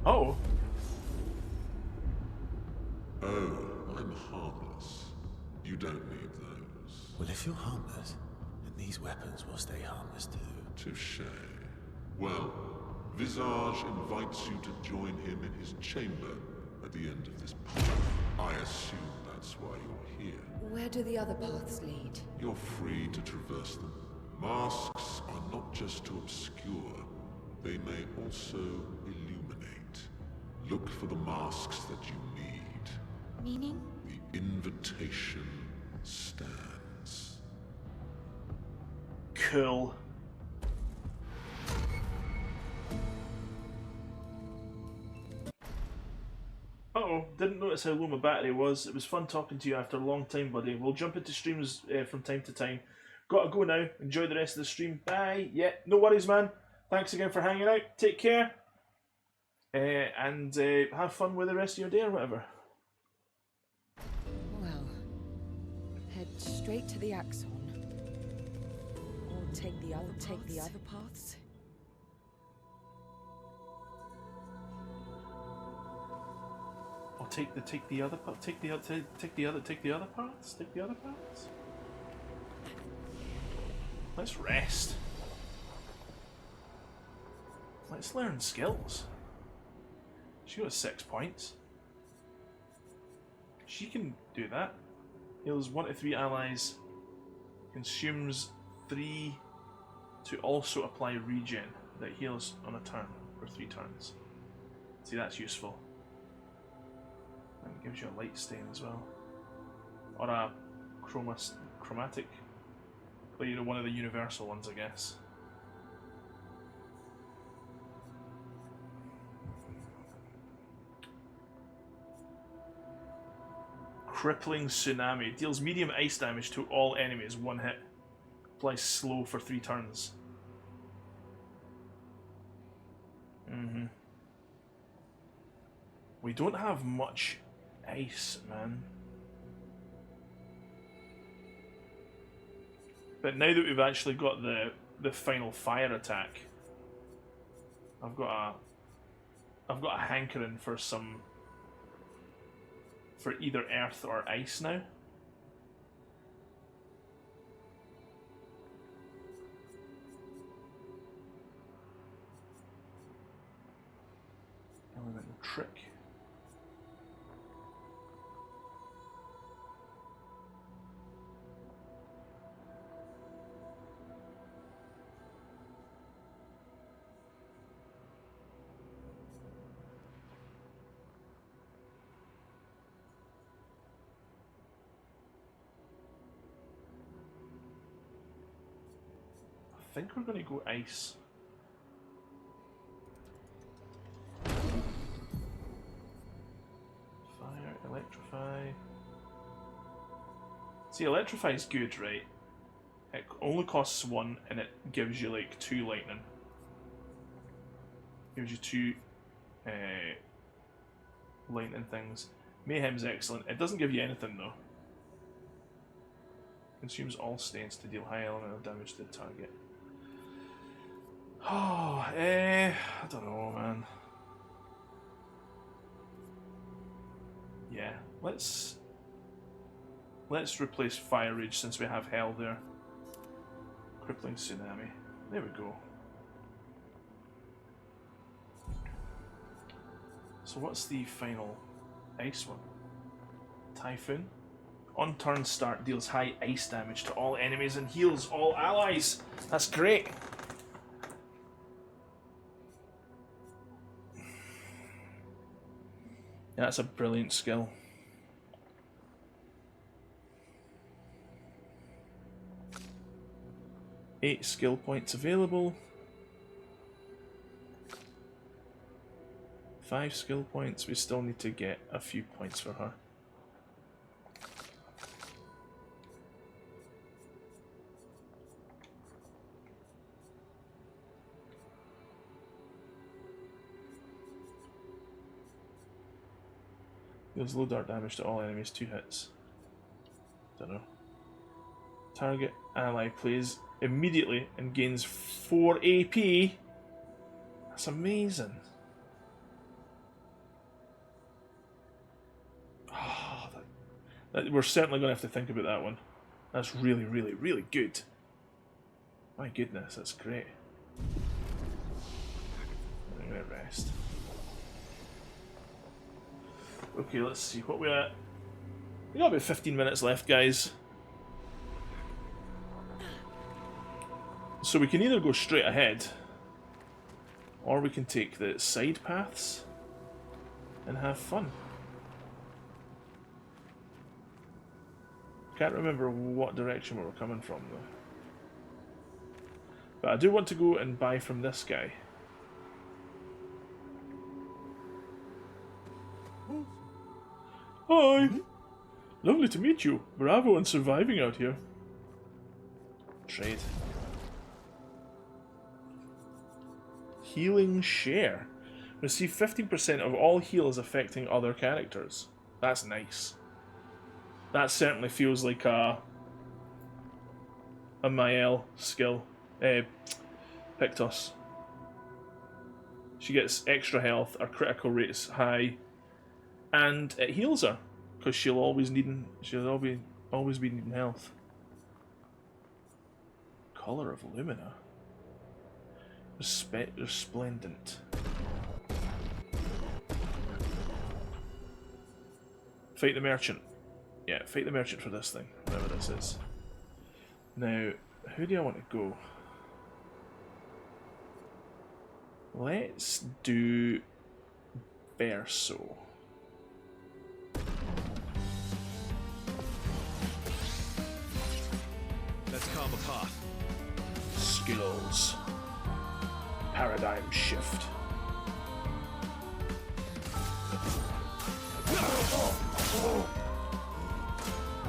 Oh. Oh, I'm harmless. You don't need those. Well, if you're harmless, then these weapons will stay harmless too. Touché. Well, Visage invites you to join him in his chamber at the end of this path. I assume that's why you're here. Where do the other paths lead? You're free to traverse them. Masks are not just to obscure, they may also illuminate. Look for the masks that you need. Meaning? The invitation stands. Cool. Uh-oh, didn't notice how low my battery was. It was fun talking to you after a long time, buddy. We'll jump into streams from time to time. Gotta go now. Enjoy the rest of the stream. Bye. Yeah, no worries, man. Thanks again for hanging out. Take care. And have fun with the rest of your day or whatever. Well, head straight to the Axon. Or take the other paths. Or take the other paths. Take the other paths. Let's rest. Let's learn skills. She got 6 points. She can do that. Heals 1 to 3 allies. Consumes 3 to also apply regen that heals on a turn for 3 turns. See, that's useful. And it gives you a light stain as well. Or a chromatic. But you know, one of the universal ones, I guess. Crippling Tsunami. Deals medium ice damage to all enemies, 1 hit. Applies slow for 3 turns. We don't have much ice, man. But now that we've actually got the final fire attack, I've got a hankering for either earth or ice now. Elemental trick. I think we're going to go ice. Fire, electrify. See, electrify is good, right? It only costs 1 and it gives you like 2 lightning. Gives you 2 lightning things. Mayhem's excellent. It doesn't give you anything though. Consumes all stains to deal high elemental damage to the target. Oh, I don't know, man. Yeah, let's replace Fire Rage since we have Hell there. Crippling Tsunami. There we go. So what's the final ice one? Typhoon. On turn start deals high ice damage to all enemies and heals all allies. That's great. Yeah, that's a brilliant skill. 8 skill points available. 5 skill points. We still need to get a few points for her. Deals low dart damage to all enemies, 2 hits. Don't know. Target ally plays immediately and gains 4 AP. That's amazing. Oh, we're certainly going to have to think about that one. That's really, really, really good. My goodness, that's great. I'm going to rest. Okay, let's see what we're at. We got about 15 minutes left, guys. So we can either go straight ahead, or we can take the side paths and have fun. Can't remember what direction we were coming from though. But I do want to go and buy from this guy. Hi! Lovely to meet you. Bravo on surviving out here. Trade. Healing share. Receive 15% of all heals affecting other characters. That's nice. That certainly feels like a Mael skill. Pictos. She gets extra health, her critical rate is high, and it heals her because she'll always be needing health. Color of Lumina. Resplendent. Fight the merchant. Yeah, fight the merchant for this thing, whatever this is. Now, who do I want to go? Let's do Berso. Let's carve a path. Skills. Paradigm shift.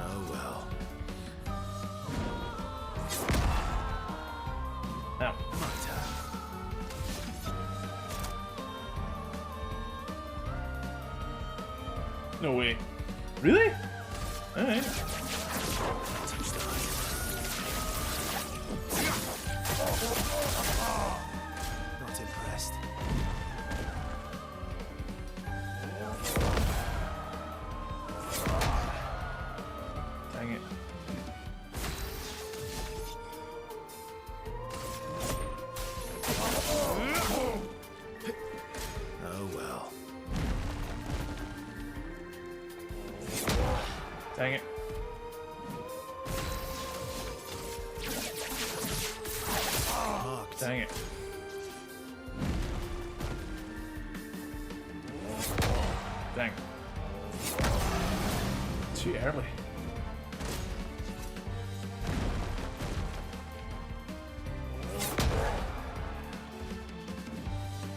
Oh well. Now, My turn. no way. Really? Alright. Not impressed. Dang it. Oh well. Dang it. Marked. Dang it. Dang. Too early.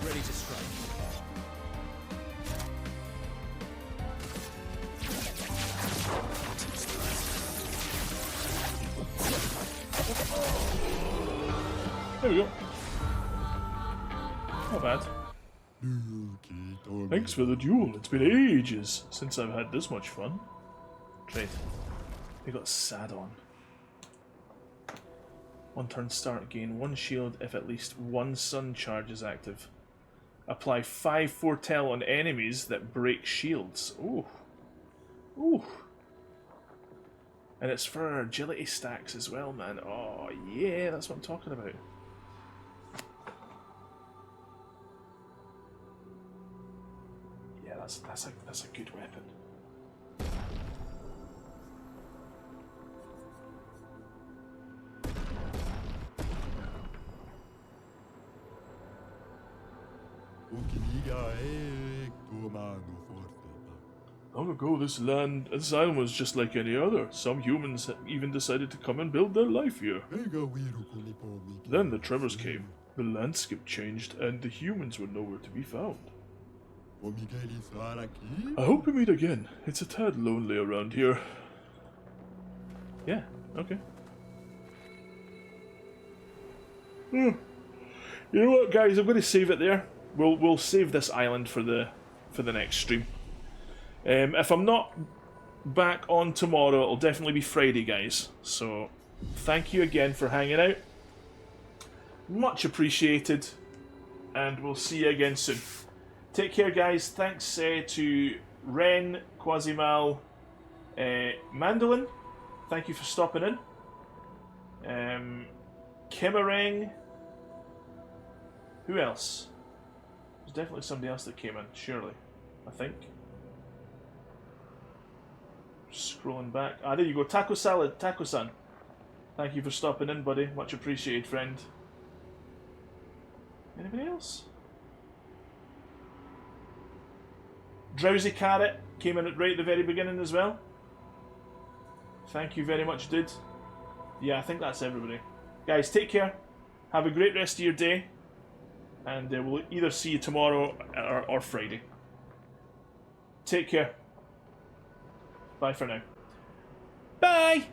Ready to strike. There we go. Not bad. Thanks for the duel. It's been ages since I've had this much fun. Trade. We got Sadon. 1 turn start, gain 1 shield if at least 1 sun charge is active. Apply 5 foretell on enemies that break shields. Ooh. Ooh. And it's for agility stacks as well, man. Oh yeah, that's what I'm talking about. Yeah, that's a good weapon. Long ago, this island was just like any other. Some humans even decided to come and build their life here. Then the tremors came, the landscape changed, and the humans were nowhere to be found. I hope we meet again. It's a tad lonely around here. Yeah, okay. You know what, guys? I'm going to save it there. We'll save this island for the next stream. If I'm not back on tomorrow, it'll definitely be Friday, guys. So, thank you again for hanging out. Much appreciated. And we'll see you again soon. Take care, guys. Thanks to Ren, Quasimal, Mandolin. Thank you for stopping in. Kimmerang. Who else? There's definitely somebody else that came in, surely. I think. Scrolling back. Ah, there you go. Taco Salad. Taco-san. Thank you for stopping in, buddy. Much appreciated, friend. Anybody else? Drowsy Carrot came in right at the very beginning as well. Thank you very much, dude. Yeah, I think that's everybody. Guys, take care. Have a great rest of your day. And we'll either see you tomorrow or Friday. Take care. Bye for now. Bye!